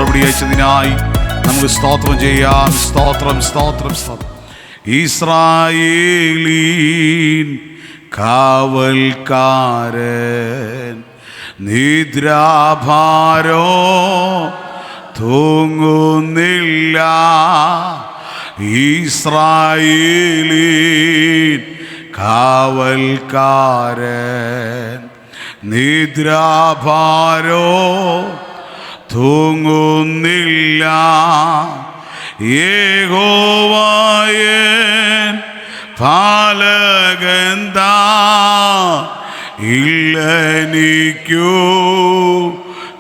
മറുപടി അയച്ചതിനായി നമുക്ക് സ്തോത്രം ചെയ്യാം. സ്തോത്രം, സ്തോത്രം, സ്തോത്രം. ഇസ്രായേലീൻ കാവൽക്കാരൻ നിദ്രാഭാരോ തൂങ്ങുന്നില്ല. ഇസ്രായേലീൻ കാവൽക്കാരൻ നിദ്രാഭാരോ തൂങ്ങുന്നില്ല. യഹോവയൻ പാലകൻ താൻ ഇല്ലെനിക്കു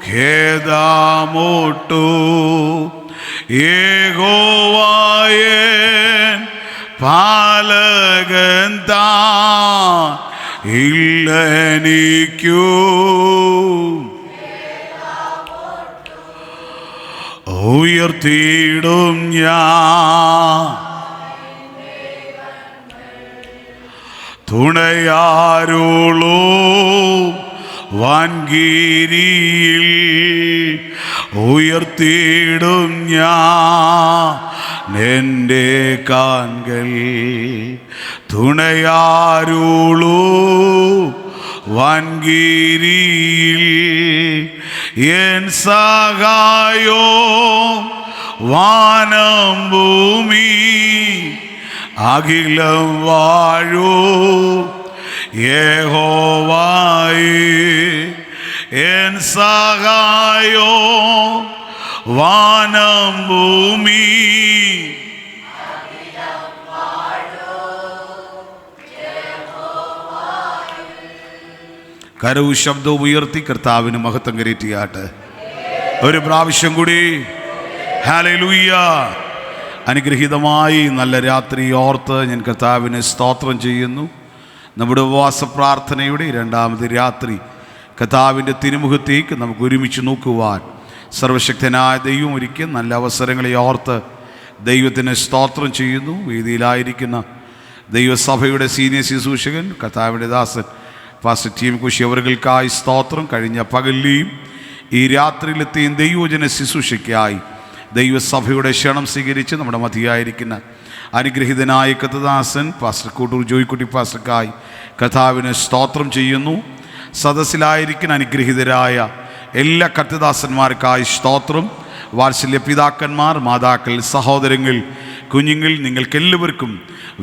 ഖേദമൊട്ടു. യഹോവയൻ പാലകൻ താൻ ഇല്ലെനിക്കു ഉയർത്തിയിടും ഞാൻ തുണയാരുളൂ വൻഗിരിയിൽ. ഉയർത്തിയിടും ഞാൻ എൻ്റെ കാൺകൾ തുണയാരുളൂ വൻഗിരിയിൽ. എൻ സഹായോ വാനം ഭൂമി അഖിലം വാഴൂ യഹോവയേ. എൻ സഹായോ വാനം ഭൂമി കരവും ശബ്ദവും ഉയർത്തി കർത്താവിന് മഹത്വം കരയറ്റിയാട്ടെ. ഒരു പ്രാവശ്യം കൂടി ഹല്ലേലൂയ. അനുഗ്രഹീതമായി നല്ല രാത്രി ഓർത്ത് ഞാൻ കർത്താവിന് സ്തോത്രം ചെയ്യുന്നു. നമ്മുടെ ഉപവാസ പ്രാർത്ഥനയുടെ രണ്ടാമത് രാത്രി കർത്താവിൻ്റെ തിരുമുഖത്തേക്ക് നമുക്ക് ഒരുമിച്ച് നോക്കുവാൻ സർവശക്തനായ ദൈവം ഒരുക്കിയ നല്ല അവസരങ്ങളെ ഓർത്ത് ദൈവത്തിന് സ്തോത്രം ചെയ്യുന്നു. വേദിയിലായിരിക്കുന്ന ദൈവസഭയുടെ സീനിയർ ശുശ്രൂഷകൻ കർത്താവിൻ്റെ ദാസൻ പാസ്റ്റർ ടി എം കുശി അവർകൾക്കായി സ്തോത്രം. കഴിഞ്ഞ പകലിലെയും ഈ രാത്രിയിലെത്തിയും ദൈവജന ശുശ്രൂഷയ്ക്കായി ദൈവസഭയുടെ ക്ഷണം സ്വീകരിച്ച് നമ്മുടെ മധ്യയായിരിക്കുന്ന അനുഗ്രഹീതനായ കർത്തദാസൻ പാസ്റ്റർ കൂട്ടൂർ ജോയിക്കുട്ടി പാസ്റ്റർക്കായി കർത്താവിന് സ്തോത്രം ചെയ്യുന്നു. സദസ്സിലായിരിക്കുന്ന അനുഗ്രഹീതരായ എല്ലാ കർത്തദാസന്മാർക്കായി സ്തോത്രം. വാത്സല്യ പിതാക്കന്മാർ, മാതാക്കൾ, സഹോദരങ്ങൾ, കുഞ്ഞുങ്ങൾ, നിങ്ങൾക്കെല്ലാവർക്കും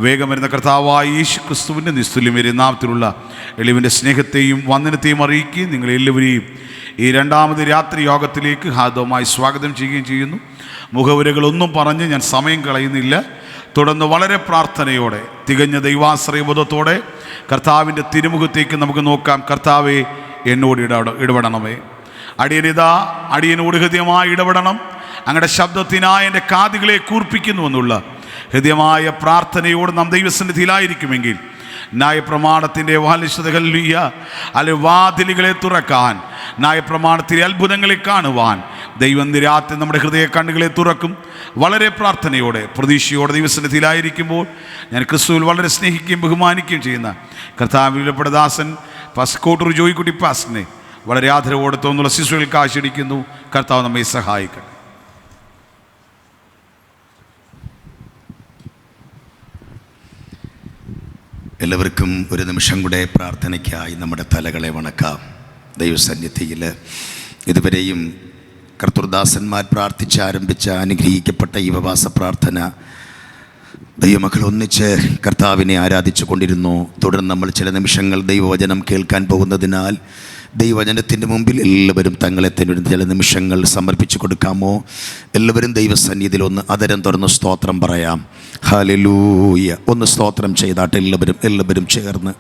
വേഗം വരുന്ന കർത്താവായ യേശു ക്രിസ്തുവിൻ്റെ നിസ്തുല്യമേറിയ നാമത്തിലുള്ള എളിവിൻ്റെ സ്നേഹത്തെയും വന്ദനത്തെയും അറിയിക്കുകയും നിങ്ങളെല്ലാവരെയും ഈ രണ്ടാമത് രാത്രി യോഗത്തിലേക്ക് ഹാർദവമായി സ്വാഗതം ചെയ്യുകയും ചെയ്യുന്നു. മുഖവുരകളൊന്നും പറഞ്ഞ് ഞാൻ സമയം കളയുന്നില്ല. തുടർന്ന് വളരെ പ്രാർത്ഥനയോടെ തികഞ്ഞ ദൈവാശ്രയബോധത്തോടെ കർത്താവിൻ്റെ തിരുമുഖത്തേക്ക് നമുക്ക് നോക്കാം. കർത്താവേ, എന്നോട് ഇടപെടണമേ. അടിയനോട് ഹൃദയമായി ഇടപെടണം. അങ്ങയുടെ ശബ്ദത്തിനായി എൻ്റെ കാതുകളെ കൂർപ്പിക്കുന്നു എന്നുള്ള ഹൃദയമായ പ്രാർത്ഥനയോട് നാം ദൈവസന്നിധിയിലായിരിക്കുമെങ്കിൽ ന്യായപ്രമാണത്തിൻ്റെ വാതിലുകളെ തുറക്കാൻ, ന്യായപ്രമാണത്തിലെ അത്ഭുതങ്ങളെ കാണുവാൻ ദൈവം നിരാത്രി നമ്മുടെ ഹൃദയ കണ്ണുകളെ തുറക്കും. വളരെ പ്രാർത്ഥനയോടെ പ്രതീക്ഷയോടെ ദൈവസന്നിധിയിലായിരിക്കുമ്പോൾ ഞാൻ ക്രിസ്തുവിൽ വളരെ സ്നേഹിക്കുകയും ബഹുമാനിക്കുകയും ചെയ്യുന്ന കർത്താവിലുള്ള ദാസൻ പാസ്റ്റർ കൂട്ടൂർ ജോയിക്കുട്ടി പാസ്റ്ററിനെ വളരെ ആദരവോടെ തോന്നുള്ള ശിശുക്കൾക്ക് ആശീർവദിക്കുന്നു. കർത്താവ് നമ്മെ സഹായിക്കട്ടെ. എല്ലാവർക്കും ഒരു നിമിഷം കൂടെ പ്രാർത്ഥനയ്ക്കായി നമ്മുടെ തലകളെ വണക്കാം. ദൈവസന്നിധിയിൽ ഇതുവരെയും കർത്തൃദാസന്മാർ പ്രാർത്ഥിച്ചാരംഭിച്ച അനുഗ്രഹിക്കപ്പെട്ട ഈ ഉപവാസ പ്രാർത്ഥന ദൈവമക്കൾ ഒന്നിച്ച് കർത്താവിനെ ആരാധിച്ചു കൊണ്ടിരുന്നു. തുടർന്ന് നമ്മൾ ചില നിമിഷങ്ങൾ ദൈവവചനം കേൾക്കാൻ പോകുന്നതിനാൽ ദൈവവചനത്തിൻ്റെ മുമ്പിൽ എല്ലാവരും തങ്ങളെ തന്നെ ചില നിമിഷങ്ങൾ സമർപ്പിച്ചു കൊടുക്കാമോ? എല്ലാവരും ദൈവസന്നിധിയിൽ ഒന്ന് അതരം തുറന്ന് സ്തോത്രം പറയാം. ഹല്ലേലൂയ. ഒന്ന് സ്തോത്രം ചെയ്താട്ടെ എല്ലാവരും ചേർന്ന്.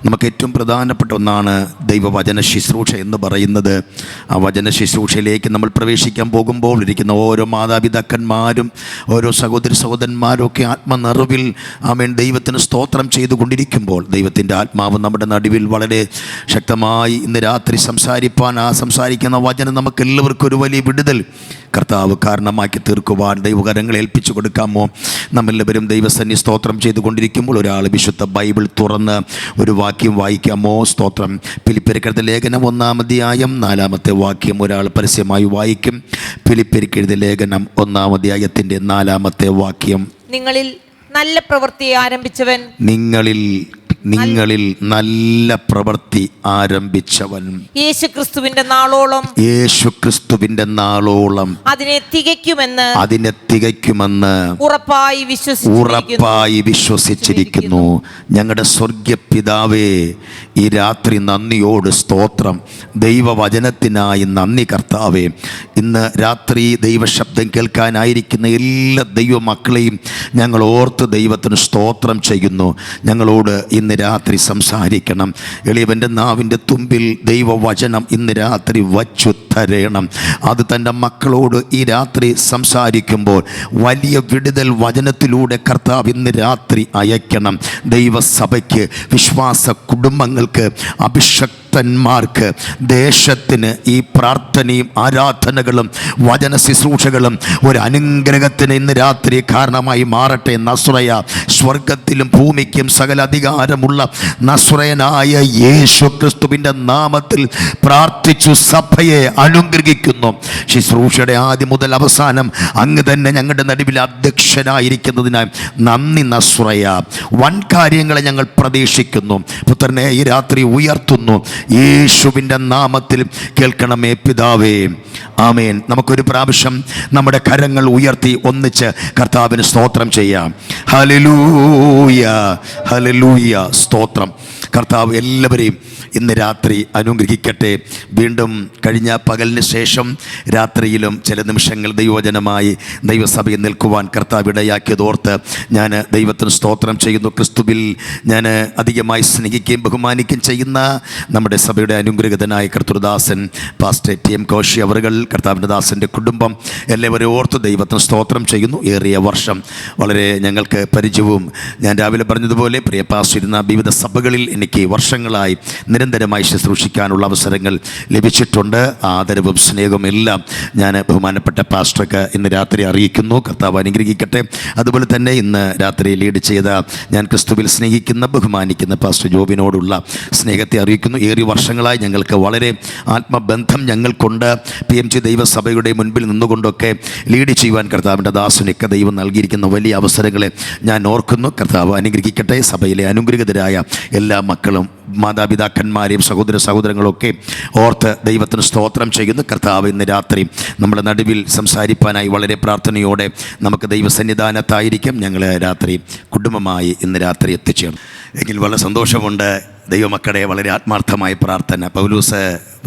നമുക്ക് ഏറ്റവും പ്രധാനപ്പെട്ട ഒന്നാണ് ദൈവവചന ശുശ്രൂഷ എന്ന് പറയുന്നത്. ആ വചന ശുശ്രൂഷയിലേക്ക് നമ്മൾ പ്രവേശിക്കാൻ പോകുമ്പോൾ ഇരിക്കുന്ന ഓരോ മാതാപിതാക്കന്മാരും ഓരോ സഹോദരന്മാരും ഒക്കെ ആത്മനിറവിൽ ആമേൻ ദൈവത്തിന് സ്തോത്രം ചെയ്തുകൊണ്ടിരിക്കുമ്പോൾ ദൈവത്തിൻ്റെ ആത്മാവ് നമ്മുടെ നടുവിൽ വളരെ ശക്തമായി ഇന്ന് രാത്രി സംസാരിപ്പാൻ, ആ സംസാരിക്കുന്ന വചനം നമുക്ക് എല്ലാവർക്കും ഒരു വലിയ വിടുതൽ കർത്താവ് കാരണമാക്കി തീർക്കുവാൻ ദൈവകരങ്ങളെ ഏൽപ്പിച്ചു കൊടുക്കാമോ? നമ്മളെല്ലാവരും ദൈവസന്നി സ്തോത്രം ചെയ്തുകൊണ്ടിരിക്കുമ്പോൾ ഒരാൾ വിശുദ്ധ ബൈബിൾ തുറന്ന് ഒരു വാക്യം വായിക്കാമോ? സ്തോത്രം. ഫിലിപ്പിയർക്കെഴുതിയ ലേഖനം 1-ാം അധ്യായം 4-ാമത്തെ വാക്യം ഒരാൾ പരസ്യമായി വായിക്കും. ഫിലിപ്പിയർക്കെഴുതിയ ലേഖനം 1-ാം അധ്യായത്തിൻ്റെ 4-ാമത്തെ വാക്യം. നിങ്ങളിൽ നല്ല പ്രവൃത്തി ആരംഭിച്ചവൻ നിങ്ങളിൽ നല്ല പ്രവൃത്തി ആരംഭിച്ചവൻ യേശുക്രിസ്തുവിന്റെ നാളോളം അതിനെ തികയ്ക്കുമെന്ന് ഉറപ്പായി വിശ്വസിച്ചിരിക്കുന്നു. ഞങ്ങളുടെ സ്വർഗ്ഗ പിതാവേ, ഈ രാത്രി നന്ദിയോട് സ്തോത്രം. ദൈവവചനത്തിനായി നന്ദി കർത്താവേ. ഇന്ന് രാത്രി ദൈവശബ്ദം കേൾക്കാനായിരിക്കുന്ന എല്ലാ ദൈവമക്കളെയും ഞങ്ങൾ ഓർത്ത് ദൈവത്തിന് സ്തോത്രം ചെയ്യുന്നു. ഞങ്ങളോട് ഇന്ന് രാത്രി സംസാരിക്കണം. എളിയവൻ്റെ നാവിൻ്റെ തുമ്പിൽ ദൈവവചനം ഇന്ന് രാത്രി വച്ചു തരണം. അത് തൻ്റെ മക്കളോട് ഈ രാത്രി സംസാരിക്കുമ്പോൾ വലിയ വിടുതൽ വചനത്തിലൂടെ കർത്താവ് ഇന്ന് രാത്രി അയക്കണം. ദൈവസഭയ്ക്ക്, വിശ്വാസ കുടുംബങ്ങൾക്ക്, അഭിഷക്തന്മാർക്ക്, ദേശത്തിന് ഈ പ്രാർത്ഥനയും ആരാധനകളും വചന ശുശ്രൂഷകളും ഒരു അനുഗ്രഹത്തിന് ഇന്ന് രാത്രി കാരണമായി മാറട്ടെ. നസ്രയ, സ്വർഗത്തിലും ഭൂമിക്കും സകല അധികാരമുള്ള നസ്രയനായ യേശു ക്രിസ്തുവിൻ്റെ നാമത്തിൽ പ്രാർത്ഥിച്ചു സഭയെ അനുഗ്രഹിക്കുന്നു. ശുശ്രൂഷയുടെ ആദ്യം മുതൽ അവസാനം അങ്ങ് തന്നെ ഞങ്ങളുടെ നടുവിൽ അധ്യക്ഷനായിരിക്കുന്നതിനാൽ നന്ദി നസ്രയ. വൻ കാര്യങ്ങളെ ഞങ്ങൾ പ്രതീക്ഷിക്കുന്നു. പുത്രനെ ഈ രാത്രി ഉയർത്തുന്നു യേശുവിൻ്റെ നാമത്തിൽ. കേൾക്കണമേ പിതാവേ. ആമേൻ. നമുക്കൊരു പ്രാവശ്യം നമ്മുടെ കരങ്ങൾ ഉയർത്തി ഒന്നിച്ച് കർത്താവിന് സ്തോത്രം ചെയ്യാം. ഹല്ലേലൂയ, ഹല്ലേലൂയ, സ്തോത്രം. കർത്താവ് എല്ലാവരെയും ഇന്ന് രാത്രി അനുഗ്രഹിക്കട്ടെ. വീണ്ടും കഴിഞ്ഞ പകലിന് ശേഷം രാത്രിയിലും ചില നിമിഷങ്ങൾ ദൈവവചനമായി ദൈവസഭയിൽ നിൽക്കുവാൻ കർത്താവ് ഇടയാക്കിയതോർത്ത് ഞാൻ ദൈവത്തിന് സ്തോത്രം ചെയ്യുന്നു. ക്രിസ്തുവിൽ ഞാൻ അധികമായി സ്നേഹിക്കുകയും ബഹുമാനിക്കുകയും ചെയ്യുന്ന നമ്മുടെ സഭയുടെ അനുഗ്രഹിതനായ കർത്തൃദാസൻ പാസ്റ്റർ ടി.എം. കോശി അവറുകൾ, കർത്താവിൻ്റെ ദാസൻ്റെ കുടുംബം എല്ലാവരെയും ഓർത്ത് ദൈവത്തിന് സ്തോത്രം ചെയ്യുന്നു. ഏറിയ വർഷം വളരെ ഞങ്ങൾക്ക് പരിചയവും, ഞാൻ രാവിലെ പറഞ്ഞതുപോലെ പ്രിയ പാസ്റ്റർ ഇരുന്ന വിവിധ സഭകളിൽ എനിക്ക് വർഷങ്ങളായി നിരന്തരമായി ശുശ്രൂഷിക്കാനുള്ള അവസരങ്ങൾ ലഭിച്ചിട്ടുണ്ട്. ആദരവും സ്നേഹവും എല്ലാം ഞാൻ ബഹുമാനപ്പെട്ട പാസ്റ്റർക്ക് ഇന്ന് രാത്രി അറിയിക്കുന്നു. കർത്താവ് അനുഗ്രഹിക്കട്ടെ. അതുപോലെ തന്നെ ഇന്ന് രാത്രി ലീഡ് ചെയ്ത ഞാൻ ക്രിസ്തുവിൽ സ്നേഹിക്കുന്ന ബഹുമാനിക്കുന്ന പാസ്റ്റർ ജോബിനോടുള്ള സ്നേഹത്തെ അറിയിക്കുന്നു. ഏറിയ വർഷങ്ങളായി ഞങ്ങൾക്ക് വളരെ ആത്മബന്ധം ഞങ്ങൾക്കുണ്ട്. PMG ദൈവസഭയുടെ മുൻപിൽ നിന്നുകൊണ്ടൊക്കെ ലീഡ് ചെയ്യുവാൻ കർത്താവിൻ്റെ ദാസനൊക്കെ ദൈവം നൽകിയിരിക്കുന്ന വലിയ അവസരങ്ങളെ ഞാൻ ഓർക്കുന്നു. കർത്താവ് അനുഗ്രഹിക്കട്ടെ. സഭയിലെ അനുഗ്രഹിതരായ എല്ലാ മക്കളും മാതാപിതാക്കന്മാരെയും സഹോദരങ്ങളൊക്കെ ഓർത്ത് ദൈവത്തിന് സ്തോത്രം ചെയ്യുന്നു. കർത്താവ് ഇന്ന് രാത്രി നമ്മുടെ നടുവിൽ സംസാരിപ്പാനായി വളരെ പ്രാർത്ഥനയോടെ നമുക്ക് ദൈവസന്നിധാനത്തായിരിക്കും. ഞങ്ങൾ രാത്രി കുടുംബമായി ഇന്ന് രാത്രി എത്തിച്ചേർന്നു. എങ്കിൽ വളരെ സന്തോഷമുണ്ട്. ദൈവമക്കളെ വളരെ ആത്മാർത്ഥമായ പ്രാർത്ഥന. പൗലൂസ്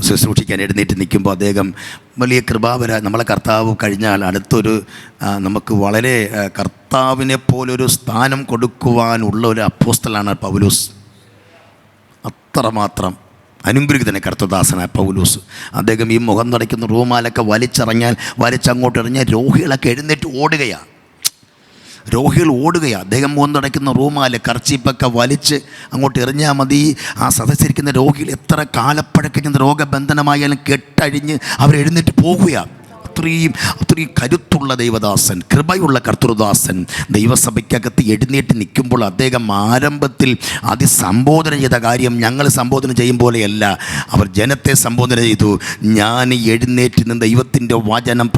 ശുശ്രൂഷിക്കാൻ എഴുന്നേറ്റ് നിൽക്കുമ്പോൾ അദ്ദേഹം വലിയ കൃപാവര, നമ്മളെ കർത്താവ് കഴിഞ്ഞാൽ അടുത്തൊരു നമുക്ക് വളരെ കർത്താവിനെ പോലൊരു സ്ഥാനം കൊടുക്കുവാനുള്ള ഒരു അപ്പോസ്തലനാണ് പൗലൂസ്. അത്രമാത്രം അനുഗ്രഹിതനെ കർത്തദാസനായ പൗലൂസ്. അദ്ദേഹം ഈ മുഖം നടക്കുന്ന റൂമാലൊക്കെ വലിച്ചങ്ങോട്ട് എറിഞ്ഞാൽ രോഗികളൊക്കെ എഴുന്നേറ്റ് ഓടുകയാണ്. അദ്ദേഹം മുഖം നടക്കുന്ന റൂമാല് കർച്ചീപ്പൊക്കെ വലിച്ച് അങ്ങോട്ട് എറിഞ്ഞാൽ മതി. ആ സദസ്സിരിക്കുന്ന രോഗികൾ എത്ര കാലപ്പഴക്കം രോഗബന്ധനമായാലും കെട്ടഴിഞ്ഞ് അവരെഴുന്നേറ്റ് പോകുകയാണ്. അത്രയും കരുത്തുള്ള ദൈവദാസൻ, കൃപയുള്ള കർത്തൃദാസൻ ദൈവസഭയ്ക്കകത്ത് എഴുന്നേറ്റ് നിൽക്കുമ്പോൾ അദ്ദേഹം ആരംഭത്തിൽ അതിസംബോധന ചെയ്ത കാര്യം ഞങ്ങൾ സംബോധന ചെയ്യും പോലെയല്ല. അവർ ജനത്തെ സംബോധന ചെയ്തു. ഞാൻ എഴുന്നേറ്റ് നിന്ന് ദൈവത്തിൻ്റെ വചനം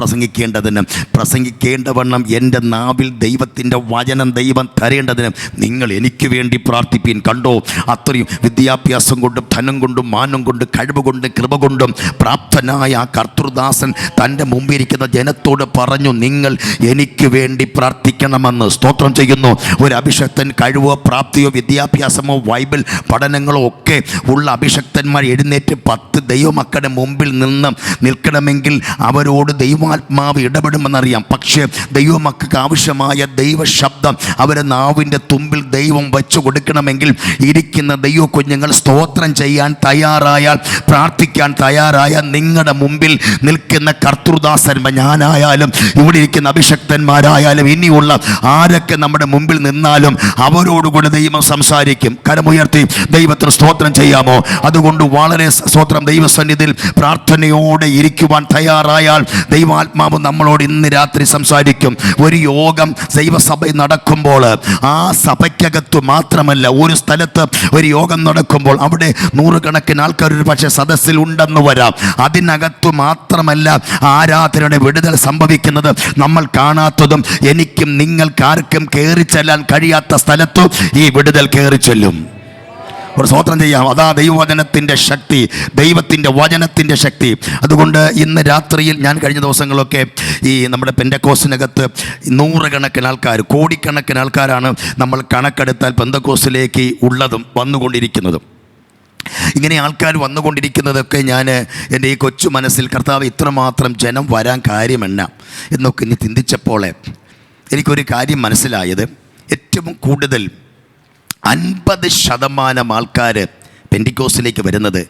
പ്രസംഗിക്കേണ്ടവണ്ണം എൻ്റെ നാവിൽ ദൈവത്തിൻ്റെ വചനം ദൈവം തരേണ്ടതിന് നിങ്ങൾ എനിക്ക് വേണ്ടി പ്രാർത്ഥിപ്പീൻ. കണ്ടോ, അത്രയും വിദ്യാഭ്യാസം കൊണ്ടും ധനം കൊണ്ടും മാനം കൊണ്ടും കഴിവ് കൊണ്ടും കൃപ കൊണ്ടും പ്രാപ്തനായ ആ കർത്തൃദാസൻ തൻ്റെ മുമ്പിരിക്കുന്ന ജനത്തോട് പറഞ്ഞു, നിങ്ങൾ എനിക്ക് വേണ്ടി പ്രാർത്ഥിക്കണമെന്ന്. സ്തോത്രം ചെയ്യുന്നു. ഒരു അഭിഷക്തൻ കഴിവോ പ്രാപ്തിയോ വിദ്യാഭ്യാസമോ ബൈബിൾ പഠനങ്ങളോ ഒക്കെ ഉള്ള അഭിഷക്തന്മാർ എഴുന്നേറ്റ് 10 ദൈവമക്കളുടെ മുമ്പിൽ നിൽക്കണമെങ്കിൽ അവരോട് ദൈവാത്മാവ് ഇടപെടുമെന്നറിയാം. പക്ഷേ ദൈവമക്കൾക്ക് ആവശ്യമായ ദൈവശബ്ദം അവരെ നാവിൻ്റെ തുമ്പിൽ ദൈവം വെച്ചു കൊടുക്കണമെങ്കിൽ ഇരിക്കുന്ന ദൈവ കുഞ്ഞുങ്ങൾ സ്തോത്രം ചെയ്യാൻ തയ്യാറായാൽ, പ്രാർത്ഥിക്കാൻ തയ്യാറായാൽ, നിങ്ങളുടെ മുമ്പിൽ നിൽക്കുന്ന കർത്തൃദാസൻ ദൈവദാസന്മാർ, ഞാനായാലും ഇവിടെ ഇരിക്കുന്ന അഭിഷക്തന്മാരായാലും ഇനിയുള്ള ആരൊക്കെ നമ്മുടെ മുമ്പിൽ നിന്നാലും അവരോടുകൂടെ ദൈവം സംസാരിക്കും. കരമുയർത്തി ദൈവത്തിന് സ്തോത്രം ചെയ്യാമോ? അതുകൊണ്ട് വളരെ സ്തോത്രം. ദൈവസന്നിധിയിൽ പ്രാർത്ഥനയോടെ ഇരിക്കുവാൻ തയ്യാറായാൽ ദൈവാത്മാവ് നമ്മളോട് ഇന്ന് രാത്രി സംസാരിക്കും. ഒരു യോഗം ദൈവസഭയിൽ നടക്കുമ്പോൾ ആ സഭയ്ക്കകത്ത് മാത്രമല്ല, ഒരു സ്ഥലത്ത് ഒരു യോഗം നടക്കുമ്പോൾ അവിടെ നൂറുകണക്കിന് ആൾക്കാർ ഒരു പക്ഷേ സദസ്സിൽ ഉണ്ടെന്ന് വരാം. അതിനകത്തു മാത്രമല്ല ആരാധനയുടെ വിടുതൽ സംഭവിക്കുന്നത്. നമ്മൾ കാണാത്തതും എനിക്കും നിങ്ങൾക്കാർക്കും കയറി ചെല്ലാൻ കഴിയാത്ത സ്ഥലത്തു ഈ വിടുതൽ കയറി ചെല്ലും. ഒരു സ്തോത്രം ചെയ്യാം. അതാ ദൈവവചനത്തിൻ്റെ ശക്തി, ദൈവത്തിൻ്റെ വചനത്തിൻ്റെ ശക്തി. അതുകൊണ്ട് ഇന്ന് രാത്രിയിൽ ഞാൻ കഴിഞ്ഞ ദിവസങ്ങളൊക്കെ ഈ നമ്മുടെ പെന്തക്കോസ്തിനകത്ത് നൂറുകണക്കിന് ആൾക്കാർ, കോടിക്കണക്കിന് ആൾക്കാരാണ് നമ്മൾ കണക്കെടുത്താൽ പെന്തക്കോസ്തിലേക്ക് ഉള്ളതും വന്നുകൊണ്ടിരിക്കുന്നതും. ഇങ്ങനെ ആൾക്കാർ വന്നുകൊണ്ടിരിക്കുന്നതൊക്കെ ഞാൻ എൻ്റെ ഈ കൊച്ചു മനസ്സിൽ കർത്താവ് ഇത്രമാത്രം ജനം വരാൻ കാര്യമെന്ന എന്നൊക്കെ ഇനി ചിന്തിച്ചപ്പോൾ എനിക്കൊരു കാര്യം മനസ്സിലായത്, ഏറ്റവും കൂടുതൽ 50% ആൾക്കാർ പെന്തിക്കോസ്തിലേക്ക് വരുന്നത്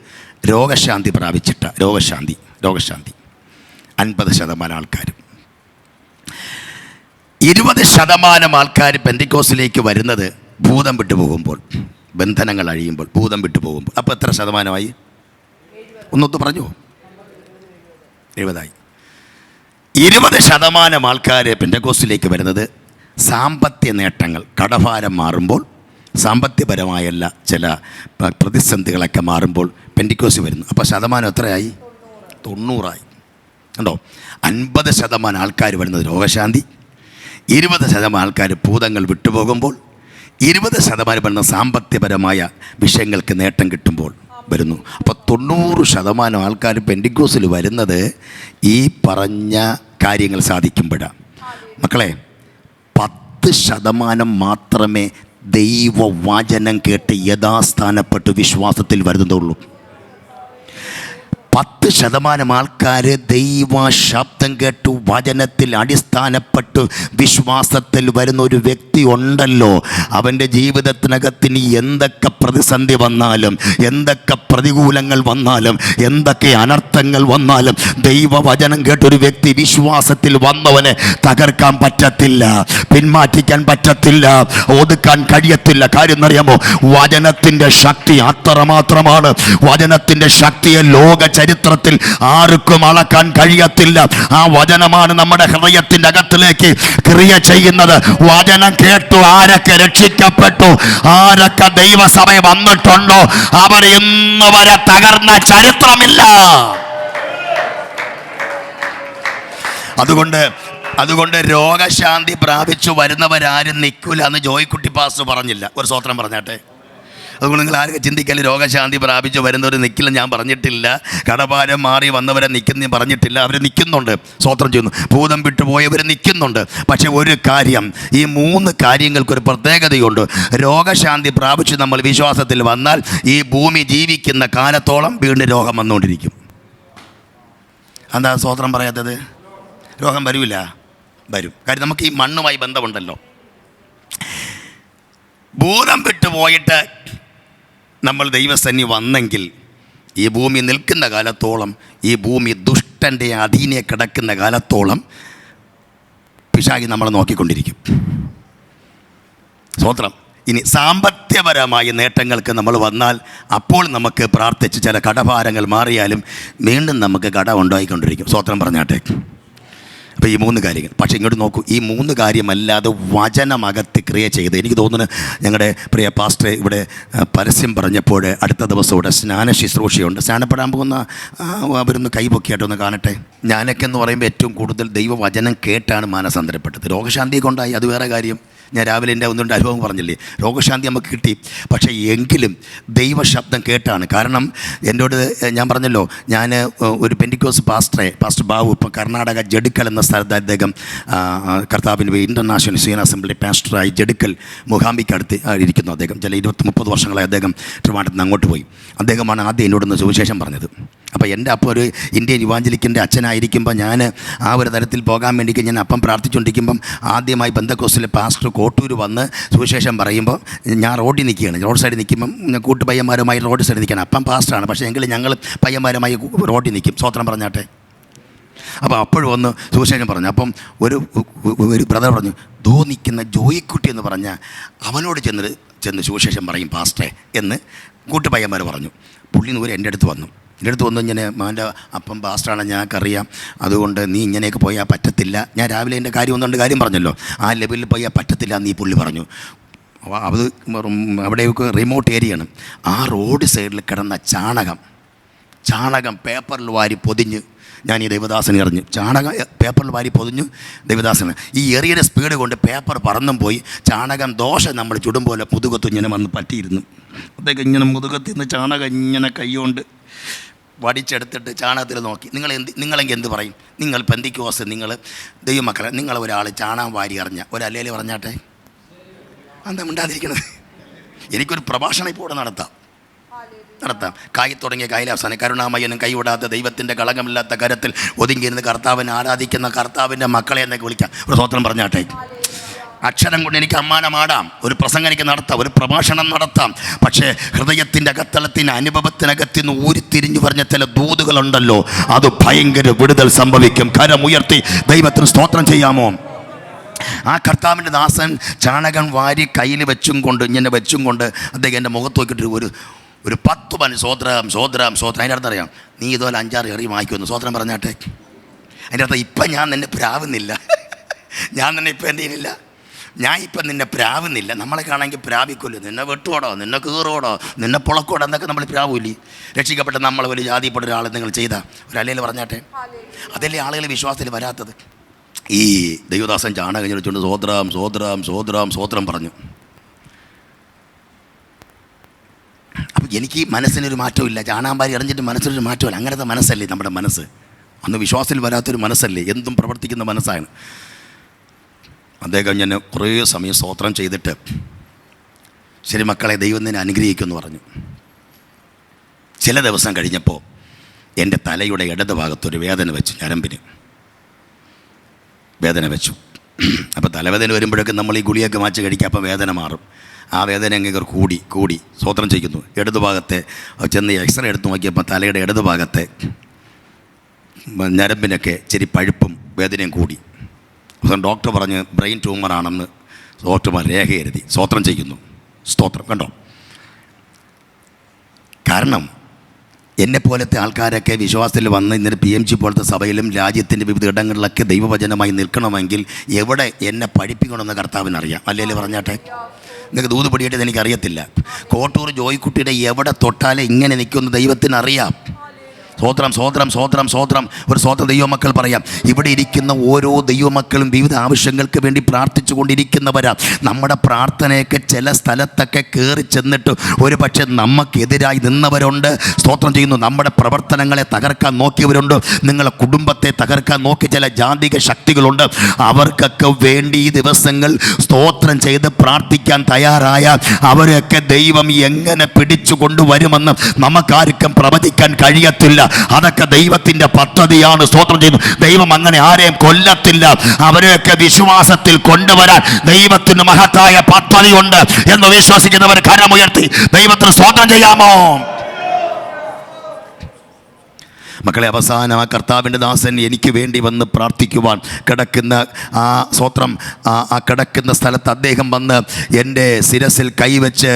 രോഗശാന്തി പ്രാപിച്ചിട്ട. രോഗശാന്തി 50% ആൾക്കാർ. 20% ആൾക്കാർ പെന്തിക്കോസ്തിലേക്ക് വരുന്നത് ഭൂതം വിട്ടുപോകുമ്പോൾ, ബന്ധനങ്ങൾ അഴിയുമ്പോൾ, ഭൂതം വിട്ടുപോകുമ്പോൾ. അപ്പോൾ എത്ര ശതമാനമായി? ഒന്നൊത്ത് പറഞ്ഞു. 70. 20% ആൾക്കാർ പെന്തക്കോസ്തിലേക്ക് വരുന്നത് സാമ്പത്തിക നേട്ടങ്ങൾ, കടഭാരം മാറുമ്പോൾ, സാമ്പത്തികപരമായല്ല ചില പ്രതിസന്ധികളൊക്കെ മാറുമ്പോൾ പെന്തിക്കോസ്തി വരുന്നു. അപ്പോൾ ശതമാനം എത്രയായി? 90 കണ്ടോ? 50% ആൾക്കാർ വരുന്നത് രോഗശാന്തി, 20% ആൾക്കാർ ഭൂതങ്ങൾ വിട്ടുപോകുമ്പോൾ, 20% വരുന്ന സാമ്പത്തികപരമായ വിഷയങ്ങൾക്ക് നേട്ടം കിട്ടുമ്പോൾ വരുന്നു. അപ്പോൾ 90% ആൾക്കാർ പെന്തിക്കോസ്തിൽ വരുന്നത് ഈ പറഞ്ഞ കാര്യങ്ങൾ സാധിക്കുമ്പോഴാണ്. മക്കളെ, 10% മാത്രമേ ദൈവവചനം കേട്ട് യഥാസ്ഥാനപ്പെട്ട് വിശ്വാസത്തിൽ വരുന്നതുള്ളൂ. 10% ആൾക്കാർ ദൈവ ശബ്ദം കേട്ടു വചനത്തിൽ അടിസ്ഥാനപ്പെട്ട് വിശ്വാസത്തിൽ വരുന്ന ഒരു വ്യക്തി ഉണ്ടല്ലോ, അവൻ്റെ ജീവിതത്തിനകത്തിന് എന്തൊക്കെ പ്രതിസന്ധി വന്നാലും, എന്തൊക്കെ പ്രതികൂലങ്ങൾ വന്നാലും, എന്തൊക്കെ അനർത്ഥങ്ങൾ വന്നാലും ദൈവവചനം കേട്ടൊരു വ്യക്തി വിശ്വാസത്തിൽ വന്നവനെ തകർക്കാൻ പറ്റത്തില്ല, പിന്മാറ്റിക്കാൻ പറ്റത്തില്ല, ഒതുക്കാൻ കഴിയത്തില്ല. കാര്യം എന്നറിയാമോ? വചനത്തിൻ്റെ ശക്തി അത്രമാത്രമാണ്. വചനത്തിൻ്റെ ശക്തിയെ ലോക ചരിത്രത്തിൽ ആർക്കും അളക്കാൻ കഴിയത്തില്ല. ആ വചനമാണ് നമ്മുടെ ഹൃദയത്തിൻ്റെ അകത്തിലേക്ക് ക്രിയ ചെയ്യുന്നത്. വചനം കേട്ടു ആരൊക്കെ രക്ഷിക്കപ്പെട്ടു, ആരൊക്കെ ദൈവസഭ വന്നിട്ടുണ്ടോ, അവർ ഇന്ന് വരെ തകർന്ന ചരിത്രമില്ല. അതുകൊണ്ട് രോഗശാന്തി പ്രാപിച്ചു വരുന്നവരാരും നിൽക്കില്ല എന്ന് ജോയിക്കുട്ടി പാസ്റ്റർ പറഞ്ഞില്ല. ഒരു സ്തോത്രം പറഞ്ഞാട്ടെ. അതുകൊണ്ട് നിങ്ങൾ ആരൊക്കെ ചിന്തിക്കാൻ രോഗശാന്തി പ്രാപിച്ച് വരുന്നവർ നിൽക്കില്ല ഞാൻ പറഞ്ഞിട്ടില്ല. കടഭാരം മാറി വന്നവരെ നിൽക്കുന്ന പറഞ്ഞിട്ടില്ല. അവർ നിൽക്കുന്നുണ്ട്, സ്തോത്രം ചെയ്യുന്നു. ഭൂതം വിട്ടുപോയവർ നിൽക്കുന്നുണ്ട്. പക്ഷേ ഒരു കാര്യം, ഈ 3 കാര്യങ്ങൾക്കൊരു പ്രത്യേകതയുണ്ട്. രോഗശാന്തി പ്രാപിച്ച് നമ്മൾ വിശ്വാസത്തിൽ വന്നാൽ ഈ ഭൂമി ജീവിക്കുന്ന കാലത്തോളം വീണ്ടും രോഗം വന്നുകൊണ്ടിരിക്കും. എന്താ സ്തോത്രം പറയാത്തത്? രോഗം വരില്ല, വരും. കാര്യം നമുക്ക് ഈ മണ്ണുമായി ബന്ധമുണ്ടല്ലോ. ഭൂതം വിട്ടുപോയിട്ട് നമ്മൾ ദൈവസന്നി വന്നെങ്കിൽ ഈ ഭൂമി നിൽക്കുന്ന കാലത്തോളം, ഈ ഭൂമി ദുഷ്ടൻ്റെ അധീനെ കിടക്കുന്ന കാലത്തോളം പിശാചി നമ്മളെ നോക്കിക്കൊണ്ടിരിക്കും. സ്തോത്രം. ഇനി സാമ്പത്തികപരമായ നേട്ടങ്ങൾക്ക് നമ്മൾ വന്നാൽ അപ്പോൾ നമുക്ക് പ്രാർത്ഥിച്ച് ചില കടഭാരങ്ങൾ മാറിയാലും വീണ്ടും നമുക്ക് കടം ഉണ്ടായിക്കൊണ്ടിരിക്കും. സ്തോത്രം പറഞ്ഞാട്ടെ. അപ്പോൾ ഈ 3 കാര്യങ്ങൾ. പക്ഷേ ഇങ്ങോട്ട് നോക്കൂ, ഈ 3 കാര്യമല്ലാതെ വചനമകത്ത് ക്രിയ ചെയ്ത്, എനിക്ക് തോന്നുന്നു ഞങ്ങളുടെ പ്രിയ പാസ്റ്റർ ഇവിടെ പരസ്യം പറഞ്ഞപ്പോൾ അടുത്ത ദിവസം ഇവിടെ സ്നാന ശുശ്രൂഷയുണ്ട്. സ്നാനപ്പെടാൻ പോകുന്ന അവരൊന്ന് കൈപൊക്കിയായിട്ടൊന്ന് കാണട്ടെ. ഞാനൊക്കെ എന്ന് പറയുമ്പോൾ ഏറ്റവും കൂടുതൽ ദൈവവചനം കേട്ടാണ് മാനസാന്തരപ്പെട്ടത്. രോഗശാന്തി കൊണ്ടായി, അത് വേറെ കാര്യം. ഞാൻ രാവിലെ എൻ്റെ 1-2 അനുഭവം പറഞ്ഞില്ലേ, രോഗശാന്തി നമുക്ക് കിട്ടി. പക്ഷേ എങ്കിലും ദൈവശബ്ദം കേട്ടാണ്. കാരണം എന്നോട് ഞാൻ പറഞ്ഞല്ലോ, ഞാൻ ഒരു പെന്തിക്കോസ് പാസ്റ്റർ ബാബു ഇപ്പോൾ കർണാടക ജഡുക്കൽ എന്ന സ്ഥലത്ത് അദ്ദേഹം കർത്താവിൻ്റെ ഇൻ്റർനാഷണൽ സീൻ അസംബ്ലി പാസ്റ്ററായി ജഡുക്കൽ മൂകാംബിക്കടുത്ത് ഇരിക്കുന്നു. അദ്ദേഹം ചില 20-30 വർഷങ്ങളായി അദ്ദേഹം ട്രിവാൻഡ്രത്ത് നിന്ന് അങ്ങോട്ട് പോയി. അദ്ദേഹമാണ് ആദ്യം എന്നോടൊന്ന് സുവിശേഷം പറഞ്ഞത്. അപ്പോൾ എൻ്റെ അപ്പം ഒരു ഇന്ത്യൻ ഇവാഞ്ചലിക്കിൻ്റെ അച്ഛനായിരിക്കുമ്പോൾ ഞാൻ ആ ഒരു തരത്തിൽ പോകാൻ വേണ്ടി ഞാൻ അപ്പം പ്രാർത്ഥിച്ചുകൊണ്ടിരിക്കുമ്പം ആദ്യമായി പെന്തക്കോസ്തിലെ പാസ്റ്റർ കോട്ടൂർ വന്ന് സുവിശേഷം പറയുമ്പോൾ ഞാൻ റോഡിൽ നിൽക്കുകയാണ്. റോഡ് സൈഡിൽ നിൽക്കുമ്പം കൂട്ടുപയ്യന്മാരുമായി റോഡ് സൈഡിൽ നിൽക്കുകയാണ്. അപ്പം പാസ്റ്ററാണ്, പക്ഷേ എങ്കിലും ഞങ്ങൾ പയ്യന്മാരുമായി റോഡിൽ നിൽക്കും. സ്തോത്രം പറഞ്ഞാട്ടെ. അപ്പോൾ അപ്പോഴും വന്ന് സുവിശേഷം പറഞ്ഞു. അപ്പം ഒരു ബ്രദർ പറഞ്ഞു, ദോ നിൽക്കുന്ന ജോയിക്കുട്ടി എന്ന് പറഞ്ഞാൽ അവനോട് ചെന്ന് സുവിശേഷം പറയും പാസ്റ്റേ എന്ന് കൂട്ടുപയ്യന്മാർ പറഞ്ഞു. പുള്ളി നൂര് എൻ്റെ അടുത്ത് വന്നു ഇങ്ങനെ, മോൻ്റെ അപ്പം പാസ്റ്ററാണ്, ഞങ്ങൾക്കറിയാം, അതുകൊണ്ട് നീ ഇങ്ങനെയൊക്കെ പോയാൽ പറ്റത്തില്ല. ഞാൻ രാവിലെ എൻ്റെ കാര്യം ഒന്നുകൊണ്ട് കാര്യം പറഞ്ഞല്ലോ, ആ ലെവലിൽ പോയാൽ പറ്റത്തില്ല എന്ന് ഈ പുള്ളി പറഞ്ഞു. അത് അവിടെയൊക്കെ റിമോട്ട് ഏരിയയാണ്. ആ റോഡ് സൈഡിൽ കിടന്ന ചാണകം പേപ്പറിൽ വാരി പൊതിഞ്ഞ് ഞാൻ ഈ ദേവദാസനെ എറിഞ്ഞു. ചാണകം പേപ്പറിൽ വാരി പൊതിഞ്ഞു ദേവദാസന്. ഈ എറിയുടെ സ്പീഡ് കൊണ്ട് പേപ്പർ പറന്നും പോയി. ചാണകം ദോശ നമ്മൾ ചുടും പോലെ മുതുകത്ത് ഇങ്ങനെ വന്ന് പറ്റിയിരുന്നു. അതൊക്കെ ഇങ്ങനെ മുതുകത്തിൽ നിന്ന് ചാണകം ഇങ്ങനെ കൈകൊണ്ട് വടിച്ചെടുത്തിട്ട് ചാണകത്തിൽ നോക്കി. നിങ്ങളെങ്കിൽ എന്ത് പറയും? നിങ്ങൾ പെന്തിക്കോസ്, നിങ്ങൾ ദൈവമക്കളെ, നിങ്ങൾ ഒരാൾ ചാണകം വാരി എറിഞ്ഞ ഒരല്ലേൽ പറഞ്ഞാട്ടെ, എന്താ മിണ്ടാതിരിക്കണത്? എനിക്കൊരു പ്രഭാഷണം ഇപ്പോൾ ഇവിടെ നടത്താം. കായി തുടങ്ങിയ കായിലാവസാനം കരുണാമയനും കൈവിടാത്ത ദൈവത്തിൻ്റെ കളങ്കമില്ലാത്ത കരത്തിൽ ഒതുങ്ങിയിരുന്ന് കർത്താവിനെ ആരാധിക്കുന്ന കർത്താവിൻ്റെ മക്കളെ എന്നൊക്കെ വിളിക്കാം. ഒരു സ്തോത്രം പറഞ്ഞാട്ടെ. അക്ഷരം കൊണ്ട് എനിക്ക് അമ്മാനമാടാം, ഒരു പ്രസംഗം എനിക്ക് നടത്താം, ഒരു പ്രഭാഷണം നടത്താം. പക്ഷേ ഹൃദയത്തിൻ്റെ അകത്തളത്തിന് അനുഭവത്തിനകത്ത് നിന്ന് ഊരിത്തിരിഞ്ഞു പറഞ്ഞ ചില ദൂതുകളുണ്ടല്ലോ, അത് ഭയങ്കര വിടുതൽ സംഭവിക്കും. കരമുയർത്തി ദൈവത്തിന് സ്തോത്രം ചെയ്യാമോ? ആ കർത്താവിൻ്റെ ദാസൻ ചാണകം വാരി കയ്യിൽ വെച്ചും കൊണ്ട് അദ്ദേഹം എൻ്റെ മുഖത്ത് നോക്കിയിട്ട് ഒരു 10 മണി സ്വോത്രം. അതിൻ്റെ അർത്ഥം അറിയാം, നീ ഇതുപോലെ 5-6 എറി വായിക്കുമെന്ന്. സ്വോത്രം പറഞ്ഞാട്ടെ. അതിൻ്റെ അർത്ഥം ഇപ്പം ഞാൻ നിന്നെ പ്രാവുന്നില്ല, ഞാൻ നിന്നെ ഇപ്പം എന്ത് ചെയ്യുന്നില്ല, ഞാൻ ഇപ്പം നിന്നെ പ്രാവുന്നില്ല. നമ്മളെ കാണാമെങ്കിൽ പ്രാപിക്കുമല്ലോ, നിന്നെ വെട്ടുവോടോ, നിന്നെ കീറോടോ, നിന്നെ പുളക്കോടോ എന്നൊക്കെ നമ്മൾ പ്രാവില്ലേ. രക്ഷിക്കപ്പെട്ട നമ്മൾ ഒരു ജാതിപ്പെട്ട ഒരാൾ നിങ്ങൾ ചെയ്താൽ ഒരല്ലേൽ പറഞ്ഞാട്ടെ. അതല്ലേ ആളുകൾ വിശ്വാസത്തിൽ വരാത്തത്. ഈ ദൈവദാസൻ ചാണകം വെച്ചുകൊണ്ട് സ്വോത്രം പറഞ്ഞു. അപ്പം എനിക്ക് മനസ്സിനൊരു മാറ്റമില്ല. ചാണാമ്പാരി എറിഞ്ഞിട്ട് മനസ്സിനൊരു മാറ്റമില്ല. അങ്ങനത്തെ മനസ്സല്ലേ നമ്മുടെ മനസ്സ്. അന്ന് വിശ്വാസത്തിൽ വരാത്തൊരു മനസ്സല്ലേ, എന്തും പ്രവർത്തിക്കുന്ന മനസ്സാണ്. അദ്ദേഹം ഞാൻ കുറേ സമയം സ്തോത്രം ചെയ്തിട്ട്, ശരി മക്കളെ, ദൈവം നിന്നെ അനുഗ്രഹിക്കുമെന്ന് പറഞ്ഞു. ചില ദിവസം കഴിഞ്ഞപ്പോൾ എൻ്റെ തലയുടെ ഇടത് ഭാഗത്തൊരു വേദന വെച്ചു, ഞരമ്പിന് വേദന വെച്ചു. അപ്പോൾ തലവേദന വരുമ്പോഴൊക്കെ നമ്മൾ ഈ ഗുളിയൊക്കെ മാച്ച് കഴിക്കുക, അപ്പം വേദന മാറും. ആ വേദന അങ്ങ് കൂടി സ്തോത്രം ചെയ്യുന്നു. ഇടതു ഭാഗത്തെ ചെന്ന് എക്സ്റേ എടുത്ത് നോക്കിയപ്പോൾ തലയുടെ ഇടതു ഭാഗത്തെ ഞരമ്പിനൊക്കെ ഇച്ചിരി പഴുപ്പും വേദനയും കൂടി. അപ്പം ഡോക്ടർ പറഞ്ഞ് ബ്രെയിൻ ട്യൂമറാണെന്ന് ഡോക്ടർമാർ രേഖ എഴുതി. സ്തോത്രം ചെയ്യുന്നു. സ്തോത്രം കണ്ടോ. കാരണം എന്നെപ്പോലത്തെ ആൾക്കാരൊക്കെ വിശ്വാസത്തിൽ വന്ന് ഇന്നലെ PMG പോലത്തെ സഭയിലും രാജ്യത്തിൻ്റെ വിവിധ ഇടങ്ങളിലൊക്കെ ദൈവവചനമായി നിൽക്കണമെങ്കിൽ എവിടെ എന്നെ പഠിപ്പിക്കണമെന്ന് കർത്താവിനറിയാം. അല്ലെങ്കിൽ പറഞ്ഞാട്ടെ, നിങ്ങൾക്ക് ദൂത് പിടിയിട്ട് എനിക്കറിയത്തില്ല. കോട്ടൂർ ജോയിക്കുട്ടിയുടെ എവിടെ തൊട്ടാലേ ഇങ്ങനെ നിൽക്കുമെന്ന് ദൈവത്തിനറിയാം. സ്വോത്രം. ഒരു സ്വോത്രം ദൈവമക്കൾ പറയാം. ഇവിടെ ഇരിക്കുന്ന ഓരോ ദൈവമക്കളും വിവിധ ആവശ്യങ്ങൾക്ക് വേണ്ടി പ്രാർത്ഥിച്ചു കൊണ്ടിരിക്കുന്നവരാ. നമ്മുടെ പ്രാർത്ഥനയൊക്കെ ചില സ്ഥലത്തൊക്കെ കയറി ചെന്നിട്ട് ഒരു പക്ഷേ നമുക്കെതിരായി നിന്നവരുണ്ട്. സ്തോത്രം ചെയ്യുന്നു. നമ്മുടെ പ്രവർത്തനങ്ങളെ തകർക്കാൻ നോക്കിയവരുണ്ട്. നിങ്ങളെ കുടുംബത്തെ തകർക്കാൻ നോക്കിയ ചില ജാതിക ശക്തികളുണ്ട്. അവർക്കൊക്കെ വേണ്ടി ഈ ദിവസങ്ങൾ സ്തോത്രം ചെയ്ത് പ്രാർത്ഥിക്കാൻ തയ്യാറായ അവരെയൊക്കെ ദൈവം എങ്ങനെ പിടിച്ചു കൊണ്ടുവരുമെന്ന് നമുക്കാർക്കും പ്രവചിക്കാൻ കഴിയത്തില്ല. അതൊക്കെ ദൈവത്തിന്റെ പദ്ധതിയാണ്. സ്തോത്രം ചെയ്യുന്നു. ദൈവം അങ്ങനെ ആരെയും കൊല്ലത്തില്ല. അവരെയൊക്കെ വിശ്വാസത്തിൽ കൊണ്ടുവരാൻ ദൈവത്തിന് മഹത്തായ പദ്ധതിയുണ്ട് എന്ന് വിശ്വസിക്കുന്നവർ കരമുയർത്തി ദൈവത്തിന് സ്തോത്രം ചെയ്യാമോ? മക്കളെ, അവസാനം ആ കർത്താവിൻ്റെ ദാസൻ എനിക്ക് വേണ്ടി വന്ന് പ്രാർത്ഥിക്കുവാൻ കിടക്കുന്ന ആ സ്തോത്രം ആ കിടക്കുന്ന സ്ഥലത്ത് അദ്ദേഹം വന്ന് എൻ്റെ ശിരസിൽ കൈവച്ച്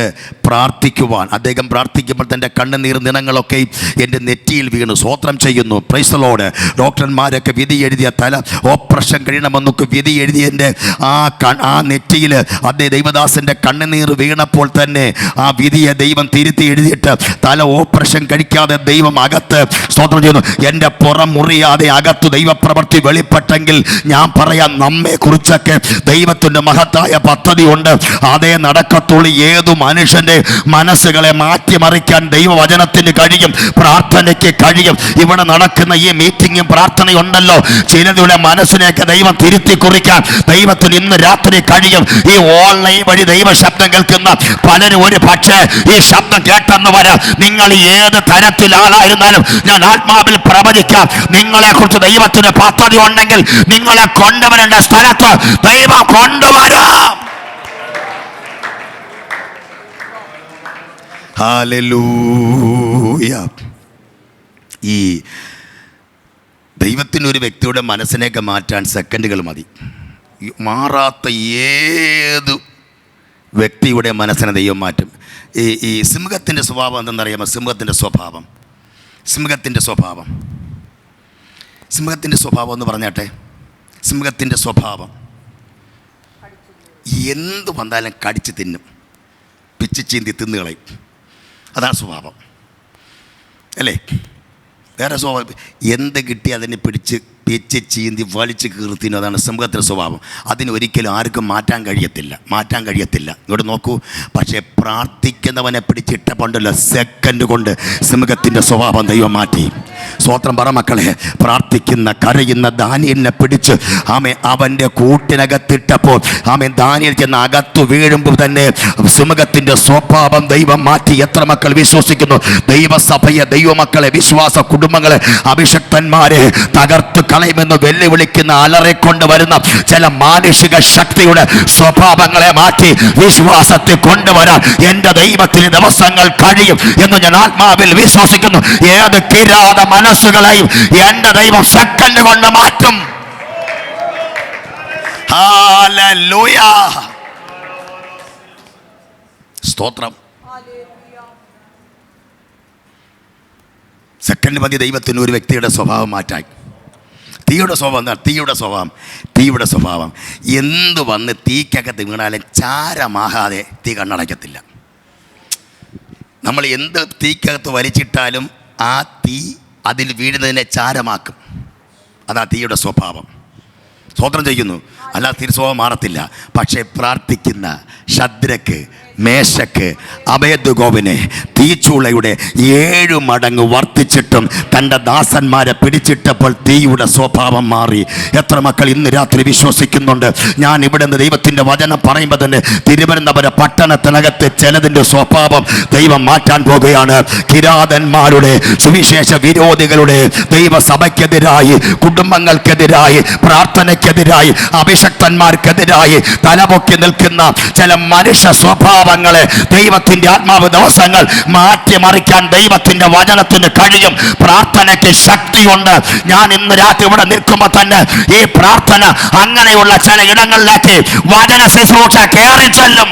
പ്രാർത്ഥിക്കുവാൻ അദ്ദേഹം പ്രാർത്ഥിക്കുമ്പോൾ തൻ്റെ കണ്ണുനീർ നിണങ്ങളൊക്കെ എൻ്റെ നെറ്റിയിൽ വീണു. സ്തോത്രം ചെയ്യുന്നു. Praise the Lord. ഡോക്ടർമാരൊക്കെ വിധി എഴുതിയ തല ഓപ്പറേഷൻ കഴിയണമെന്നൊക്കെ വിധി എഴുതിയതിൻ്റെ ആ നെറ്റിയിൽ അദ്ദേഹം ദൈവദാസൻ്റെ കണ്ണുനീർ വീണപ്പോൾ തന്നെ ആ വിധിയെ ദൈവം തിരുത്തി എഴുതിയിട്ട് തല ഓപ്പറേഷൻ കഴിക്കാതെ ദൈവം അകത്ത് സ്തോത്രം ചെയ്യുന്നു. എൻ്റെ പുറം മുറിയാതെ അകത്ത് ദൈവപ്രവൃത്തി വെളിപ്പെട്ടെങ്കിൽ ഞാൻ പറയാം, നമ്മെ കുറിച്ചൊക്കെ ദൈവത്തിൻ്റെ മഹത്തായ പദ്ധതി ഉണ്ട്. അതേ നടക്കത്തുള്ളൂ. ഏതു മനുഷ്യൻ്റെ മനസ്സുകളെ മാറ്റിമറിക്കാൻ ദൈവവചനത്തിന് കഴിയും, പ്രാർത്ഥനയ്ക്ക് കഴിയും. ഇവിടെ നടക്കുന്ന ഈ മീറ്റിങ്ങും പ്രാർത്ഥനയുണ്ടല്ലോ, ചിലരുടെ മനസ്സിനെയൊക്കെ ദൈവം തിരുത്തി കുറിക്കാൻ ദൈവത്തിന് ഇന്ന് രാത്രി കഴിയും. ഈ ഓൺലൈൻ വഴി ദൈവശബ്ദം കേൾക്കുന്ന പലരും ഒരു പക്ഷേ ഈ ശബ്ദം കേട്ടെന്ന് വരാം. നിങ്ങൾ ഏത് തരത്തിൽ ആളായിരുന്നാലും ഞാൻ ആത്മാവിൽ പ്രവചിക്കാം, നിങ്ങളെ കുറിച്ച് ദൈവത്തിന് പദ്ധതി ഉണ്ടെങ്കിൽ നിങ്ങളെ കൊണ്ടുവരേണ്ട സ്ഥലത്ത് ദൈവം കൊണ്ടുവരാം. ഹല്ലേലൂയ. ഈ ദൈവത്തിനൊരു വ്യക്തിയുടെ മനസ്സിനെയൊക്കെ മാറ്റാൻ സെക്കൻഡുകൾ മതി. മാറാത്ത ഏത് വ്യക്തിയുടെ മനസ്സിനെ ദൈവം മാറ്റും. ഈ സിംഹത്തിൻ്റെ സ്വഭാവം എന്തെന്നറിയാമോ? സിംഹത്തിൻ്റെ സ്വഭാവം എന്ന് പറഞ്ഞാട്ടെ, സിംഹത്തിൻ്റെ സ്വഭാവം എന്ത് വന്നാലും കടിച്ച് തിന്നും, പിച്ച് ചീന്തി തിന്നുകളയും. അതാണ് സ്വഭാവം അല്ലേ? വേറെ സ്വഭാവം എന്ത് കിട്ടി അതിനെ പിടിച്ച് ചീന്തി വലിച്ച് കീർത്തിനും. അതാണ് സിംഹത്തിൻ്റെ സ്വഭാവം. അതിനൊരിക്കലും ആർക്കും മാറ്റാൻ കഴിയത്തില്ല. ഇങ്ങോട്ട് നോക്കൂ. പക്ഷേ പ്രാർത്ഥിക്കുന്നവനെ പിടിച്ചിട്ടപ്പോണ്ടല്ലോ സെക്കൻഡ് കൊണ്ട് സിംഹത്തിൻ്റെ സ്വഭാവം ദൈവം മാറ്റി. സ്വോത്രം പറ മക്കളെ. പ്രാർത്ഥിക്കുന്ന കരയുന്ന ദാനിയേലിനെ പിടിച്ച് അവൻ്റെ കൂട്ടിനകത്തിട്ടപ്പോൾ ദാനിയേൽ ചെന്ന് അകത്തു വീഴുമ്പോൾ തന്നെ സിംഹത്തിൻ്റെ സ്വഭാവം ദൈവം മാറ്റി. എത്ര മക്കൾ വിശ്വസിക്കുന്നു? ദൈവസഭയെ, ദൈവമക്കളെ, വിശ്വാസ കുടുംബങ്ങളെ, അഭിഷക്തന്മാരെ തകർത്ത് കളയുമെന്ന് വെല്ലുവിളിക്കുന്ന അലറിക്കൊണ്ട് വരുന്ന ചില മാനുഷിക ശക്തിയുടെ സ്വഭാവങ്ങളെ മാറ്റി വിശ്വാസത്തിൽ കൊണ്ടുവരാൻ എൻ്റെ ദൈവത്തിന് ദിവസങ്ങൾ കഴിയും എന്ന് ഞാൻ ആത്മാവിൽ വിശ്വസിക്കുന്നു. ഏത് കിരാത മനസ്സുകളെയും എൻ്റെ ദൈവം സെക്കൻഡ് കൊണ്ട് മാറ്റും. ഹല്ലേലൂയ, സ്തോത്രം. സെക്കൻഡ് മതി ദൈവത്തിന് ഒരു വ്യക്തിയുടെ സ്വഭാവം മാറ്റാൻ. തീയുടെ സ്വഭാവം എന്താണ്? തീയുടെ സ്വഭാവം എന്ത് വന്ന് തീക്കകത്ത് വീണാലും ചാരമാകാതെ തീ കണ്ണടയ്ക്കത്തില്ല. നമ്മൾ എന്ത് തീക്കകത്ത് വലിച്ചിട്ടാലും ആ തീ അതിൽ വീഴുന്നതിനെ ചാരമാക്കും. അതാ തീയുടെ സ്വഭാവം. സ്തോത്രം ചെയ്യുന്നു. അല്ലാതെ തീ സ്വഭാവം മാറത്തില്ല. പക്ഷേ പ്രാർത്ഥിക്കുന്ന ശദ്രക്ക്, മേശക്ക്, അബേദ്നെഗോവിനെ തീച്ചൂളയുടെ 7 മടങ്ങ് വർദ്ധിച്ചിട്ടും തൻ്റെ ദാസന്മാരെ പിടിച്ചിട്ടപ്പോൾ തീയുടെ സ്വഭാവം മാറി. എത്ര മക്കൾ ഇന്ന് രാത്രി വിശ്വസിക്കുന്നുണ്ട്? ഞാൻ ഇവിടെ നിന്ന് ദൈവത്തിൻ്റെ വചനം പറയുമ്പോൾ തന്നെ തിരുവനന്തപുരം പട്ടണത്തിനകത്ത് ചിലതിൻ്റെ സ്വഭാവം ദൈവം മാറ്റാൻ പോകുകയാണ്. കിരാതന്മാരുടെ, സുവിശേഷ വിരോധികളുടെ, ദൈവസഭയ്ക്കെതിരായി, കുടുംബങ്ങൾക്കെതിരായി, പ്രാർത്ഥനയ്ക്കെതിരായി, അഭിഷക്തന്മാർക്കെതിരായി തലപൊക്കി നിൽക്കുന്ന ചില മനുഷ്യ സ്വഭാവങ്ങളെ ദൈവത്തിൻ്റെ ആത്മാവ് ദിവസങ്ങൾ മാറ്റിമറിക്കാൻ ദൈവത്തിൻ്റെ വചനത്തിന് കഴിയും. പ്രാർത്ഥനയ്ക്ക് ശക്തിയുണ്ട്. ഞാൻ ഇന്ന് രാത്രി ഇവിടെ നിൽക്കുമ്പോൾ തന്നെ ഈ പ്രാർത്ഥന അങ്ങനെയുള്ള ചില ഇടങ്ങളിലേക്ക് വചന ശുശ്രൂഷ കയറി ചെല്ലും.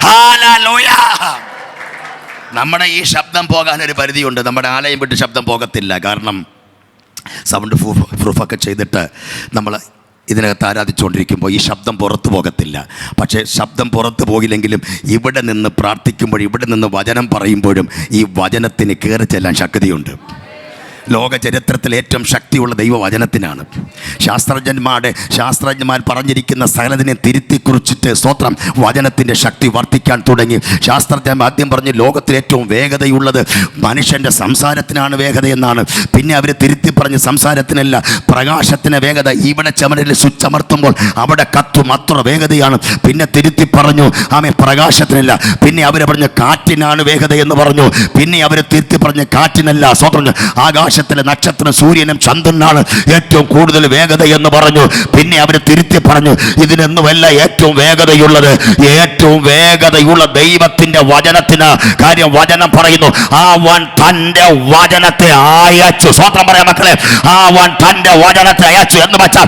ഹല്ലേലൂയ. നമ്മുടെ ഈ ശബ്ദം പോകാനൊരു പരിധിയുണ്ട്. നമ്മുടെ ആലയം വിട്ട് ശബ്ദം പോകത്തില്ല. കാരണം സൗണ്ട് പ്രൂഫൊക്കെ ചെയ്തിട്ട് നമ്മൾ ഇതിനകത്ത് ആരാധിച്ചുകൊണ്ടിരിക്കുമ്പോൾ ഈ ശബ്ദം പുറത്തു പോകത്തില്ല. പക്ഷേ ശബ്ദം പുറത്തു പോകില്ലെങ്കിലും ഇവിടെ നിന്ന് പ്രാർത്ഥിക്കുമ്പോഴും ഇവിടെ നിന്ന് വചനം പറയുമ്പോഴും ഈ വചനത്തിന് കയറി ചെല്ലാൻ ശക്തിയുണ്ട്. ലോക ചരിത്രത്തിൽ ഏറ്റവും ശക്തിയുള്ള ദൈവവചനത്തിനാണ്. ശാസ്ത്രജ്ഞന്മാർ പറഞ്ഞിരിക്കുന്ന സകലതിനെ തിരുത്തി കുറിച്ചിട്ട് സ്തോത്രം വചനത്തിൻ്റെ ശക്തി വർദ്ധിക്കാൻ തുടങ്ങി. ശാസ്ത്രജ്ഞൻ ആദ്യം പറഞ്ഞ് ലോകത്തിൽ ഏറ്റവും വേഗതയുള്ളത് മനുഷ്യൻ്റെ സംസാരത്തിനാണ് വേഗതയെന്നാണ്. പിന്നെ അവർ തിരുത്തി പറഞ്ഞ് സംസാരത്തിനല്ല, പ്രകാശത്തിന് വേഗത. ഇവിടെ ചുമരിൽ സ്വിച്ച് അമർത്തുമ്പോൾ അവിടെ കത്തും, അത്ര വേഗതയാണ്. പിന്നെ തിരുത്തി പറഞ്ഞു പ്രകാശത്തിനല്ല. പിന്നെ അവർ പറഞ്ഞു കാറ്റിനാണ് വേഗത എന്ന് പറഞ്ഞു. പിന്നെ അവർ തിരുത്തി പറഞ്ഞ് കാറ്റിനല്ല, സ്തോത്രം ആകാശ നക്ഷത്രം, സൂര്യനും ചന്ദ്രനാണ് ഏറ്റവും കൂടുതൽ വേഗത എന്ന് പറഞ്ഞു. പിന്നെ അവർ തിരുത്തി പറഞ്ഞു ഇതിനൊന്നുമല്ല ഏറ്റവും വേഗതയുള്ള ദൈവത്തിന്റെ വചനത്തിന്. കാര്യം വചനം പറയുന്നു അവൻ തന്റെ വചനത്തെ അയച്ചു. സ്വന്തം പറയാം മക്കളെ, അവൻ തന്റെ വചനത്തെ അയച്ചു എന്ന് വെച്ചാൽ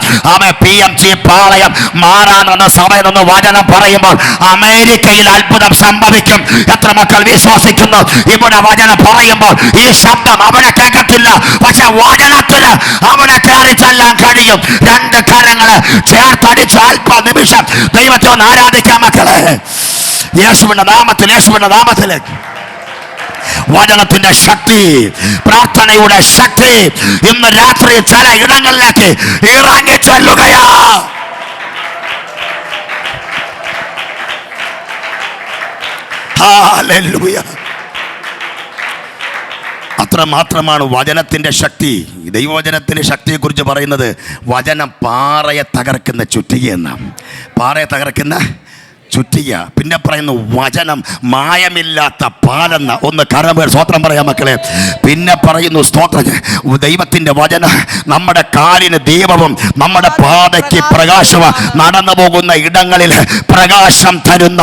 PMC പാളയം മാറാനെന്ന സഭയിൽ നിന്ന് വചനം പറയുമ്പോൾ അമേരിക്കയിൽ അത്ഭുതം സംഭവിക്കും. എത്ര മക്കൾ വിശ്വസിക്കുന്നു? ഇവിടെ വചനം പറയുമ്പോൾ ഈ ശബ്ദം അവനെ കേൾക്കത്തില്ല, പക്ഷെ വചനത്തിന് അവനെ കയറി ചെല്ലാൻ കഴിയും. 2 കരങ്ങള് ചേർത്തടിച്ച് അല്പ നിമിഷം ദൈവത്തെ ഒന്ന് ആരാധിക്കാൻ മക്കളെ. യേശുവിന്റെ നാമത്തിൽ വചനത്തിന്റെ ശക്തി, പ്രാർത്ഥനയുടെ ശക്തി ഇന്ന് രാത്രി ചില ഇടങ്ങളിലേക്ക് ഇറങ്ങി ചെല്ലുകയാ. ഹല്ലേലൂയ. അത്രമാത്രമാണ് വചനത്തിൻ്റെ ശക്തി. ദൈവവചനത്തിൻ്റെ ശക്തിയെക്കുറിച്ച് പറയുന്നത് വചനം പാറയെ തകർക്കുന്ന ചുറ്റിക എന്നാണ്. പാറയെ തകർക്കുന്ന ചുറ്റിക. പിന്നെ പറയുന്നു വചനം മായമില്ലാത്ത പാലെന്ന. ഒന്ന് കരമേൽ സ്തോത്രം പറയാം മക്കളെ. പിന്നെ പറയുന്നു സ്തോത്രം, ദൈവത്തിൻ്റെ വചനം നമ്മുടെ കാലിന് ദീപവും നമ്മുടെ പാതയ്ക്ക് പ്രകാശവും, നടന്നു പോകുന്ന ഇടങ്ങളിൽ പ്രകാശം തരുന്ന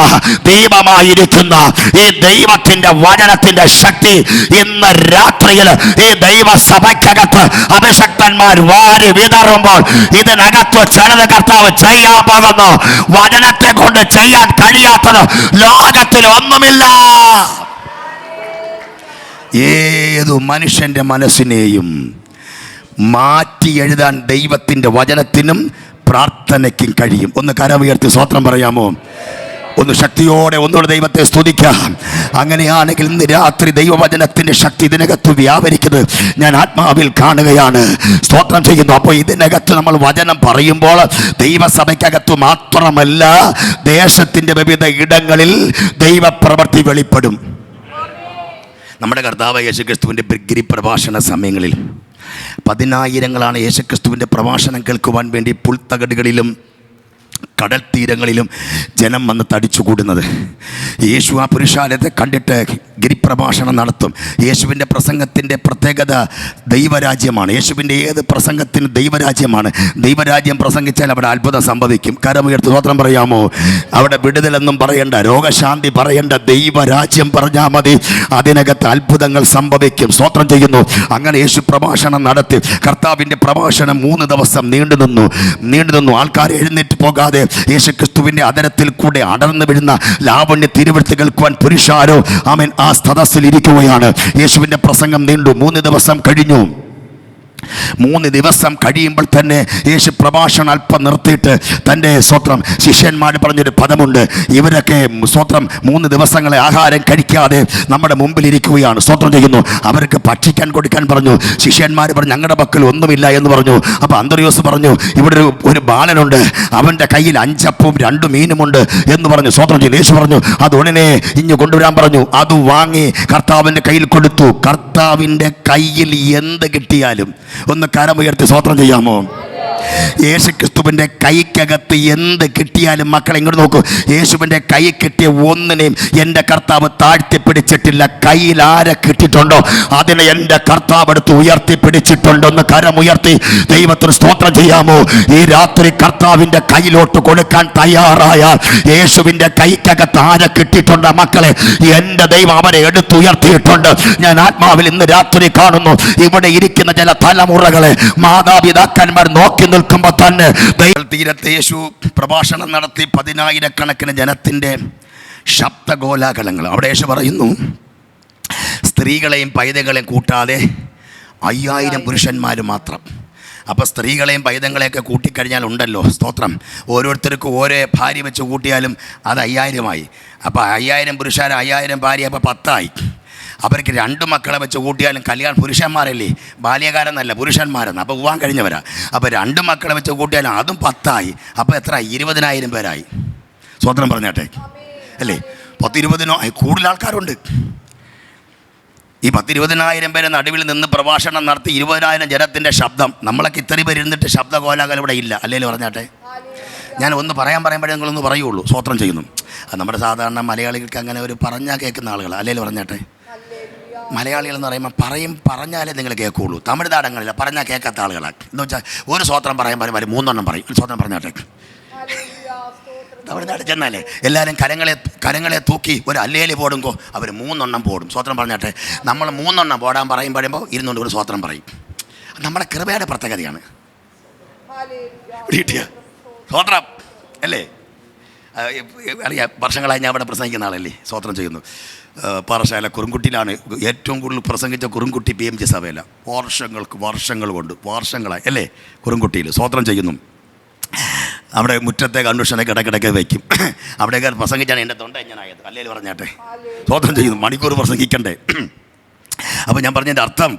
ദീപമായിരിക്കുന്ന ഈ ദൈവത്തിൻ്റെ വചനത്തിൻ്റെ ശക്തി ഇന്ന് രാത്രിയിൽ ഈ ദൈവസഭയ്ക്കകത്ത് അഭിഷക്തന്മാർ വാരി വിതറുമ്പോൾ ഇതിനകത്ത് ചിലത് കർത്താവ് ചെയ്യാൻ പോകുന്നു. വചനത്തെ കൊണ്ട് ചെയ്യാൻ കഴിയാത്തത് ലോകത്തിൽ ഒന്നുമില്ല. ഏതു മനുഷ്യന്റെ മനസ്സിനെയും മാറ്റി എഴുതാൻ ദൈവത്തിൻ്റെ വചനത്തിനും പ്രാർത്ഥനയ്ക്കും കഴിയും. ഒന്ന് കരമുയർത്തി സ്തോത്രം പറയാമോ? ഒന്ന് ശക്തിയോടെ ഒന്നുകൂടെ ദൈവത്തെ സ്തുതിക്കാം. അങ്ങനെയാണെങ്കിൽ ഇന്ന് രാത്രി ദൈവവചനത്തിൻ്റെ ശക്തി ഇതിനകത്ത് വ്യാപരിക്കുന്നത് ഞാൻ ആത്മാവിൽ കാണുകയാണ്. സ്തോത്രം ചെയ്യുന്നു. അപ്പോൾ ഇതിനകത്ത് നമ്മൾ വചനം പറയുമ്പോൾ ദൈവസഭയ്ക്കകത്ത് മാത്രമല്ല, ദേശത്തിൻ്റെ വിവിധ ഇടങ്ങളിൽ ദൈവപ്രവൃത്തി വെളിപ്പെടും. നമ്മുടെ കർത്താവ് യേശുക്രിസ്തുവിൻ്റെ ഗിരിപ്രഭാഷണ സമയങ്ങളിൽ പതിനായിരങ്ങളാണ് യേശുക്രിസ്തുവിൻ്റെ പ്രഭാഷണം കേൾക്കുവാൻ വേണ്ടി പുൽത്തകടുകളിലും കടൽ തീരങ്ങളിലും ജനം വന്ന് തടിച്ചുകൂടുന്നത്. യേശു ആ പുരുഷാരത്തെ കണ്ടിട്ട് ഗിരിപ്രഭാഷണം നടത്തും. യേശുവിൻ്റെ പ്രസംഗത്തിൻ്റെ പ്രത്യേകത ദൈവരാജ്യമാണ്. യേശുവിൻ്റെ ഏത് പ്രസംഗത്തിന് ദൈവരാജ്യമാണ്. ദൈവരാജ്യം പ്രസംഗിച്ചാൽ അവിടെ അത്ഭുതം സംഭവിക്കും. കരമുയർത്തി സ്തോത്രം പറയാമോ? അവിടെ വിടുതലെന്നും പറയണ്ട, രോഗശാന്തി പറയണ്ട, ദൈവരാജ്യം പറഞ്ഞാൽ മതി, അതിനകത്ത് അത്ഭുതങ്ങൾ സംഭവിക്കും. സ്തോത്രം ചെയ്യുന്നു. അങ്ങനെ യേശു പ്രഭാഷണം നടത്തി. കർത്താവിൻ്റെ പ്രഭാഷണം 3 ദിവസം നീണ്ടു നിന്നു. ആൾക്കാർ എഴുന്നേറ്റ് പോകാതെ യേശുക്രിസ്തുവിൻ്റെ അതരത്തിൽ കൂടെ അടർന്നു വീഴുന്ന ലാവണ്യ തിരുവെഴുത്ത് കേൾക്കുവാൻ പുരുഷാരോ ആമേൻ ആ സദസ്സിൽ ഇരിക്കുകയാണ്. യേശുവിൻ്റെ പ്രസംഗം നീണ്ടു. 3 ദിവസം കഴിഞ്ഞു. 3 ദിവസം കഴിയുമ്പോൾ തന്നെ യേശു പ്രഭാഷണം അല്പം നിർത്തിയിട്ട് തൻ്റെ സ്വത്രം ശിഷ്യന്മാർ പറഞ്ഞൊരു പദമുണ്ട്. ഇവരൊക്കെ സ്വത്രം 3 ദിവസങ്ങളെ ആഹാരം കഴിക്കാതെ നമ്മുടെ മുമ്പിൽ ഇരിക്കുകയാണ്. സ്വത്രം ചെയ്യുന്നു. അവർക്ക് ഭക്ഷിക്കാൻ കൊടുക്കാൻ പറഞ്ഞു. ശിഷ്യന്മാർ പറഞ്ഞു ഞങ്ങളുടെ പക്കൽ ഒന്നുമില്ല എന്ന് പറഞ്ഞു. അപ്പോൾ അന്ത്രയോസ് പറഞ്ഞു ഇവിടെ ഒരു ബാലനുണ്ട്, അവൻ്റെ കയ്യിൽ 5 അപ്പവും 2 മീനുമുണ്ട് എന്ന് പറഞ്ഞു. സ്വത്രം ചെയ്തു. യേശു പറഞ്ഞു അത് ഉടനെ ഇഞ്ഞു കൊണ്ടുവരാൻ പറഞ്ഞു. അത് വാങ്ങി കർത്താവിൻ്റെ കയ്യിൽ കൊടുത്തു. കർത്താവിൻ്റെ കയ്യിൽ എന്ത് കിട്ടിയാലും ഒന്ന് കരമുയർത്തി സ്തോത്രം ചെയ്യാമോ? യേശുക്രിസ്തുവിൻ്റെ കൈക്കകത്ത് എന്ത് കിട്ടിയാലും മക്കളെ ഇങ്ങോട്ട് നോക്കൂ. യേശുവിൻ്റെ കൈ കിട്ടിയ ഒന്നിനെയും എൻ്റെ കർത്താവ് താഴ്ത്തിപ്പിടിച്ചിട്ടില്ല. കയ്യിൽ ആരെ കിട്ടിയിട്ടുണ്ടോ അതിനെ എൻ്റെ കർത്താവ് എടുത്ത് ഉയർത്തിപ്പിടിച്ചിട്ടുണ്ടെന്ന് കരമുയർത്തി ദൈവത്തിന് സ്തോത്രം ചെയ്യാമോ? ഈ രാത്രി കർത്താവിൻ്റെ കയ്യിലോട്ട് കൊടുക്കാൻ തയ്യാറായാൽ യേശുവിൻ്റെ കൈക്കകത്ത് ആരെ കിട്ടിയിട്ടുണ്ട് മക്കളെ? എൻ്റെ ദൈവം അവരെ എടുത്തുയർത്തിയിട്ടുണ്ട്. ഞാൻ ആത്മാവിൽ ഇന്ന് രാത്രി കാണുന്നു. ഇവിടെ ഇരിക്കുന്ന ചില തലമുറകളെ മാതാപിതാക്കന്മാർ നോക്കി നിൽക്കുമ്പോൾ തന്നെ തീരത്ത് യേശു പ്രഭാഷണം നടത്തി 10,000-കണക്കിന് ജനത്തിൻ്റെ ശബ്ദകോലാഹലങ്ങൾ. അവിടെ യേശു പറയുന്നു സ്ത്രീകളെയും പൈതങ്ങളെയും കൂട്ടാതെ 5000 പുരുഷന്മാർ മാത്രം. അപ്പോൾ സ്ത്രീകളെയും പൈതങ്ങളെയൊക്കെ കൂട്ടിക്കഴിഞ്ഞാൽ ഉണ്ടല്ലോ സ്തോത്രം, ഓരോരുത്തർക്കും ഓരോ ഭാര്യ വെച്ച് കൂട്ടിയാലും അത് 5000 അപ്പോൾ 5000 പുരുഷന്മാർ 5000 ഭാര്യ അപ്പോൾ 10 അവർക്ക് 2 മക്കളെ വെച്ച് കൂട്ടിയാലും കല്യാണം പുരുഷന്മാരല്ലേ, ബാല്യകാരെന്നല്ല പുരുഷന്മാരെന്ന്. അപ്പോൾ പോകാൻ കഴിഞ്ഞവരാ. അപ്പോൾ 2 മക്കളെ വെച്ച് കൂട്ടിയാലും അതും 10 അപ്പോൾ എത്ര 20,000 പേരായി. സ്വതന്ത്രം പറഞ്ഞാട്ടെ അല്ലേ? 10-20 കൂടുതൽ ആൾക്കാരുണ്ട്. ഈ 10-20,000 പേരെ നടുവിൽ നിന്ന് പ്രഭാഷണം നടത്തി 20,000 ജനത്തിൻ്റെ ശബ്ദം. നമ്മളൊക്കെ ഇത്രയും പേര് ഇരുന്നിട്ട് ശബ്ദ കോലാഹലം ഇവിടെ ഇല്ല അല്ലേ പറഞ്ഞാട്ടെ? ഞാൻ ഒന്ന് പറയുമ്പോഴേ നിങ്ങളൊന്ന് പറയുള്ളൂ. സ്വതന്ത്രം ചെയ്യുന്നു. അത് നമ്മുടെ സാധാരണ മലയാളികൾക്ക് അങ്ങനെ ഒരു പറഞ്ഞാൽ കേൾക്കുന്ന ആളുകൾ അല്ലേ പറഞ്ഞാട്ടെ? മലയാളികൾ എന്ന് പറയുമ്പോൾ പറഞ്ഞാലേ നിങ്ങൾ കേൾക്കുകയുള്ളൂ. തമിഴ്നാടങ്ങളില്ല പറഞ്ഞാൽ കേൾക്കാത്ത ആളുകളാണ്. എന്ന് വെച്ചാൽ ഒരു സ്വതന്ത്രം പറയുമ്പോൾ 3 പറയും. ഒരു സ്വതന്ത്രം പറഞ്ഞാട്ടെ. തമിഴ്നാട് ചെന്നാലേ എല്ലാവരും കരങ്ങളെ തൂക്കി ഒരു അല്ലേലി പോടുമ്പോൾ അവർ 3 പോടും. സ്വതന്ത്രം പറഞ്ഞാട്ടെ. നമ്മൾ 3 പോടാൻ പറയുമ്പോൾ ഇരുന്നുകൊണ്ട് ഒരു സ്വതന്ത്രം പറയും. നമ്മുടെ കൃപയുടെ പ്രത്യേകതയാണ്. സ്വതന്ത്രം അല്ലേ? അറിയാം, വർഷങ്ങളായി ഞാൻ അവിടെ പ്രസംഗിക്കുന്ന ആളല്ലേ. സ്വതന്ത്രം ചെയ്യുന്നു. പാറശാല കുറുങ്കുട്ടിയിലാണ് ഏറ്റവും കൂടുതൽ പ്രസംഗിച്ച കുറുങ്കുട്ടി PMG സഭയല്ല. വർഷങ്ങളായി അല്ലേ കുറുങ്കുട്ടിയിൽ സ്വതന്ത്രം ചെയ്യുന്നു. അവിടെ മുറ്റത്തെ കൺവെൻഷനൊക്കെ ഇടയ്ക്കിടയ്ക്ക് വയ്ക്കും. അവിടെയൊക്കെ പ്രസംഗിച്ചാണ് എൻ്റെ തൊണ്ട എങ്ങനായത് അല്ലേ പറഞ്ഞാട്ടെ? സ്വതന്ത്രം ചെയ്യുന്നു. മണിക്കൂർ പ്രസംഗിക്കണ്ടേ? അപ്പോൾ ഞാൻ പറഞ്ഞതിൻ്റെ അർത്ഥം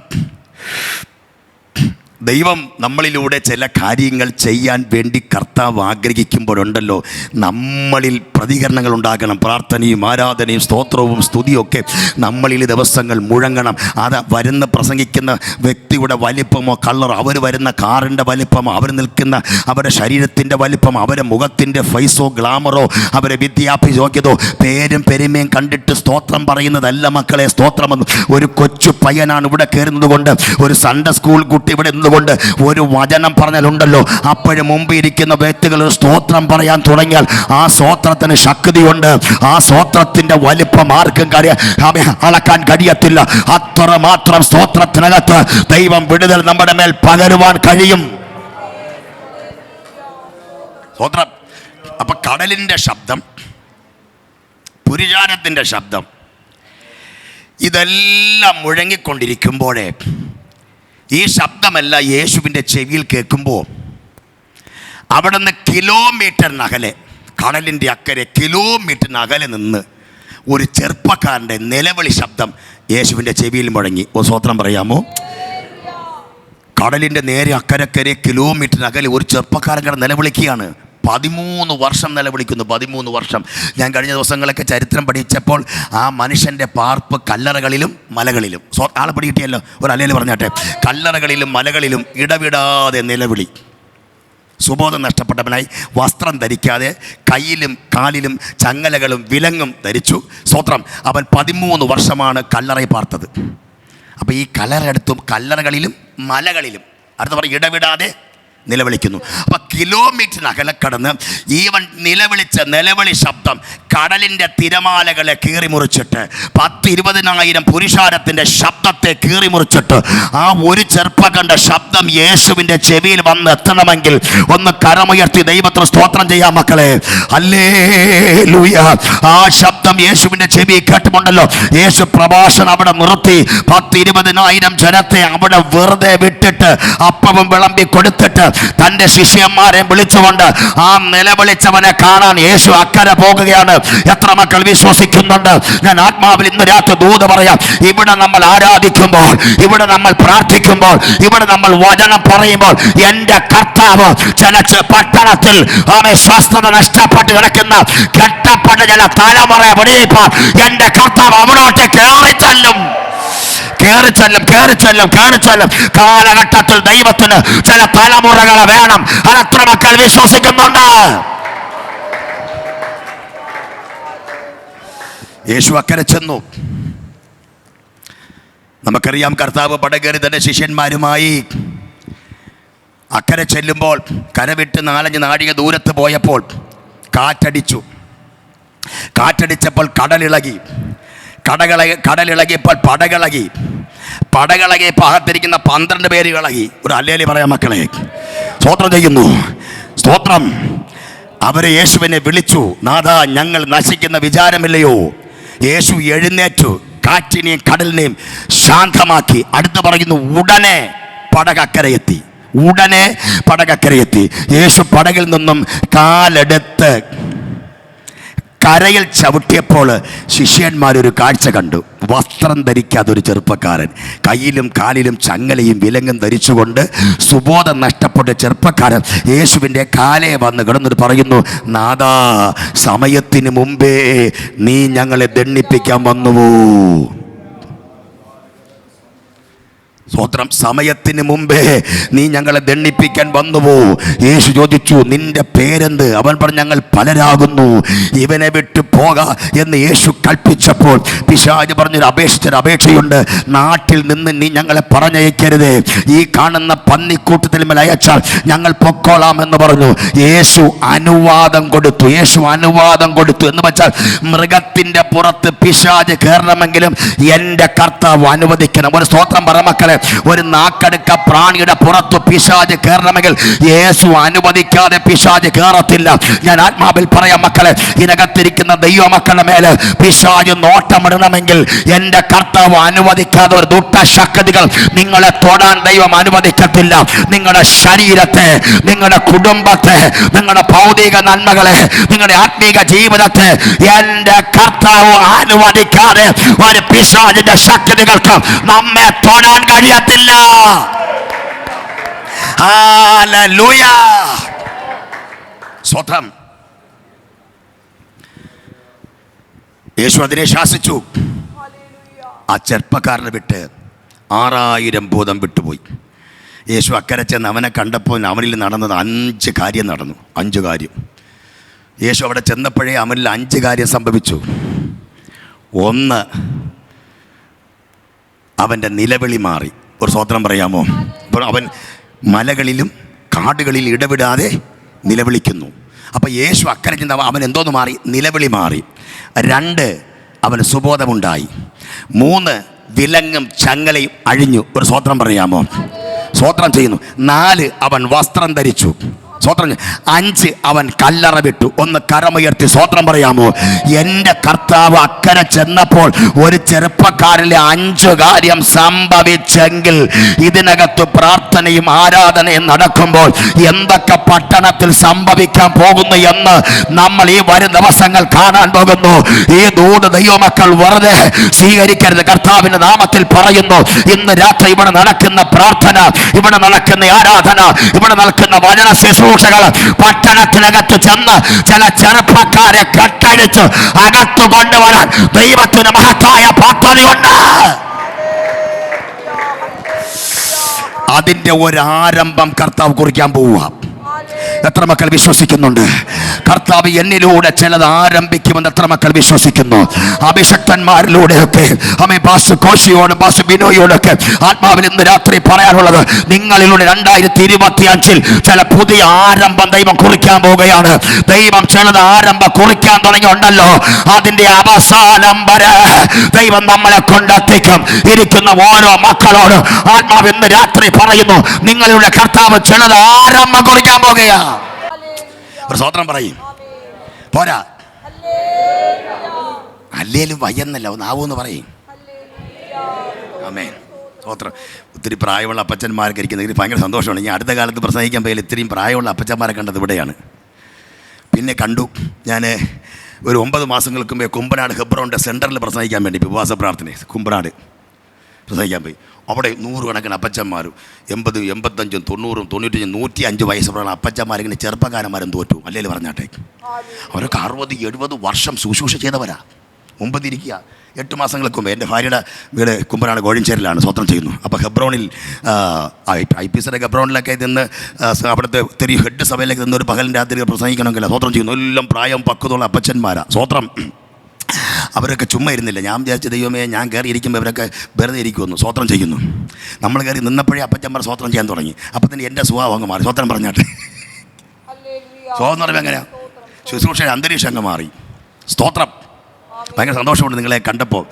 ദൈവം നമ്മളിലൂടെ ചില കാര്യങ്ങൾ ചെയ്യാൻ വേണ്ടി കർത്താവ് ആഗ്രഹിക്കുമ്പോഴുണ്ടല്ലോ, നമ്മളിൽ പ്രതികരണങ്ങൾ ഉണ്ടാകണം. പ്രാർത്ഥനയും ആരാധനയും സ്തോത്രവും സ്തുതിയും ഒക്കെ നമ്മളിൽ ദിവസങ്ങൾ മുഴങ്ങണം. അത് വരുന്ന പ്രസംഗിക്കുന്ന വ്യക്തിയുടെ വലിപ്പമോ കളറോ, അവർ വരുന്ന കാറിൻ്റെ വലിപ്പമോ, അവർ നിൽക്കുന്ന അവരുടെ ശരീരത്തിൻ്റെ വലിപ്പമോ, അവരുടെ മുഖത്തിൻ്റെ ഫേസോ ഗ്ലാമറോ, അവരുടെ വിദ്യാഭ്യാസ യോഗ്യതയോ, പേരും പെരുമയും കണ്ടിട്ട് സ്തോത്രം പറയുന്നതല്ല മക്കളെ സ്തോത്രമെന്ന്. ഒരു കൊച്ചു പയ്യനാണ് ഇവിടെ കയറുന്നത് കൊണ്ട്, ഒരു സൺഡേ സ്കൂൾ കുട്ടി ഇവിടെ കൊണ്ട് ഒരു വചനം പറഞ്ഞാലുണ്ടല്ലോ, അപ്പോഴും മുമ്പ് ഇരിക്കുന്ന വ്യക്തികൾ സ്തോത്രം പറയാൻ തുടങ്ങിയാൽ ആ സ്തോത്രത്തിന് ശക്തിയുണ്ട്. ആ സ്തോത്രത്തിന്റെ വലിപ്പം ആർക്കും അളക്കാൻ കഴിയത്തില്ല. അത്രമാത്രം സ്തോത്രത്തിനകത്ത് ദൈവം വിടുതൽ നമ്മുടെ മേൽ പകരുവാൻ കഴിയും. സ്തോത്രം. അപ്പൊ കടലിന്റെ ശബ്ദം, പുരുഷാരത്തിന്റെ ശബ്ദം, ഇതെല്ലാം മുഴങ്ങിക്കൊണ്ടിരിക്കുമ്പോഴേ ഈ ശബ്ദമല്ല യേശുവിൻ്റെ ചെവിയിൽ കേൾക്കുമ്പോൾ അവിടെ നിന്ന് കിലോമീറ്ററിനകലെ, കടലിൻ്റെ അക്കരെ കിലോമീറ്ററിനകലെ നിന്ന് ഒരു ചെറുപ്പക്കാരൻ്റെ നിലവിളി ശബ്ദം യേശുവിൻ്റെ ചെവിയിൽ മുഴങ്ങി. ഓ സ്വോത്രം പറയാമോ? കടലിൻ്റെ നേരെ അക്കരക്കരെ കിലോമീറ്ററിനകലെ ഒരു ചെറുപ്പക്കാരൻ നിലവിളിക്കുകയാണ്. 13 വർഷം നിലവിളിക്കുന്നു. 13 വർഷം. ഞാൻ കഴിഞ്ഞ ദിവസങ്ങളൊക്കെ ചരിത്രം പഠിച്ചപ്പോൾ ആ മനുഷ്യൻ്റെ പാർപ്പ് കല്ലറകളിലും മലകളിലും. ആളെ പിടികിട്ടിയല്ലോ, ഒരു അലയിൽ പറഞ്ഞാട്ടെ. കല്ലറകളിലും മലകളിലും ഇടവിടാതെ നിലവിളി. സുബോധം നഷ്ടപ്പെട്ടവനായി, വസ്ത്രം ധരിക്കാതെ, കയ്യിലും കാലിലും ചങ്ങലകളും വിലങ്ങും ധരിച്ചു. സ്തോത്രം. അവൻ 13 വർഷമാണ് കല്ലറയിൽ പാർത്തത്. അപ്പോൾ ഈ കല്ലറകളിലും മലകളിലും, അടുത്ത പറയും ഇടവിടാതെ നിലവിളിക്കുന്നു. അപ്പൊ കിലോമീറ്ററിനകലെ കടന്ന് ഈവൻ നിലവിളി ശബ്ദം കടലിന്റെ തിരമാലകളെ കീറിമുറിച്ചിട്ട് 10-20,000 പുരുഷാരത്തിന്റെ ശബ്ദത്തെ കീറിമുറിച്ചിട്ട് ആ ഒരു ചെറുപ്പക്കാരന്റെ ശബ്ദം യേശുവിന്റെ ചെവിയിൽ വന്ന് എത്തണമെങ്കിൽ ഒന്ന് കരമുയർത്തി ദൈവത്തിന് സ്തോത്രം ചെയ്യാം മക്കളെ. ഹല്ലേലൂയ. ആ ശബ്ദം യേശുവിന്റെ ചെവി കേട്ടുമുണ്ടല്ലോ. യേശു പ്രഭാഷണം അവിടെ നിർത്തി 10-20,000 ജനത്തെ അവിടെ വെറുതെ വിട്ടിട്ട് അപ്പവും വിളമ്പി കൊടുത്തിട്ട് തന്റെ ശിഷ്യന്മാരെ വിളിച്ചുകൊണ്ട് ആ നിലവിളിച്ചവനെ കാണാൻ യേശു അക്കരെ പോകുകയാണ്. എത്ര മക്കൾ വിശ്വസിക്കുന്നുണ്ട്? ഞാൻ ആത്മാവിൽ ഇന്ന് രാത്രി ദൂത് പറയാം. ഇവിടെ നമ്മൾ ആരാധിക്കുമ്പോൾ, ഇവിടെ നമ്മൾ പ്രാർത്ഥിക്കുമ്പോൾ, ഇവിടെ നമ്മൾ വചനം പറയുമ്പോൾ, എൻ്റെ കർത്താവ് ചില പട്ടണത്തിൽ സ്വസ്ഥത നഷ്ടപ്പെട്ട് കിടക്കുന്ന കെട്ടപ്പെട്ട ചില തലമുറയെ വിടിയിപ്പാൻ എൻ്റെ കർത്താവ് അവിടോട്ട് കയറിച്ചെല്ലും. കാലഘട്ടത്തിൽ ദൈവത്തിന് ചില തലമുറകളെ വേണം. അതെത്ര മക്കൾ വിശ്വസിക്കുന്നുണ്ട്? യേശു അക്കരെ ചെന്നു. നമുക്കറിയാം കർത്താവ് പടകേറി തന്റെ ശിഷ്യന്മാരുമായി അക്കരെ ചെല്ലുമ്പോൾ, കരവിട്ട് 4-5 നാഴിക ദൂരത്ത് പോയപ്പോൾ കാറ്റടിച്ചപ്പോൾ കടലിളകി. കടലിളകിയപ്പോൾ പടകിളകിയപ്പോൾ അകത്തിരിക്കുന്ന 12 പേര് ഇളകി. ഒരു ഹല്ലേലൂയ പറയാം മക്കളെ. സ്തോത്രം ചെയ്യുന്നു. സ്തോത്രം. അവരെ യേശുവിനെ വിളിച്ചു. നാഥാ, ഞങ്ങൾ നശിക്കുന്ന വിചാരമില്ലയോ? യേശു എഴുന്നേറ്റു കാറ്റിനെയും കടലിനെയും ശാന്തമാക്കി. അടുത്ത് പറയുന്നു, ഉടനെ പടകക്കരയെത്തി. യേശു പടകിൽ നിന്നും കാലെടുത്ത് കരയിൽ ചവിട്ടിയപ്പോൾ ശിഷ്യന്മാരൊരു കാഴ്ച കണ്ടു. വസ്ത്രം ധരിക്കാതൊരു ചെറുപ്പക്കാരൻ, കയ്യിലും കാലിലും ചങ്ങലയും വിലങ്ങും ധരിച്ചുകൊണ്ട് സുബോധം നഷ്ടപ്പെട്ട ചെറുപ്പക്കാരൻ യേശുവിൻ്റെ കാലേ വന്ന് കിടന്നിട്ട് പറയുന്നു, നാഥാ, സമയത്തിന് മുമ്പേ നീ ഞങ്ങളെ ദണ്ഡിപ്പിക്കാൻ വന്നുവോ? സ്തോത്രം. സമയത്തിന് മുമ്പേ നീ ഞങ്ങളെ ദണ്ഡിപ്പിക്കാൻ വന്നുവോ? യേശു ചോദിച്ചു, നിന്റെ പേരെന്ത്? അവൻ പറഞ്ഞു, ഞങ്ങൾ പലരാകുന്നു, ഇവനെ വിട്ടു പോക എന്ന് യേശു കൽപ്പിച്ചപ്പോൾ പിശാച് പറഞ്ഞൊരു അപേക്ഷയുണ്ട്. നാട്ടിൽ നിന്ന് നീ ഞങ്ങളെ പറഞ്ഞയക്കരുത്, ഈ കാണുന്ന പന്നിക്കൂട്ടത്തിൽ മേൽ അയച്ചാൽ ഞങ്ങൾ പൊക്കോളാം എന്ന് പറഞ്ഞു. യേശു അനുവാദം കൊടുത്തു എന്ന് വെച്ചാൽ മൃഗത്തിന്റെ പുറത്ത് പിശാച് കയറണമെങ്കിലും എൻ്റെ കർത്താവ് അനുവദിക്കണം. ഒരു സ്തോത്രം പറ മക്കളെ. ഒരു നാക്കടുക്ക പ്രാണിയുടെ പുറത്ത് പിശാച് കയറണമെങ്കിൽ യേശു അനുവദിക്കാതെ പിശാച് കയറത്തില്ല. ഞാൻ ആത്മാവിൽ പറയാം മക്കളെ, ഇതിനകത്തിരിക്കുന്ന ദൈവമക്കളുടെ മേല് പിശാച് നോട്ടമിടണമെങ്കിൽ എൻ്റെ കർത്താവ് അനുവദിക്കാതെ ഒരു ദുഷ്ടശക്തികൾ നിങ്ങളെ തൊടാൻ ദൈവം അനുവദിക്കത്തില്ല. നിങ്ങളുടെ ശരീരത്തെ, നിങ്ങളുടെ കുടുംബത്തെ, നിങ്ങളുടെ ഭൗതിക നന്മകളെ, നിങ്ങളുടെ ആത്മീക ജീവിതത്തെ എൻ്റെ കർത്താവ് അനുവദിക്കാതെ ഒരു പിശാചിന്റെ ശക്തികൾക്ക് നമ്മെ തൊടാൻ കഴിയത്തില്ല. ഹല്ലേലൂയ. സ്വതം യേശു അതിനെ ശാസിച്ചു. ആ ചെറുപ്പക്കാരനെ വിട്ട് 6000 ഭൂതം വിട്ടുപോയി. യേശു അക്കരെ ചെന്ന് അവനെ കണ്ടപ്പോൾ അവനിൽ നടന്നത് 5 കാര്യം നടന്നു. 5 കാര്യം. യേശു അവിടെ ചെന്നപ്പോഴേ അവനിൽ 5 കാര്യം സംഭവിച്ചു. 1, അവൻ്റെ നിലവിളി മാറി. ഒരു സ്വതന്ത്രം പറയാമോ? അപ്പോൾ അവൻ മലകളിലും കാടുകളിലും ഇടവിടാതെ നിലവിളിക്കുന്നു. അപ്പോൾ യേശു അക്കരെ ചെന്ന് അവൻ എന്തോന്ന് മാറി? നിലവിളി മാറി. 2, അവന് സുബോധമുണ്ടായി. 3, വിലങ്ങും ചങ്ങലയും അഴിഞ്ഞു. ഒരു സ്വതന്ത്രം പറയാമോ? സ്വതന്ത്രം ചെയ്യുന്നു. 4, അവൻ വസ്ത്രം ധരിച്ചു. സ്വതന്ത്രം. 5, അവൻ കല്ലറ വിട്ടു. ഒന്ന് കരമുയർത്തി സ്വതന്ത്രം പറയാമോ? എൻ്റെ കർത്താവ് അക്കരെ ചെന്നപ്പോൾ ഒരു ചെറുപ്പക്കാരിലെ 5 കാര്യം സംഭവിച്ചെങ്കിൽ ഇതിനകത്ത് പ്രാർത്ഥനയും ആരാധനയും നടക്കുമ്പോൾ എന്തൊക്കെ പട്ടണത്തിൽ സംഭവിക്കാൻ പോകുന്നു എന്ന് നമ്മൾ ഈ വരും ദിവസങ്ങൾ കാണാൻ പോകുന്നു. ഈ ദൂത് ദൈവമക്കൾ വെറുതെ സ്വീകരിക്കരുത്. കർത്താവിന്റെ നാമത്തിൽ പറയുന്നു, ഇന്ന് രാത്രി ഇവിടെ നടക്കുന്ന പ്രാർത്ഥന, ഇവിടെ നടക്കുന്ന ആരാധന, ഇവിടെ നടക്കുന്ന വചന ശുശ്രൂഷകൾ പട്ടണത്തിനകത്ത് ചെന്ന് ചില ചെറുപ്പക്കാരെ കെട്ടഴിച്ച് അകത്തു കൊണ്ടുവരാൻ ദൈവത്തിന് മഹത്തായ പദ്ധതിയുണ്ട്. അതിന്റെ ഒരാരംഭം കർത്താവ് കുറിക്കാൻ പോവുക. എത്ര മക്കൾ വിശ്വസിക്കുന്നുണ്ട്? കർത്താവ് എന്നിലൂടെ ചിലത് ആരംഭിക്കുമെന്ന് എത്ര മക്കൾ വിശ്വസിക്കുന്നു? അഭിഷക്തന്മാരിലൂടെയൊക്കെ പാസ്റ്റർ കോശിയോടും പാസ്റ്റർ ബിനോയോടൊക്കെ ആത്മാവിൽ ഇന്ന് രാത്രി പറയാനുള്ളത്, നിങ്ങളിലൂടെ 2025 ചില പുതിയ ആരംഭം ദൈവം കുറിക്കാൻ പോവുകയാണ്. ദൈവം ചിലത് ആരംഭം കുറിക്കാൻ തുടങ്ങിയുണ്ടല്ലോ, അതിന്റെ അവസാനം വരെ ദൈവം നമ്മളെ കൊണ്ടെത്തിക്കും. ഇരിക്കുന്ന ഓരോ മക്കളോട് ആത്മാവ് ഇന്ന് രാത്രി പറയുന്നു, നിങ്ങളിലൂടെ കർത്താവ് ചിലത് ആരംഭം കുറിക്കാൻ പോകുകയാ. ഒരു സ്വതന്ത്രം പറയും. പോരാ, അല്ലേലും വയ്യെന്നല്ല, ഒന്ന് ആവൂന്ന് പറയും. ആമേൻ. സ്വതന്ത്രം. ഒത്തിരി പ്രായമുള്ള അപ്പച്ചന്മാരൊക്കെ ഇരിക്കുന്നത് ഭയങ്കര സന്തോഷമാണ്. ഞാൻ അടുത്ത കാലത്ത് പ്രസംഗിക്കാൻ പോയാൽ ഇത്രയും പ്രായമുള്ള അപ്പച്ചന്മാരെ കണ്ടത് ഇവിടെയാണ്. പിന്നെ കണ്ടു ഞാൻ ഒരു 9 മാസങ്ങൾക്ക് മുമ്പേ കുമ്പനാട് ഹെബ്രോണിൻ്റെ സെൻറ്ററിൽ പ്രസംഗിക്കാൻ വേണ്ടി ഉപവാസ പ്രാർത്ഥന കുമ്പനാട് പ്രസംഗിക്കാൻ പോയി. അവിടെ 100 കണക്കിന് അപ്പച്ചന്മാരും 80, 85, 90, 95, 105 വയസ്സുള്ള അപ്പച്ചന്മാരിങ്ങനെ ചെറുപ്പക്കാരന്മാരും തോറ്റു. അല്ലെങ്കിൽ പറഞ്ഞാട്ടെ, അവരൊക്കെ 60, 70 വർഷം ശുശ്രൂഷ ചെയ്തവരാ. മുമ്പതിരിക്കുക 8 മാസങ്ങൾക്ക് മുമ്പ് എൻ്റെ ഭാര്യയുടെ വീട് കുമ്പനാട് കോഴിഞ്ചേരിലാണ്. സ്വതന്ത്രം ചെയ്യുന്നു. അപ്പോൾ ഹെബ്രോണിൽ IPCയുടെ ഹെബ്രോണിലൊക്കെ നിന്ന് അവിടുത്തെ ഒത്തിരി ഹെഡ് സഭയിലേക്ക് നിന്ന് ഒരു പകലും രാത്രി പ്രസംഗിക്കണമെങ്കിൽ സ്വതന്ത്രം ചെയ്യുന്നു. എല്ലാം പ്രായം പക്വതയുള്ള അപ്പച്ചന്മാരാ. സ്വതന്ത്രം. അവരൊക്കെ ചുമ്മാ ഇരുന്നില്ല. ഞാൻ വിചാരിച്ച ദൈവമേ, ഞാൻ കയറി ഇരിക്കുമ്പോൾ ഇവരൊക്കെ വെറുതെ ഇരിക്കുമെന്ന്. സ്വതന്ത്രം ചെയ്യുന്നു. നമ്മൾ കയറി നിന്നപ്പോഴേ അപ്പച്ചന്മാർ സ്വതന്ത്രം ചെയ്യാൻ തുടങ്ങി. അപ്പം തന്നെ എൻ്റെ സ്വഭാവം അങ്ങ് മാറി. സ്വതന്ത്രം പറഞ്ഞാട്ടെ. സ്വാതന്ത്ര്യം എങ്ങനെയാ? ശുശ്രൂഷയുടെ അന്തരീക്ഷം അങ്ങ് മാറി. സ്തോത്രം. ഭയങ്കര സന്തോഷമുണ്ട് നിങ്ങളെ കണ്ടപ്പോൾ.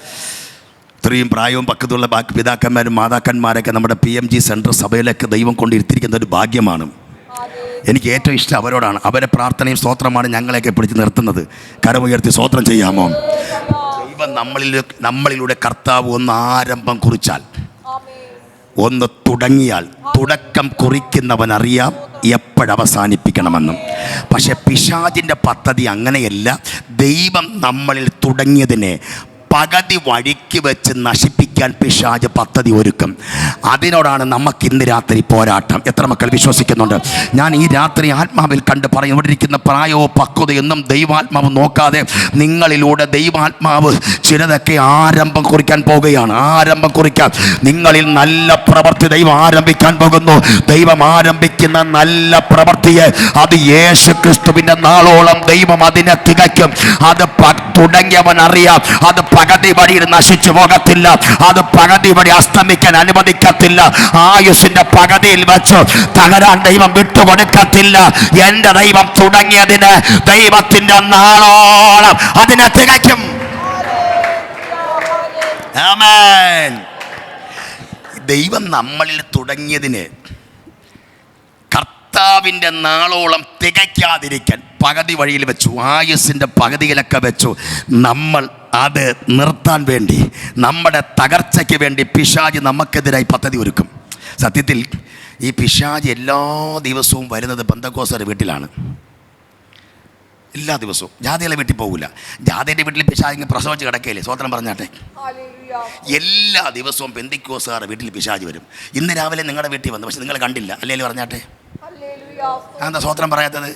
ഇത്രയും പ്രായവും പക്വതയുള്ള പിതാക്കന്മാരും മാതാക്കന്മാരൊക്കെ നമ്മുടെ PMG സെൻട്രൽ സഭയിലൊക്കെ ദൈവം കൊണ്ട് ഇരുത്തിയിരിക്കുന്ന ഒരു ഭാഗ്യമാണ്. എനിക്ക് ഏറ്റവും ഇഷ്ടം അവരോടാണ്. അവരെ പ്രാർത്ഥനയും സ്തോത്രമാണ് ഞങ്ങളെയൊക്കെ പിടിച്ച് നിർത്തുന്നത്. കരമുയർത്തി സ്തോത്രം ചെയ്യാമോ? ദൈവം നമ്മളിലൂടെ കർത്താവ് ഒന്ന് ആരംഭം കുറിച്ചാൽ, ഒന്ന് തുടങ്ങിയാൽ, തുടക്കം കുറിക്കുന്നവൻ അറിയാം എപ്പോഴവസാനിപ്പിക്കണമെന്നും. പക്ഷെ പിശാചിൻ്റെ പദ്ധതി അങ്ങനെയല്ല. ദൈവം നമ്മളിൽ തുടങ്ങിയതിനെ പകുതി വഴിക്ക് വെച്ച് നശിപ്പിക്കാൻ പിശാച് പദ്ധതി ഒരുക്കും. അതിനോടാണ് നമുക്ക് ഇന്ന് രാത്രി പോരാട്ടം. എത്ര മക്കൾ വിശ്വസിക്കുന്നുണ്ട്? ഞാൻ ഈ രാത്രി ആത്മാവിൽ കണ്ട് പറയും, ഇവിടെ ഇരിക്കുന്ന പ്രായവും പക്വതയൊന്നും ദൈവാത്മാവ് നോക്കാതെ നിങ്ങളിലൂടെ ദൈവാത്മാവ് ചിലതൊക്കെ ആരംഭം കുറിക്കാൻ പോകുകയാണ്. ആരംഭം കുറിക്കാൻ നിങ്ങളിൽ നല്ല പ്രവൃത്തി ദൈവം ആരംഭിക്കാൻ പോകുന്നു. ദൈവം ആരംഭിക്കുന്ന നല്ല പ്രവൃത്തിയെ അത് യേശു ക്രിസ്തുവിൻ്റെ നാളോളം ദൈവം അതിനെ തികയ്ക്കും. അത് തുടങ്ങിയവൻ അറിയാം. അത് പകുതി വഴിയിൽ നശിച്ചു പോകത്തില്ല. അത് പകുതി വഴി അസ്തമിക്കാൻ അനുവദിക്കത്തില്ല. ആയുസിന്റെ പകുതിയിൽ വെച്ച് തകരാൻ ദൈവം വിട്ടുകൊടുക്കത്തില്ല. എന്റെ ദൈവം തുടങ്ങിയതിന് ദൈവത്തിന്റെ നാളോളം അതിനെ തികയ്ക്കും. ആമേൻ. ദൈവം നമ്മളിൽ തുടങ്ങിയതിന് കർത്താവിൻ്റെ നാളോളം തികയ്ക്കാതിരിക്കാൻ പകുതി വഴിയിൽ വെച്ചു, ആയുസിൻ്റെ പകുതിയിലൊക്കെ വെച്ചു. നമ്മൾ അത് നിർത്താൻ വേണ്ടി, നമ്മുടെ തകർച്ചയ്ക്ക് വേണ്ടി പിശാച് നമുക്കെതിരായി പദ്ധതി ഒരുക്കും. സത്യത്തിൽ ഈ പിശാച് എല്ലാ ദിവസവും വരുന്നത് പെന്തക്കോസ്തരുടെ വീട്ടിലാണ്. എല്ലാ ദിവസവും ജാതിയുടെ വീട്ടിൽ പോകില്ല. ജാതിയുടെ വീട്ടിൽ പിശാച് പ്രസവിച്ച് കിടക്കയില്ലേ? സ്വതന്ത്രം പറഞ്ഞാട്ടെ. എല്ലാ ദിവസവും പെന്തിക്കോസുകാരുടെ വീട്ടിൽ പിശാച് വരും. ഇന്ന് രാവിലെ നിങ്ങളുടെ വീട്ടിൽ വന്നു, പക്ഷെ നിങ്ങൾ കണ്ടില്ല. അല്ലെങ്കിൽ പറഞ്ഞാട്ടെ, എന്താ സ്വതന്ത്രം പറയാത്തത്?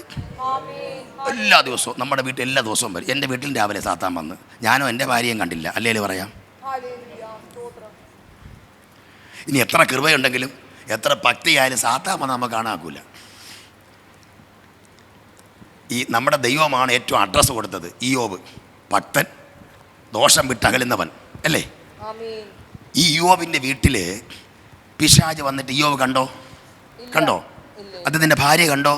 എല്ലാ ദിവസവും നമ്മുടെ വീട്ടിൽ എല്ലാ ദിവസവും വരും. എൻ്റെ വീട്ടിൽ രാവിലെ സാത്താൻ വന്ന്, ഞാനോ എൻ്റെ ഭാര്യയും കണ്ടില്ല. അല്ലെങ്കിൽ പറയാം. ഇനി എത്ര കൃപയുണ്ടെങ്കിലും എത്ര ഭക്തിയായാലും സാത്താൻ വന്ന് നമുക്ക് കാണാക്കൂല. ഈ നമ്മുടെ ദൈവമാണ് ഏറ്റവും അഡ്രസ്സ് കൊടുത്തത്. ഇയ്യോബ് ഭക്തൻ, ദോഷം വിട്ടകലുന്നവൻ അല്ലേ? ഈ ഇയ്യോബിൻ്റെ വീട്ടിൽ പിശാച് വന്നിട്ട് ഇയ്യോബ് കണ്ടോ? അദ്ദേഹത്തിൻ്റെ ഭാര്യ കണ്ടോ?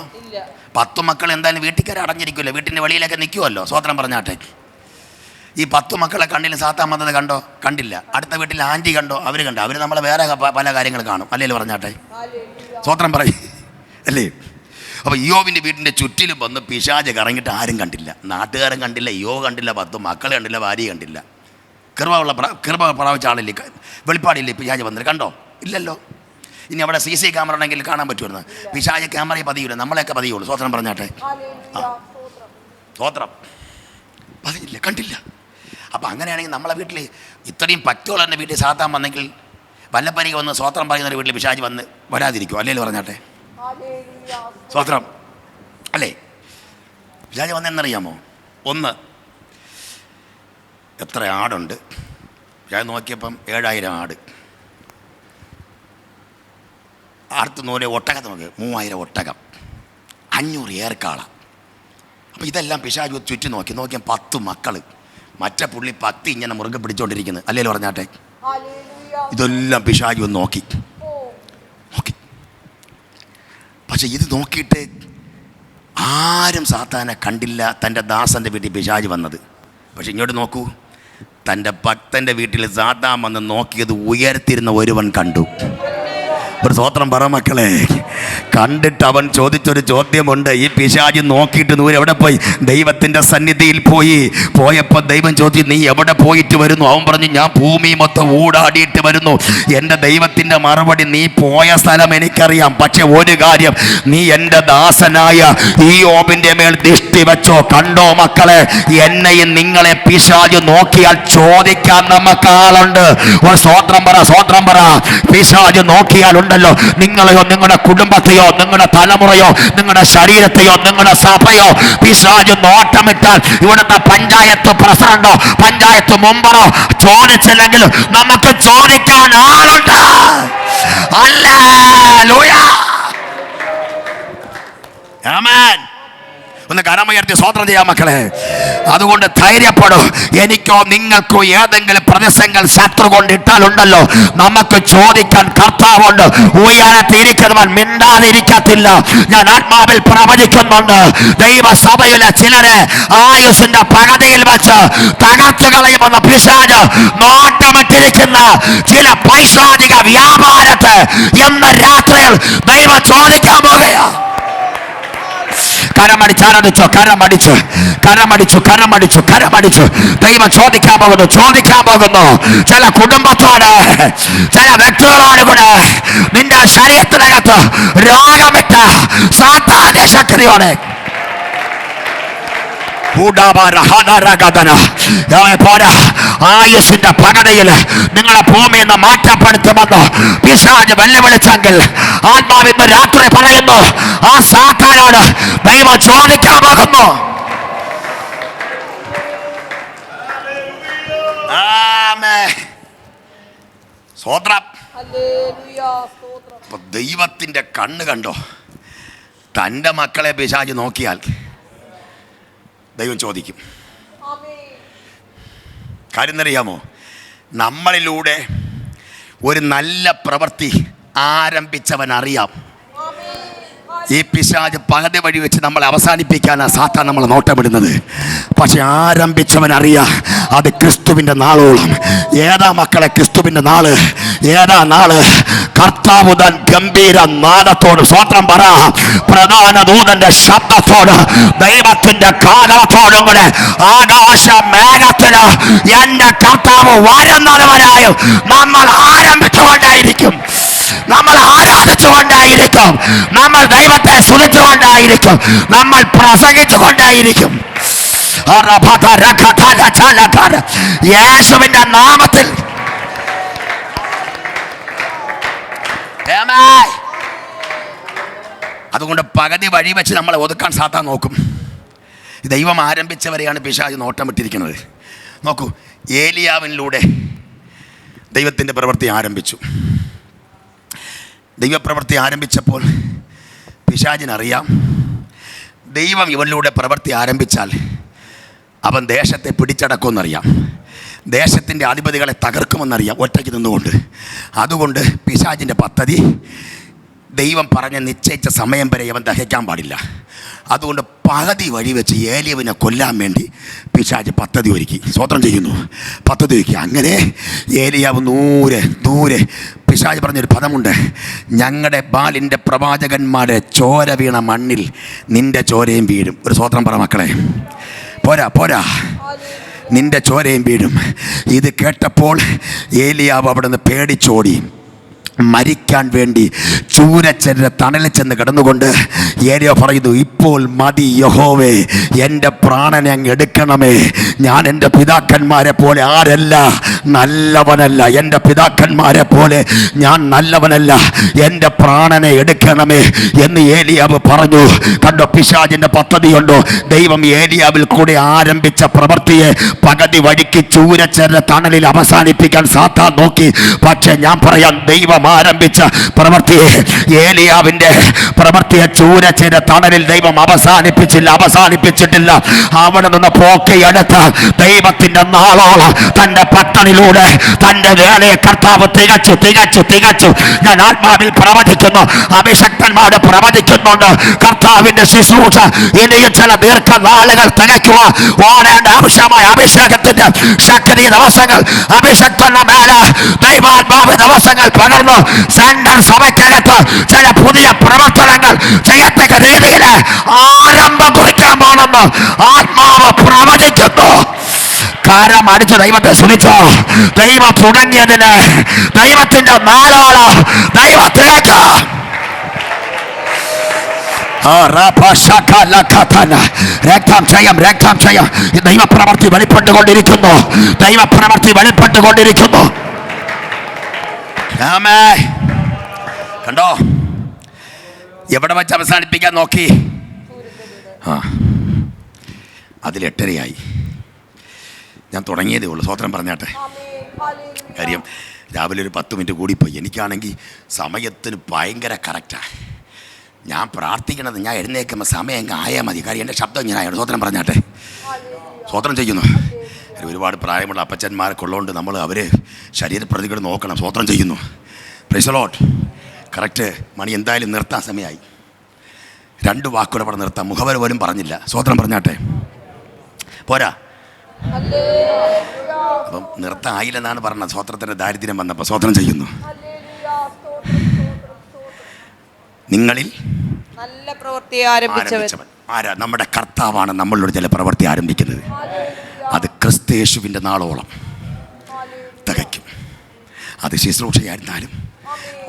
10 മക്കൾ എന്തായാലും വീട്ടിൽ കയറി അടഞ്ഞിരിക്കുമല്ലോ, വീട്ടിൻ്റെ വെളിയിലൊക്കെ നിൽക്കുമല്ലോ. സ്വതന്ത്രം പറഞ്ഞാട്ടെ. ഈ 10 മക്കളെ കണ്ടില്ല, സാത്താൻ വന്നത് കണ്ടില്ല. അടുത്ത വീട്ടിൽ ആൻറ്റി കണ്ടോ? അവർ നമ്മളെ വേറെ പല കാര്യങ്ങൾ കാണും. അല്ലെങ്കിൽ പറഞ്ഞാട്ടെ, സ്വതന്ത്രം പറയും അല്ലേ? അപ്പോൾ ഇയ്യോബിൻ്റെ വീട്ടിൻ്റെ ചുറ്റിലും വന്ന് പിശാച് കറങ്ങിയിട്ട് ആരും കണ്ടില്ല. നാട്ടുകാരൻ കണ്ടില്ല, ഇയ്യോബ് കണ്ടില്ല, 10 മക്കളെ കണ്ടില്ല, ഭാര്യ കണ്ടില്ല. കൃപ പ്രാപിച്ച ആളില്ലേ? വെളിപ്പാടില്ലേ പിശാച് വന്നിട്ട്? കണ്ടോ? ഇല്ലല്ലോ. ഇനി അവിടെ CC ക്യാമറ ഉണ്ടെങ്കിൽ കാണാൻ പറ്റുമായിരുന്നു. പിശാച് ക്യാമറയെ പതിയില്ല, നമ്മളെയൊക്കെ പതിയുള്ളൂ. സ്വതന്ത്രം പറഞ്ഞാട്ടെ. സ്വതന്ത്രം പതിയില്ല, കണ്ടില്ല. അപ്പം അങ്ങനെയാണെങ്കിൽ നമ്മളെ വീട്ടിൽ ഇത്രയും പറ്റുള്ള എൻ്റെ വീട്ടിൽ സാത്താൻ വന്നെങ്കിൽ വല്ലപ്പനിക്ക് വന്ന് സ്വതന്ത്രം പറയുന്നൊരു വീട്ടിൽ പിശാച് വരാതിരിക്കും. അല്ലെങ്കിൽ പറഞ്ഞാട്ടെ, സ്വതന്ത്രം അല്ലേ? പിശാച് വന്നെന്നറിയാമോ? ഒന്ന്, എത്ര ആടുണ്ട്? ഞാൻ നോക്കിയപ്പം 7000 ആട്. അടുത്ത് ഒട്ടകത്ത് നോക്കി 3000 ഒട്ടകം, 500 ഏർക്കാള. അപ്പോൾ ഇതെല്ലാം പിശാച് ചുറ്റി നോക്കിയാൽ 10 മക്കൾ. മറ്റേ പുള്ളി 10 ഇങ്ങനെ മുറുകെ പിടിച്ചോണ്ടിരിക്കുന്നത്. അല്ലെങ്കിൽ പറഞ്ഞാട്ടെ, ഇതെല്ലാം പിശാച് ഒന്ന് നോക്കി. പക്ഷെ ഇത് നോക്കിയിട്ട് ആരും സാത്താനെ കണ്ടില്ല. തൻ്റെ ദാസൻ്റെ വീട്ടിൽ പിശാച് വന്നത്. പക്ഷെ ഇങ്ങോട്ട് നോക്കൂ, തൻ്റെ ഭക്തൻ്റെ വീട്ടിൽ സാത്താൻ വന്ന് നോക്കിയത് ഉയർത്തിരുന്ന ഒരുവൻ കണ്ടു. ഒരു സ്വതന്ത്രം പറ മക്കളെ. കണ്ടിട്ട് അവൻ ചോദിച്ചൊരു ചോദ്യമുണ്ട്. ഈ പിശാച് നോക്കിയിട്ട് ദൂരെ എവിടെ പോയി? ദൈവത്തിൻ്റെ സന്നിധിയിൽ പോയപ്പോൾ ദൈവം ചോദിച്ചു, നീ എവിടെ പോയിട്ട് വരുന്നു? അവൻ പറഞ്ഞു, ഞാൻ ഭൂമി മൊത്തം ഊടാടിയിട്ട് വരുന്നു. എൻ്റെ ദൈവത്തിൻ്റെ മറുപടി, നീ പോയ സ്ഥലം എനിക്കറിയാം, പക്ഷെ ഒരു കാര്യം, നീ എൻ്റെ ദാസനായ ഇയ്യോബിൻ്റെ മേൽ ദൃഷ്ടി വെച്ചോ. കണ്ടോ മക്കളെ, എന്നെയും നിങ്ങളെ പിശാച് നോക്കിയാൽ ചോദിക്കാൻ നമുക്ക് ആളുണ്ട്. ഒരു സ്വതന്ത്രം പറ. പിശാച് നോക്കിയാലുണ്ട് നിങ്ങളെയോ, നിങ്ങളുടെ കുടുംബത്തെയോ, നിങ്ങളുടെ തലമുറയോ, നിങ്ങളുടെ ശരീരത്തെയോ, നിങ്ങളുടെ സഭയോ പിശാച് നോട്ടമിട്ടാൽ ഇവിടുത്തെ പഞ്ചായത്ത് പ്രസിഡന്റോ പഞ്ചായത്ത് മെമ്പറോ ചോദിച്ചില്ലെങ്കിൽ നമുക്ക് ചോദിക്കാൻ ആളുണ്ട്. ഹല്ലേലൂയ, ആമേൻ. ഒന്ന് കരമുയർത്തി സ്വതന്ത്രം ചെയ്യാം മക്കളെ. അതുകൊണ്ട് ധൈര്യപ്പെടും. എനിക്കോ നിങ്ങൾക്കോ ഏതെങ്കിലും പ്രതിസംഗങ്ങൾ ശത്രു കൊണ്ടിട്ടാലുണ്ടല്ലോ, നമുക്ക് ചോദിക്കാൻ കർത്താവുണ്ട്. ഉയരത്തിരിക്കുന്നവൻ മിണ്ടാതിരിക്കത്തില്ല. ഞാൻ ആത്മാവിൽ പ്രവചിക്കുന്നുണ്ട്, ദൈവസഭയിലെ ചിലരെ ആയുസിന്റെ പകുതിയിൽ വെച്ച് തകർത്തു കളയുമെന്ന് പിശാച് നോട്ടമിട്ടിരിക്കുന്ന ചില പൈശാചിക വ്യാപാരത്തെ എന്ന രാത്രിയിൽ ദൈവം ചോദിക്കാൻ പോകുകയാ. കരമടിച്ചു. ദൈവം ചോദിക്കാൻ പോകുന്നു. ചില കുടുംബത്തോട്, ചില വ്യക്തികളോട് കൂടെ നിന്റെ ശരീരത്തിനകത്ത് രോഗമിട്ട സാത്താന്യ ശക്തിയോടെ ആയുസിന്റെ പകടയിൽ നിങ്ങളെ ഭൂമിയിൽ നിന്ന് മാറ്റപ്പെടുത്തുമെന്ന് പിശാച് വെല്ലുവിളിച്ചെങ്കിൽ ആത്മാവിന്ന് രാത്രി പറയുന്നു, ആ സാത്താനോട് ദൈവം ചോദിക്കാൻ പോകുന്നു. ദൈവത്തിന്റെ കണ്ണ് കണ്ടോ? തൻ്റെ മക്കളെ പിശാച് നോക്കിയാൽ ദൈവം ചോദിക്കും. കാര്യം എന്നറിയാമോ? നമ്മളിലൂടെ ഒരു നല്ല പ്രവൃത്തി ആരംഭിച്ചവൻ അറിയാം. ഈ പിശാച് പകുതി വഴി വെച്ച് നമ്മൾ അവസാനിപ്പിക്കാനാണ് സാത്താൻ നമ്മൾ നോട്ടമിടുന്നത്. പക്ഷെ ആരംഭിച്ചവൻ അറിയാം, അത് ക്രിസ്തുവിൻ്റെ നാളോളം. ഏതാ മക്കളെ ക്രിസ്തുവിൻ്റെ നാള്? ഏതാ നാള്? കർത്താവ് തൻ ഗംഭീര നാദത്തോട്, സ്വതന്ത്രം പറ, പ്രധാന ദൂതന്റെ ശബ്ദത്തോട്, ദൈവത്തിന്റെ കാലത്തോടും കൂടെ ആകാശ മേഘത്തിന് എൻ്റെ കർത്താവ് വരുന്നത് വരായും നമ്മൾ ആരംഭിച്ചുകൊണ്ടായിരിക്കും. നമ്മൾ ആരാധിച്ചുകൊണ്ടായിരിക്കും, നമ്മൾ ദൈവത്തെ സ്തുതിച്ചുകൊണ്ടായിരിക്കും, നമ്മൾ പ്രസംഗിച്ചുകൊണ്ടായിരിക്കും. യേശുവിന്റെ നാമത്തിൽ അതുകൊണ്ട് പകുതി വഴി വെച്ച് നമ്മളെ ഒതുക്കാൻ സാത്താൻ നോക്കും. ദൈവം ആരംഭിച്ചവരെയാണ് പിശാച് നോട്ടം വിട്ടിരിക്കുന്നത്. നോക്കൂ, ഏലിയാവിനിലൂടെ ദൈവത്തിൻ്റെ പ്രവൃത്തി ആരംഭിച്ചു. ദൈവപ്രവൃത്തി ആരംഭിച്ചപ്പോൾ പിശാചിനറിയാം, ദൈവം ഇവനിലൂടെ പ്രവൃത്തി ആരംഭിച്ചാൽ അവൻ ദേശത്തെ പിടിച്ചടക്കുമെന്നറിയാം, ദേശത്തിൻ്റെ അധിപതികളെ തകർക്കുമെന്നറിയാം ഒറ്റയ്ക്ക് നിന്നുകൊണ്ട്. അതുകൊണ്ട് പിശാചിൻ്റെ പദ്ധതി ദൈവം പറഞ്ഞ നിശ്ചയിച്ച സമയം വരെ അവൻ ദഹിക്കാൻ പാടില്ല. അതുകൊണ്ട് പകുതി വഴി വെച്ച് ഏലിയാവിനെ കൊല്ലാൻ വേണ്ടി പിശാച് പദ്ധതി ഒരുക്കി. സ്വതന്ത്രം ചെയ്യുന്നു, പദ്ധതി ഒരുക്കി. അങ്ങനെ ഏലിയാവ് ദൂരെ പിശാച് പറഞ്ഞൊരു പദമുണ്ട്, ഞങ്ങളുടെ ബാലിൻ്റെ പ്രവാചകന്മാരെ ചോര വീണ മണ്ണിൽ നിൻ്റെ ചോരയും വീഴും. ഒരു സ്വതന്ത്രം പറ മക്കളെ, പോരാ, നിൻ്റെ ചോരയും വീഴും. ഇത് കേട്ടപ്പോൾ ഏലിയാവ് അവിടെ നിന്ന് പേടിച്ചോടി. മരിക്കാൻ വേണ്ടി ചൂരച്ചെൻ്റെ തണലിൽ ചെന്ന് കിടന്നുകൊണ്ട് ഏലിയ പറയുന്നു, ഇപ്പോൾ മതി യഹോവേ, എൻ്റെ പ്രാണനെ അങ്ങ് എടുക്കണമേ. ഞാൻ എൻ്റെ പിതാക്കന്മാരെ പോലെ നല്ലവനല്ല, എൻ്റെ പിതാക്കന്മാരെ പോലെ ഞാൻ നല്ലവനല്ല, എൻ്റെ പ്രാണനെ എടുക്കണമേ എന്ന് ഏലിയാവ് പറഞ്ഞു. കണ്ടോ, പിശാചിൻ്റെ പദ്ധതിയുണ്ടോ? ദൈവം ഏലിയാവിൽ കൂടെ ആരംഭിച്ച പ്രവൃത്തിയെ പകുതി വഴിക്ക് ചൂരച്ചെൻ്റെ തണലിൽ അവസാനിപ്പിക്കാൻ സാത്താൻ നോക്കി. പക്ഷെ ഞാൻ പറയാം, ദൈവം ആരംഭിച്ച പ്രവൃത്തിയെ, ഏലിയാവിന്റെ പ്രവൃത്തിയെ ചൂരച്ചെൻ്റെ തണലിൽ ദൈവം അവസാനിപ്പിച്ചിട്ടില്ല. അവിടെ നിന്ന് പോക്കെടുത്ത് ദൈവത്തിന്റെ നാളോളം തന്റെ പട്ടണിലൂടെ തന്റെ വേലയെ കർത്താവ് തികച്ചു. ഞാൻ ആത്മാവിൽ പ്രവചിക്കുന്നു, അഭിഷക്തന്മാരെ പ്രവചിക്കുന്നുണ്ട്. കർത്താവിന്റെ ശുശ്രൂഷ ഇനിയും ചില ദീർഘനാളുകൾ തികയ്ക്കുക. ഓടേണ്ട ആവശ്യമായ അഭിഷേകത്തിന്റെ ശക്തി ദിവസങ്ങൾ, അഭിഷക്തന്റെ മേലെ ദൈവാത്മാവ് ദിവസങ്ങൾ പകർന്നു സെൻട്രൽ സഭയ്ക്കകത്ത് ചില പുതിയ പ്രവർത്തനങ്ങൾ ചെയ്യത്തക്ക രീതിയിൽ ആരംഭം കുറിക്കാൻ പോണെന്ന് ആത്മാവ് പ്രവചിക്കുന്നു. കാരം അടിച്ച് ദൈവത്തെ സ്തുതിച്ചോ. ദൈവം തുടങ്ങിയതിന് ദൈവത്തിന്റെ നാളോളം ദൈവത്തിലേക്ക് രക്തം ചെയ്യും. ദൈവപ്രവൃത്തി വെളിപ്പെട്ടുകൊണ്ടിരിക്കുന്നു. കണ്ടോ, എവിടെ വെച്ച് അവസാനിപ്പിക്കാൻ നോക്കി? അതിൽ8:30 ഞാൻ തുടങ്ങിയതേ ഉള്ളൂ. സ്വതന്ത്രം പറഞ്ഞാട്ടെ. കാര്യം രാവിലെ ഒരു 10 മിനിറ്റ് കൂടിപ്പോയി. എനിക്കാണെങ്കിൽ സമയത്തിന് ഭയങ്കര കറക്റ്റാണ്. ഞാൻ പ്രാർത്ഥിക്കണത് ഞാൻ എഴുന്നേൽക്കുമ്പോൾ സമയം ആയാൽ മതി. കാര്യം എൻ്റെ ശബ്ദം ഇങ്ങനെയാണ്. സ്വതന്ത്രം പറഞ്ഞാട്ടെ. സ്വതന്ത്രം ചെയ്യുന്നു. ഒരുപാട് പ്രായമുള്ള അപ്പച്ചന്മാരൊക്കെ ഉള്ളതുകൊണ്ട് നമ്മൾ അവർ ശരീരപ്രതികൾ നോക്കണം. സ്വതന്ത്രം ചെയ്യുന്നു. Praise the Lord. കറക്റ്റ് മണി എന്തായാലും നിർത്താൻ സമയമായി. 2 വാക്കുകൂടെ അവിടെ നിർത്താം. മുഖവര പോലും പറഞ്ഞില്ല. സ്വതന്ത്രം പറഞ്ഞാട്ടെ. പോരാ, അപ്പം നിർത്തായില്ലെന്നാണ് പറഞ്ഞത്. സ്വതന്ത്രത്തിൻ്റെ ദാരിദ്ര്യം വന്നപ്പോൾ സ്വതന്ത്രം ചെയ്യുന്നു. നിങ്ങളിൽ നല്ല പ്രവൃത്തി ആരംഭിച്ചവൻ ആരാ? നമ്മുടെ കർത്താവാണ് നമ്മളിലൂടെ ചില പ്രവൃത്തി ആരംഭിക്കുന്നത്. അത് ക്രിസ്തയേശുവിൻ്റെ നാളോളം തികയ്ക്കും. അത് ശുശ്രൂഷയായിരുന്നാലും,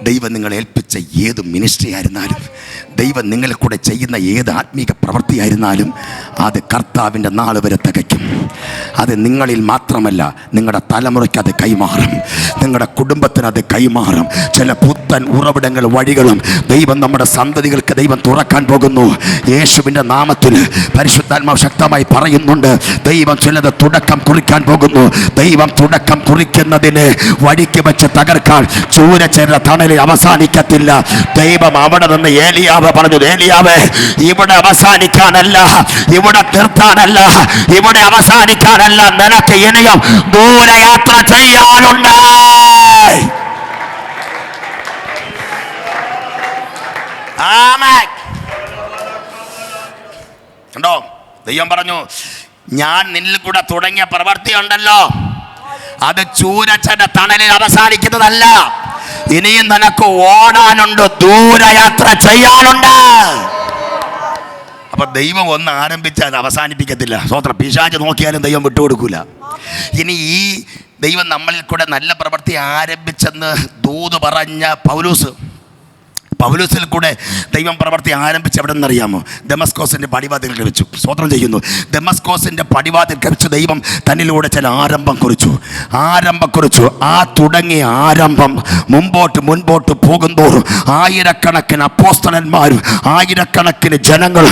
ദൈവം നിങ്ങളെ ഏൽപ്പിച്ച ഏത് മിനിസ്ട്രി ആയിരുന്നാലും, ദൈവം നിങ്ങളെ കൂടെ ചെയ്യുന്ന ഏത് ആത്മീക പ്രവൃത്തിയായിരുന്നാലും, അത് കർത്താവിൻ്റെ നാൾ വരെ തികയ്ക്കും. അത് നിങ്ങളിൽ മാത്രമല്ല, നിങ്ങളുടെ തലമുറയ്ക്ക് അത് കൈമാറും, നിങ്ങളുടെ കുടുംബത്തിന് അത് കൈമാറും. ചില പുത്തൻ ഉറവിടങ്ങൾ വഴികളും ദൈവം നമ്മുടെ സന്തതികൾക്ക് ദൈവം തുറക്കാൻ പോകുന്നു. യേശുവിൻ്റെ നാമത്തിൽ പരിശുദ്ധാത്മാവ് ശക്തമായി പറയുന്നുണ്ട്, ദൈവം ചിലത് തുടക്കം കുറിക്കാൻ പോകുന്നു. ദൈവം തുടക്കം കുറിക്കുന്നതിന് വഴിക്ക് വെച്ച് തകർക്കാൻ ചൂരച്ചേരുന്ന തണലിൽ അവസാനിക്കത്തില്ല. ദൈവം അവിടെ നിന്ന് ഏലിയാവ് പറഞ്ഞു, ഏലിയാവേ, ഇവിടെ അവസാനിക്കാനല്ല, ഇവിടെ നിർത്താനല്ല, ഇവിടെ അവസാനിക്കാനല്ല, നിനക്ക് ഇനിയും ദൂരയാത്ര ചെയ്യാനുണ്ട്. കണ്ടോ, ദൈവം പറഞ്ഞു, ഞാൻ നിന്നിൽ കൂടെ തുടങ്ങിയ പ്രവൃത്തി ഉണ്ടല്ലോ, അത് ചൂരച്ചന്റെ തണലിൽ അവസാനിക്കുന്നതല്ല. ഇനിയും നിനക്ക് ഓടാനുണ്ട്, ദൂരയാത്ര ചെയ്യാനുണ്ട്. അപ്പൊ ദൈവം ഒന്ന് ആരംഭിച്ചാൽ അവസാനിപ്പിക്കത്തില്ല. സ്വതന്ത്രം. പിശാച് നോക്കിയാലും ദൈവം വിട്ടുകൊടുക്കൂല. ഇനി ഈ ദൈവം നമ്മളിൽ കൂടെ നല്ല പ്രവൃത്തി ആരംഭിച്ചെന്ന് ദൂത് പറഞ്ഞ പൗലോസിൽ കൂടെ ദൈവം പ്രവൃത്തി ആരംഭിച്ച് എവിടെ നിന്നറിയാമോ? ദമസ്കോസിൻ്റെ പടിവാതിൽ വെച്ചു. സ്തോത്രം ചെയ്യുന്നു. ദമസ്കോസിൻ്റെ പടിവാതിൽ വെച്ച് ദൈവം തന്നിലൂടെ ചില ആരംഭം കുറിച്ചു. ആ തുടങ്ങിയ ആരംഭം മുൻപോട്ട് പോകുന്തോറും ആയിരക്കണക്കിന് അപ്പോസ്തലന്മാരും ആയിരക്കണക്കിന് ജനങ്ങൾ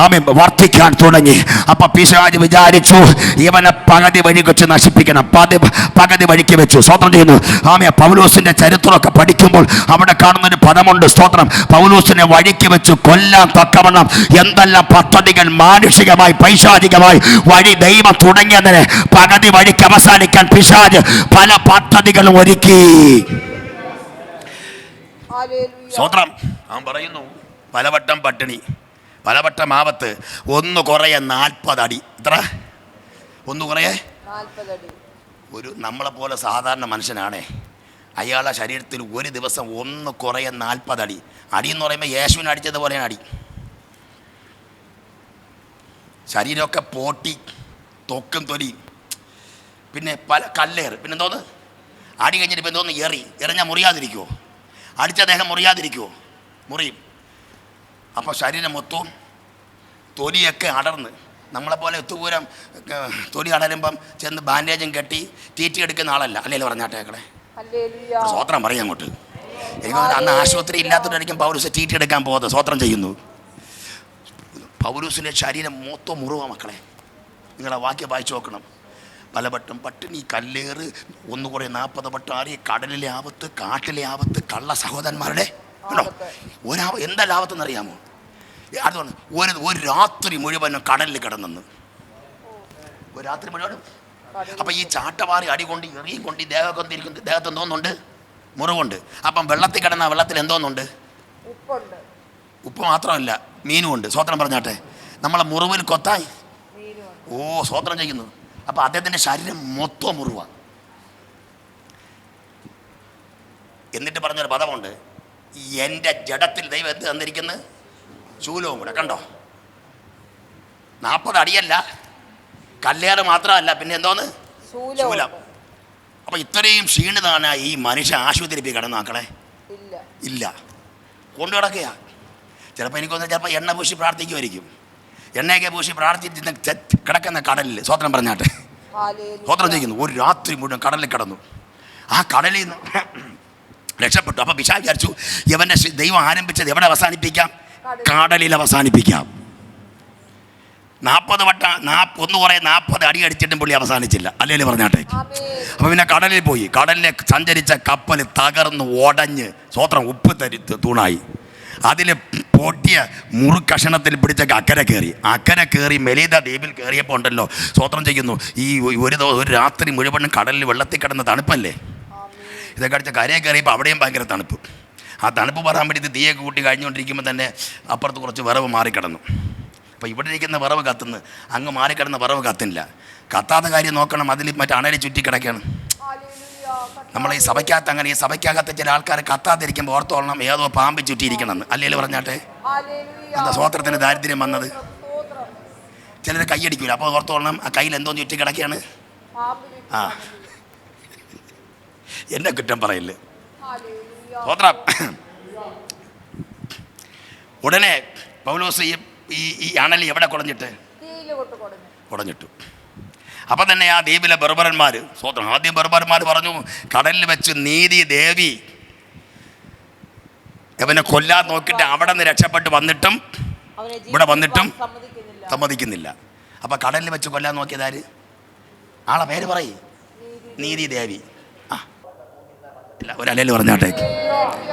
ആമേൻ വർദ്ധിക്കാൻ തുടങ്ങി. അപ്പം പിശാച് വിചാരിച്ചു ഇവനെ പകുതി വഴി വെച്ച് നശിപ്പിക്കണം. പകുതി വഴിക്ക് വെച്ചു. സ്തോത്രം ചെയ്യുന്നു. ആമേൻ. പൗലോസിൻ്റെ ചരിത്രമൊക്കെ പഠിക്കുമ്പോൾ അവിടെ കാണുന്നൊരു പദമുണ്ട്. സ്തോത്രം. പൗലോസിനെ വഴിക്ക് വെച്ച് കൊല്ലാൻ തക്കവണ്ണം എന്തെല്ലാം പദ്ധതികൾ മാനുഷികമായി പൈശാചികമായി വഴി ദൈവം തുടങ്ങിയതിനെ പകുതി വഴിക്ക് അവസാനിക്കാൻ പിശാച് പല പദ്ധതികളും ഒരുക്കി. സ്തോത്രം. അവൻ പറയുന്നു പലവട്ടം പട്ടിണി, പലവട്ടം ആപത്ത്, ഒന്ന് കുറയെ 40 അടി. എത്ര? ഒന്ന് കുറയെ 40 അടി. ഒരു നമ്മളെപ്പോലെ സാധാരണ മനുഷ്യനാണേ. അയാളുടെ ശരീരത്തിൽ ഒരു ദിവസം ഒന്ന് കുറയെ 40 അടി. അടി എന്ന് പറയുമ്പോൾ യേശുവിനെ അടിച്ചതുപോലെയാണ് അടി. ശരീരമൊക്കെ പൊട്ടി, തൊക്കും തൊലി, പിന്നെ പല കല്ലേറ്, പിന്നെ എന്തോന്ന് അടി കഴിഞ്ഞിട്ട് ഇപ്പം എന്തോന്ന് എറിഞ്ഞാൽ മുറിയാതിരിക്കുമോ? അടിച്ച ദേഹം മുറിയാതിരിക്കുമോ? മുറിയും. അപ്പോൾ ശരീരം മൊത്തവും തൊലിയൊക്കെ അടർന്ന് നമ്മളെപ്പോലെ ഒത്തുപൂരം തൊലി അടരുമ്പം ചെന്ന് ബാൻഡേജും കെട്ടി തീറ്റി എടുക്കുന്ന ആളല്ല. അല്ലെങ്കിൽ പറഞ്ഞാട്ടേക്കളെ സ്വോത്രം പറയും അങ്ങോട്ട്. എനിക്ക് അന്ന് ആശുപത്രി ഇല്ലാത്തവരായിരിക്കും പൗലൂസ് തീറ്റി എടുക്കാൻ പോകുന്നത്. സ്വോത്രം ചെയ്യുന്നു. പൗലൂസിൻ്റെ ശരീരം മൊത്തം മുറിവ. മക്കളെ, നിങ്ങളെ വാക്യം വായിച്ചു നോക്കണം. പലവട്ടം പട്ടിണി, കല്ലേറ്, ഒന്ന് കുറേ 40 വട്ടം ആറി, കടലിലെ ആപത്ത്, കാട്ടിലെ ആപത്ത്, കള്ള സഹോദരന്മാരുടെ എന്താ ലാഭത്തെന്നറിയാമോ? അതുകൊണ്ട് ഒരു രാത്രി മുഴുവനും കടലിൽ കിടന്നെന്ന്. ഒരു രാത്രി മുഴുവനും. അപ്പം ഈ ചാട്ടവാറി അടി കൊണ്ട് എറിയും കൊണ്ട് ഈ ദേഹത്ത് എന്തോന്നുണ്ട്? മുറിവുണ്ട്. അപ്പം വെള്ളത്തിൽ കിടന്ന വെള്ളത്തിൽ എന്തോന്നുണ്ട്? ഉപ്പ് മാത്രമല്ല, മീനും ഉണ്ട്. സ്വോത്രം പറഞ്ഞാട്ടെ. നമ്മളെ മുറിവിൽ കൊത്തായി. സ്വോത്രം ചെയ്യുന്നു. അപ്പം അദ്ദേഹത്തിൻ്റെ ശരീരം മൊത്തം മുറിവാണ്. എന്നിട്ട് പറഞ്ഞൊരു പദമുണ്ട്, എൻ്റെ ജഡത്തിൽ ദൈവം എന്ത് തന്നിരിക്കുന്നത്? ശൂലവും കൂടെ. കണ്ടോ? 40 അടിയല്ല, കല്ലേറ് മാത്രമല്ല, പിന്നെ എന്തോന്ന്? ശൂലം. അപ്പം ഇത്രയും ക്ഷീണിതാണ് ഈ മനുഷ്യ ആശുപത്രി പോയി കിടന്നു. മക്കളെ ഇല്ല, കൊണ്ടു കിടക്കുക. ചിലപ്പോൾ എനിക്കൊന്ന് ചിലപ്പോൾ എണ്ണ പൂശി പ്രാർത്ഥിക്കുമായിരിക്കും. എണ്ണയൊക്കെ പൂശി പ്രാർത്ഥിച്ച് കിടക്കുന്ന കടലിൽ. സ്വോത്രം പറഞ്ഞാട്ടെ. സ്വോത്രം ചെയ്യുന്നു. ഒരു രാത്രി മുഴുവൻ കടലിൽ കിടന്നു. ആ കടലിൽ നിന്ന് രക്ഷപ്പെട്ടു. അപ്പം പിശാച് വിചാരിച്ചു ഇവൻ്റെ ദൈവം ആരംഭിച്ചത് എവിടെ അവസാനിപ്പിക്കാം? കടലിൽ അവസാനിപ്പിക്കാം. 40 വട്ടം ഒന്ന് കുറേ 40 അടി അടിച്ചിട്ടും പുള്ളി അവസാനിച്ചില്ല. അല്ലെങ്കിൽ പറഞ്ഞാട്ടെ. അപ്പം പിന്നെ കടലിൽ പോയി. കടലിലെ സഞ്ചരിച്ച കപ്പൽ തകർന്ന് ഉടഞ്ഞ് സ്വോത്രം ഉപ്പ് തൂണായി. അതിൽ പൊട്ടിയ മുറുക്കഷണത്തിൽ പിടിച്ചൊക്കെ അക്കരെ കയറി മെലീത ദ്വീപിൽ കയറിയപ്പോൾ ഉണ്ടല്ലോ, സ്വോത്രം ചെയ്യുന്നു, ഈ ഒരു രാത്രി മുഴുവനും കടലിൽ വെള്ളത്തിൽ കിടന്ന തണുപ്പല്ലേ. ഇതൊക്കെ അടിച്ച കരയെ കയറിയപ്പോൾ അവിടെയും ഭയങ്കര തണുപ്പ്. ആ തണുപ്പ് പറയാൻ വേണ്ടി തീയൊക്കെ കൂട്ടി കഴിഞ്ഞുകൊണ്ടിരിക്കുമ്പോൾ തന്നെ അപ്പുറത്ത് കുറച്ച് വിറവ് മാറിക്കിടന്നു. അപ്പോൾ ഇവിടെ ഇരിക്കുന്ന വിറവ് കത്തുന്നു, അങ്ങ് മാറിക്കിടന്ന വിറവ് കത്തില്ല. കത്താത്ത കാര്യം നോക്കണം, അതിൽ അണലി ചുറ്റിക്കിടക്കുകയാണ്. നമ്മൾ ഈ സഭയ്ക്കകത്ത് അങ്ങനെ, ഈ സഭയ്ക്കകത്ത് ചില ആൾക്കാർ കത്താതിരിക്കുമ്പോൾ ഓർത്തോളണം ഏതോ പാമ്പ് ചുറ്റിയിരിക്കണമെന്ന്. അല്ലെങ്കിൽ പറഞ്ഞാട്ടെ, എന്താ സ്വോത്രത്തിന് ദാരിദ്ര്യം വന്നത്? ചിലർ കൈയടിക്കൂല, അപ്പോൾ ഓർത്തോളണം ആ കയ്യിൽ എന്തോ ചുറ്റിക്കിടക്കുകയാണ്. ആ, എന്നെ കുറ്റം പറയില്ലേ. സ്വോത്രം. ഉടനെ പൗലോസ് ഈ അണലി എവിടെ കുടഞ്ഞിട്ടു. അപ്പം തന്നെ ആ ദ്വീപിലെ ബർബരന്മാർ, സ്വോത്രം, ആദ്യം ബർബരന്മാർ പറഞ്ഞു കടലിൽ വെച്ച് നീതി ദേവി അവനെ കൊല്ലാൻ നോക്കിയിട്ട് അവിടെ നിന്ന് രക്ഷപ്പെട്ട് വന്നിട്ടും ഇവിടെ വന്നിട്ടും സമ്മതിക്കുന്നില്ല. അപ്പം കടലിൽ വെച്ച് കൊല്ലാൻ നോക്കിയതാര്? ആളെ പേര് പറയും, നീതി ദേവി. ഒരല്ലേ പറഞ്ഞാട്ടെ.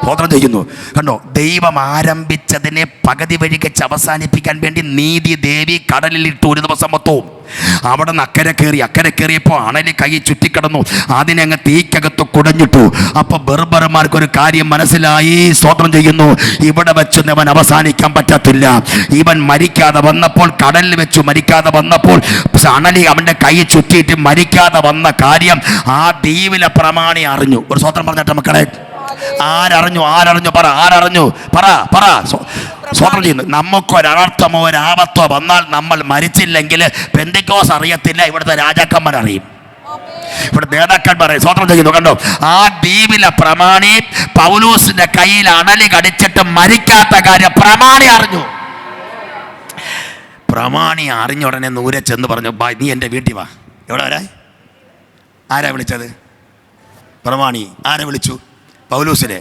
സ്വോത്രം ചെയ്യുന്നു. കണ്ടോ, ദൈവം ആരംഭിച്ചതിനെ പകുതി വഴിക്ക് അവസാനിപ്പിക്കാൻ വേണ്ടി നീതി ദേവി കടലിലിട്ട് ഒരു ദിവസം മൊത്തവും. അവിടെ നിന്ന് അക്കരെ കയറിയപ്പോൾ അണലി കൈ ചുറ്റിക്കിടന്നു. അതിനെ അങ്ങ് തീക്കകത്ത് കുടഞ്ഞിട്ടു. അപ്പോൾ ബർബർമാർക്കൊരു കാര്യം മനസ്സിലായി. സ്വോത്രം ചെയ്യുന്നു. ഇവിടെ വെച്ച് അവൻ അവസാനിക്കാൻ പറ്റത്തില്ല. ഇവൻ മരിക്കാതെ വന്നപ്പോൾ, കടലിൽ വെച്ച് മരിക്കാതെ വന്നപ്പോൾ, അണലി അവൻ്റെ കൈ ചുറ്റിയിട്ട് മരിക്കാതെ വന്ന കാര്യം ആ ദ്വീപിലെ പ്രമാണി അറിഞ്ഞു. ഒരു സ്വോത്രം പറഞ്ഞിട്ട് മക്കളെ, ആരറിഞ്ഞു? പറ. സ്വോത്രം ചെയ്യുന്നു. നമുക്കൊരനർത്ഥമോ ഒരാപത്തോ വന്നാൽ നമ്മൾ മരിച്ചില്ലെങ്കിൽ പെന്തക്കോസ് അറിയത്തില്ല, ഇവിടുത്തെ രാജാക്കന്മാർ അറിയും. ഇവിടെ നേതാക്കന്മാർ സ്വതന്ത്രം ചെയ്യുന്നു. കണ്ടോ, ആ ദ്വീപിലെ പ്രമാണി പൗലോസിന്റെ കയ്യിൽ അണലി കടിച്ചിട്ട് മരിക്കാത്ത കാര്യം പ്രമാണി അറിഞ്ഞു. പ്രമാണി അറിഞ്ഞ ഉടനെ നൂരെ ചെന്ന് പറഞ്ഞു, നീ എൻ്റെ വീട്ടിൽ വാ. എവിടെ വരാ? ആരാ വിളിച്ചത്? പ്രമാണി. ആരെ വിളിച്ചു? പൗലോസിനെ.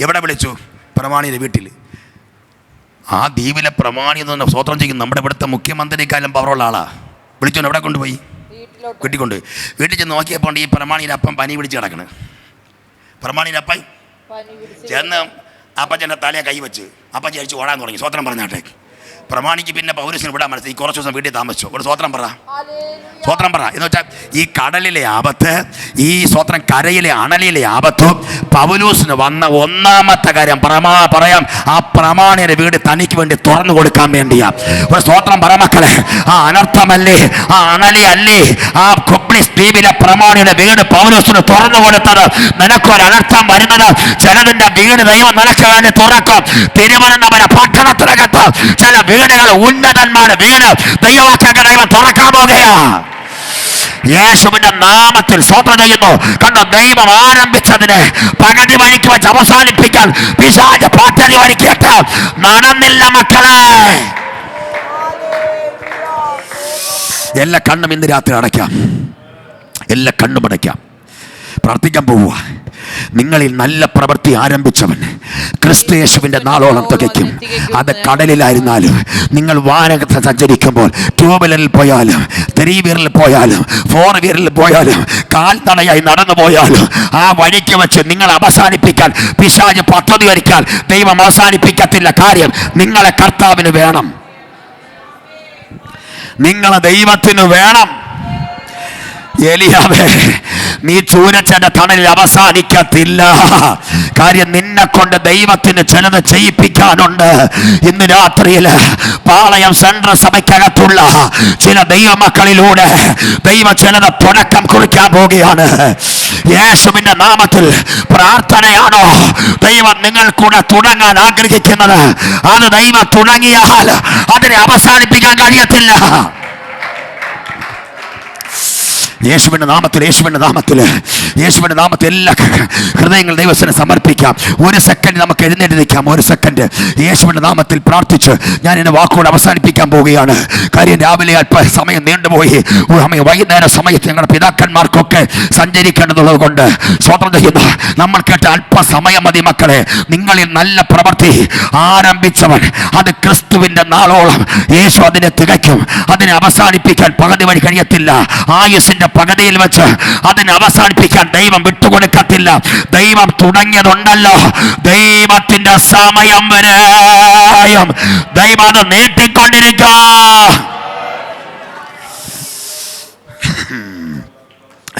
എവിടെ വിളിച്ചു? പ്രമാണിയുടെ വീട്ടിൽ. ആ ദ്വീപിലെ പ്രമാണി എന്ന് പറഞ്ഞാൽ സ്വതന്ത്രം ചെയ്യും നമ്മുടെ ഇവിടുത്തെ മുഖ്യമന്ത്രിക്കാലം പവറുള്ള ആളാ. വിളിച്ചോണ്ട് എവിടെ കൊണ്ടുപോയി? വീട്ടിൽ കൊണ്ടുപോയി. വീട്ടിൽ ചെന്ന് നോക്കിയപ്പോൾ ഈ പ്രമാണിയുടെ അപ്പം പനി പിടിച്ച് കിടക്കണ്. പ്രമാണിയുടെ അപ്പം ചെന്ന് അപ്പച്ചൻ്റെ തലയെ കൈവച്ച് അപ്പച്ചി അടിച്ച് ഓടാൻ തുടങ്ങി. സ്വതന്ത്രം പറഞ്ഞാട്ടെ. പ്രമാണിക്ക് പിന്നെ പൗരസിന് വിടാൻ മനസ്സിലായി. കുറച്ച് ദിവസം വീട്ടിൽ താമസിച്ചു. ഒരു സ്വതന്ത്രം പറ, സ്വതന്ത്രം പറ എന്ന് വെച്ചാൽ ഈ കടലിലെ ആപത്ത്, ഈ സ്വതന്ത്രം കരയിലെ അണലിയിലെ ആപത്തും പൗലോസിന് വന്ന ഒന്നാമത്തെ കാര്യം പറയാം, ആ പ്രമാണിയുടെ വീട് തനിക്ക് വേണ്ടി തുറന്നു കൊടുക്കാൻ വേണ്ടിയാ. ഒരു സ്വതന്ത്രം പറ മക്കളെ. ആ അനർത്ഥമല്ലേ, ആ അണലി അല്ലേ ആ കുപ്ലിസ് ദ്വീപിലെ പ്രമാണിയുടെ വീട് പൗലോസിന് തുറന്നു കൊടുത്തത്? നിനക്കൊരു അനർത്ഥം വരുന്നത് ചിലതിന്റെ വീട് ദൈവം നിനക്ക് വേണ്ടി തുറക്കും. തിരുവനന്തപുരം പട്ടണത്തിനകത്ത് ചില വീടുകൾ, ഉന്നതന്മാരുടെ വീട് ദൈവവാക്യങ്ങൾ ദൈവം തുറക്കാൻ പോകുകയാ. യേശുവിന്റെ നാമത്തിൽ സ്തോത്രം ചെയ്യുന്നു. കണ്ടോ, ദൈവം ആരംഭിച്ചതിന് പകുതി വഴിക്ക് വെച്ച് അവസാനിപ്പിക്കാൻ പിശാച് പദ്ധതി ഒരുക്കിയിട്ട് നടന്നില്ല മക്കളെ. എല്ലാ കണ്ണും ഇന്ന് രാത്രി അടയ്ക്കാം. എല്ലാ കണ്ണും അടയ്ക്കാം. പ്രാർത്ഥിക്കാൻ പോവുക. നിങ്ങളിൽ നല്ല പ്രവൃത്തി ആരംഭിച്ചവൻ ക്രിസ്തു യേശുവിൻ്റെ നാളോളം തികയ്ക്കും. അത് കടലിലായിരുന്നാലും, നിങ്ങൾ വാഹനത്തിൽ സഞ്ചരിക്കുമ്പോൾ, ടൂ വീലറിൽ പോയാലും, ത്രീ വീലറിൽ പോയാലും, ഫോർ വീലറിൽ പോയാലും, കാൽത്തടയായി നടന്നു പോയാലും, ആ വഴിക്ക് വെച്ച് നിങ്ങൾ അവസാനിപ്പിക്കാൻ പിശാച് പദ്ധതി ഒരുക്കാൻ ദൈവം അവസാനിപ്പിക്കത്തില്ല. കാര്യം, നിങ്ങളെ കർത്താവിന് വേണം, നിങ്ങളെ ദൈവത്തിന് വേണം. ഏലിയാവേ, നീ ചൂരച്ചന്റെ തണലിൽ അവസാനിക്കത്തില്ല. കാര്യം, നിന്നെ കൊണ്ട് ദൈവത്തിന് ചിലത് ചെയ്യിപ്പിക്കാനുണ്ട്. ഇന്ന് രാത്രിയിൽ പാളയം സെൻട്രൽ സഭയ്ക്കകത്തുള്ള ചില ദൈവമക്കളിലൂടെ ദൈവം ചിലത് തുടക്കം കുറിക്കാൻ പോവുകയാണ്. യേശുവിന്റെ നാമത്തിൽ പ്രാർത്ഥനയാണോ ദൈവം നിങ്ങൾ കൂടെ തുടങ്ങാൻ ആഗ്രഹിക്കുന്നത്? അത് ദൈവം തുടങ്ങിയാൽ അതിനെ അവസാനിപ്പിക്കാൻ കഴിയത്തില്ല. യേശുവിന്റെ നാമത്തിൽ, യേശുവിന്റെ നാമത്തിൽ, യേശുവിന്റെ നാമത്തിൽ എല്ലാ ഹൃദയങ്ങൾ ദൈവത്തിന് സമർപ്പിക്കാം. ഒരു സെക്കൻഡ് നമുക്ക് എഴുന്നേറ്റ് നിൽക്കാം. ഒരു സെക്കൻഡ് യേശുവിന്റെ നാമത്തിൽ പ്രാർത്ഥിച്ച് ഞാൻ എന്നെ വാക്കുകൾ അവസാനിപ്പിക്കാൻ പോവുകയാണ്. കാര്യം, രാവിലെ അല്പ സമയം നീണ്ടുപോയി. വൈകുന്നേര സമയത്ത് ഞങ്ങളുടെ പിതാക്കന്മാർക്കൊക്കെ സഞ്ചരിക്കേണ്ടതുള്ളത് കൊണ്ട് സ്തോത്രം ചെയ്യുന്നു. നമ്മൾ കേട്ട അല്പസമയം മതി മക്കളെ. നിങ്ങളിൽ നല്ല പ്രവൃത്തി ആരംഭിച്ചവൻ അത് ക്രിസ്തുവിന്റെ നാളോളം യേശു അതിനെ തികയ്ക്കും. അതിനെ അവസാനിപ്പിക്കാൻ പകുതി വഴി കഴിയത്തില്ല. ആയുസിന്റെ പകുതിയിൽ വെച്ച് അതിനെ അവസാനിപ്പിക്കാൻ ദൈവം വിട്ടുകൊടുക്കത്തില്ല. ദൈവം തുടങ്ങിയതുണ്ടല്ലോ, ദൈവത്തിന്റെ സമയം വരെയും ദൈവം അത് നീട്ടിക്കൊണ്ടിരിക്കുക.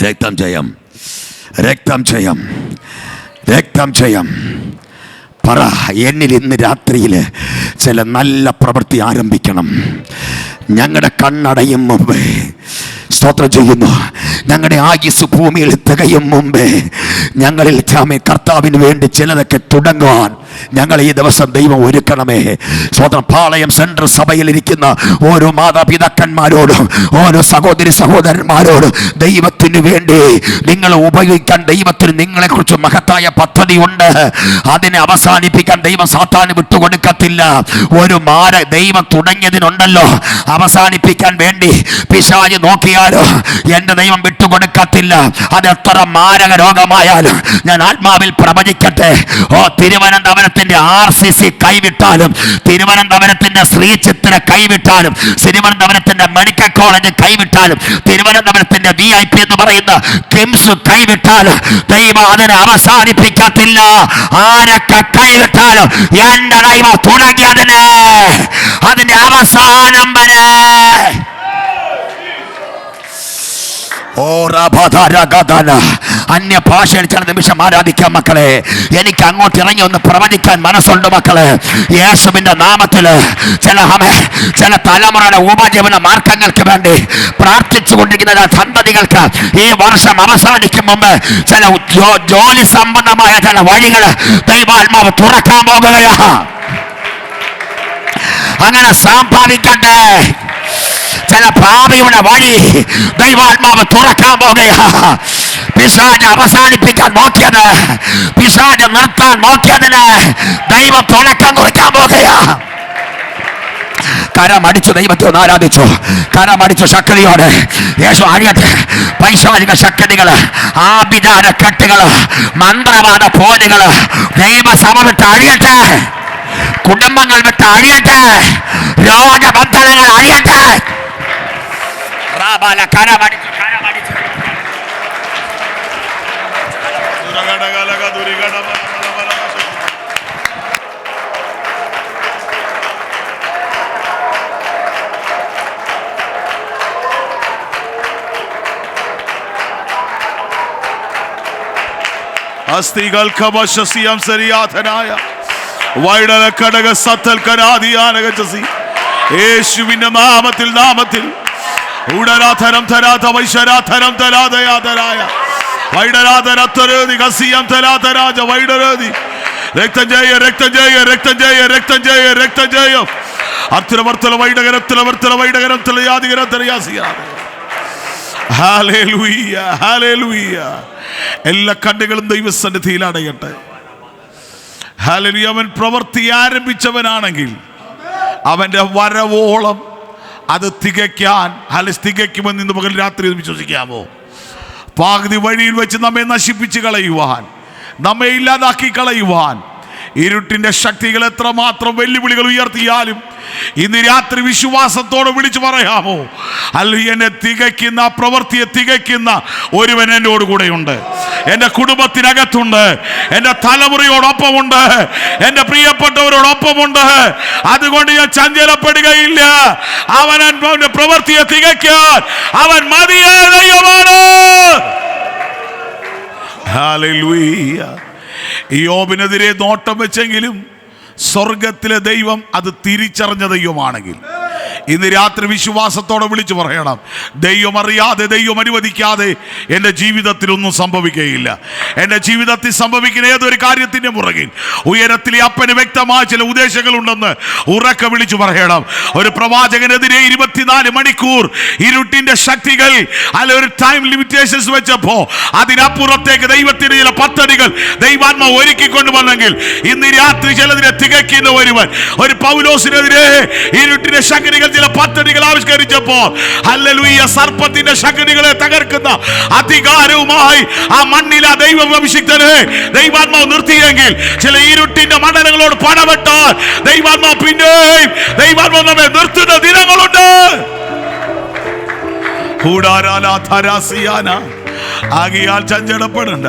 രക്തം ജയം, രക്തം ജയം, രക്തം ജയം. പറ, എന്നിൽ ഇന്ന് രാത്രിയിൽ ചില നല്ല പ്രവൃത്തി ആരംഭിക്കണം. ഞങ്ങളുടെ കണ്ണടയും മുമ്പേ സ്തോത്രം ചെയ്യുന്നു. ഞങ്ങളുടെ ആയുസ് ഭൂമിയിൽ തികയും മുമ്പേ ഞങ്ങളിൽ കർത്താവിന് വേണ്ടി ചിലതൊക്കെ തുടങ്ങുവാൻ ഞങ്ങൾ ഈ ദിവസം ദൈവം ഒരുക്കണമേ. സ്വതന്ത്രം പാളയം സെൻട്രൽ സഭയിലിരിക്കുന്ന ഓരോ മാതാപിതാക്കന്മാരോടും ഓരോ സഹോദരി സഹോദരന്മാരോടും ദൈവത്തിന് വേണ്ടി നിങ്ങൾ ഉപയോഗിക്കാൻ ദൈവത്തിന് നിങ്ങളെക്കുറിച്ച് മഹത്തായ പദ്ധതി ഉണ്ട്. അതിനെ അവസാനിപ്പിക്കാൻ ദൈവം സാത്താന് വിട്ടുകൊടുക്കത്തില്ല. ഒരു ദൈവം തുടങ്ങിയതിനുണ്ടല്ലോ, അവസാനിപ്പിക്കാൻ വേണ്ടി പിശാച് നോക്കിയാലോ എൻ്റെ ദൈവം വിട്ടുകൊടുക്കത്തില്ല. അത് എത്ര മാരക രോഗമായാലും ഞാൻ ആത്മാവിൽ പ്രവചിക്കട്ടെ. തിരുവനന്തപുരത്തിന്റെ RCC കൈവിട്ടാലും, തിരുവനന്തപുരത്തിന്റെ ശ്രീചിത്ര കൈവിട്ടാലും, തിരുവനന്തപുരത്തിന്റെ മെഡിക്കൽ കോളേജ് കൈവിട്ടാലും, തിരുവനന്തപുരത്തിന്റെ VIP എന്ന് പറയുന്ന കിംസ് കൈവിട്ടാലും ദൈവം അതിനെ അവസാനിപ്പിക്കത്തില്ല. ആരൊക്കെ കൈവിട്ടാലും എൻ്റെ ദൈവം തുടങ്ങിയതിന് അതിന്റെ അവസാനം വരെ അന്യഭാഷയിൽ ചില നിമിഷം ആരാധിക്കാം മക്കളെ. എനിക്ക് അങ്ങോട്ട് ഇറങ്ങി ഒന്ന് പ്രവചിക്കാൻ മനസ്സുണ്ട് മക്കളെ. യേശുവിന്റെ നാമത്തില് ചില തലമുറയുടെ ഉപജീവന മാർഗങ്ങൾക്ക് വേണ്ടി പ്രാർത്ഥിച്ചു കൊണ്ടിരിക്കുന്ന സന്തതികൾക്ക് ഈ വർഷം അവസാനിക്കും മുമ്പ് ചില ജോലി സംബന്ധമായ ചില വഴികൾ ദൈവാത്മാവ് തുറക്കാൻ പോകുകയാ. അങ്ങനെ സംഭവിക്കട്ടെ. ചില ഭാവിയുടെ വഴി ദൈവാത്മാവ് തുറക്കാൻ പോകുകയാ. പിശാച് അവസാനിപ്പിക്കാൻ നോക്കിയത്, പിശാച് നിർത്താൻ നോക്കിയതിന് ദൈവം തുടക്കം കുറിക്കാൻ പോകുകയാ. കരമടിച്ചു ദൈവത്തെ ഒന്ന് ആരാധിച്ചു. കരമടിച്ചു ശക്തിയോടെ യേശു അഴിയട്ടെ. പൈശാചിക ശക്തികള്, ആഭിചാര കെട്ടുകള്, മന്ത്രവാദ പോരുകള് ദൈവസഭ വിട്ട് അഴിയട്ടെ. കുടുംബങ്ങൾ വിട്ട് അഴിയട്ടെ. രോഗബന്ധനങ്ങൾ അഴിയട്ടെ. കരമടിച്ചു കരമടിച്ചു. അസ്ഥികൾ കവശസിയം സരിയാധനായ വൈഡല കടക സത്തൽ കനാദിയാനകചസി യേശുവിന്റെ നാമത്തിൽ ഉടരാധരം തരാധ വൈശരാധരം തരാധയാധരായ വൈഡരാധരത്വരേതി കസിയം തരാധരാജ വൈഡരേതി രക്തം ജയ രക്തം ജയ രക്തം ജയ രക്തം ജയ രക്തം ജയം അർത്തലവർത്തല വൈഡകരത്തല വൈഡകരത്തല യാതികരത്തലയാസിയാ. Hallelujah hallelujah. എല്ലാ കണ്ണുകളും ദൈവസന്നിധിയിൽ അടയട്ടെ. ഹല്ലേലൂയ. അവൻ പ്രവൃത്തി ആരംഭിച്ചവനാണെങ്കിൽ അവൻ്റെ വരവോളം അത് തികയ്ക്കുമെന്ന് ഇന്ന് പകൽ രാത്രി വിശ്വസിക്കാമോ? പകുതി വഴിയിൽ വെച്ച് നമ്മെ നശിപ്പിച്ച് കളയുവാൻ, നമ്മെ ഇല്ലാതാക്കി കളയുവാൻ ഇരുട്ടിൻ്റെ ശക്തികൾ എത്രമാത്രം വെല്ലുവിളികൾ ഉയർത്തിയാലും ഇന്ന് രാത്രി വിശ്വാസത്തോടെ വിളിച്ചു പറയാമോ, അല്ല എന്നെ തികയ്ക്കുന്ന, പ്രവൃത്തിയെ തികയ്ക്കുന്ന ഒരുവൻ എന്നോട് കൂടെയുണ്ട്, എൻ്റെ കുടുംബത്തിനകത്തുണ്ട്, എൻ്റെ തലമുറയോടൊപ്പമുണ്ട്, എൻ്റെ പ്രിയപ്പെട്ടവരോടൊപ്പമുണ്ട്. അതുകൊണ്ട് ഞാൻ ചഞ്ചലപ്പെടുകയില്ല. അവൻ്റെ പ്രവൃത്തിയെ തികയ്ക്കാൻ അവൻ മതിയായ ദൈവമാണ്. ഹല്ലേലൂയ. യോബിനെതിരെ നോട്ടം വെച്ചെങ്കിലും സ്വർഗത്തിലെ ദൈവം അത് തിരിച്ചറിഞ്ഞ ദൈവമാണെങ്കിൽ ഇന്ന് രാത്രി വിശ്വാസത്തോടെ വിളിച്ചു പറയണം, ദൈവം അറിയാതെ, ദൈവം അനുവദിക്കാതെ എൻ്റെ ജീവിതത്തിലൊന്നും സംഭവിക്കുകയില്ല. എൻ്റെ ജീവിതത്തിൽ സംഭവിക്കുന്ന ഏതൊരു കാര്യത്തിൻ്റെ പുറകിൽ ഉയരത്തിലെ അപ്പന് വ്യക്തമായ ചില ഉദ്ദേശങ്ങളുണ്ടെന്ന് ഉറക്കെ വിളിച്ചു പറയണം. ഒരു പ്രവാചകനെതിരെ 24 മണിക്കൂർ ഇരുട്ടിൻ്റെ ശക്തികൾ അല്ല ഒരു ടൈം ലിമിറ്റേഷൻസ് വെച്ചപ്പോൾ അതിനപ്പുറത്തേക്ക് ദൈവത്തിൻ്റെ ചില പദ്ധതികൾ ദൈവാത്മാവ് ഒരുക്കിക്കൊണ്ട് വന്നെങ്കിൽ ഇന്ന് രാത്രി ചിലതിനെ തികയ്ക്കുന്ന ഒരുവൻ, ഒരു പൗലോസിനെതിരെ ഇരുട്ടിൻ്റെ ശക്തികൾ ചില പദ്ധതികൾ ആവിഷ്കരിച്ചപ്പോൾ ഹല്ലേലൂയ സർപ്പത്തിന്റെ ശക്തികളെ തകർക്കുന്ന അധികാരവുമായി ആ മണ്ണിൽ ആ ദൈവാഭിഷിക്തനെ ദൈവാത്മാവ് നിർത്തിയെങ്കിൽ ചില ഇരുട്ടിന്റെ മണ്ഡലങ്ങളോട് പടവെട്ടാൽ ദൈവാത്മാവ് നമ്മെ നിർത്തുന്ന ദിനങ്ങളുണ്ട്. ആകയാൽ ചഞ്ചലപ്പെടണ്ട.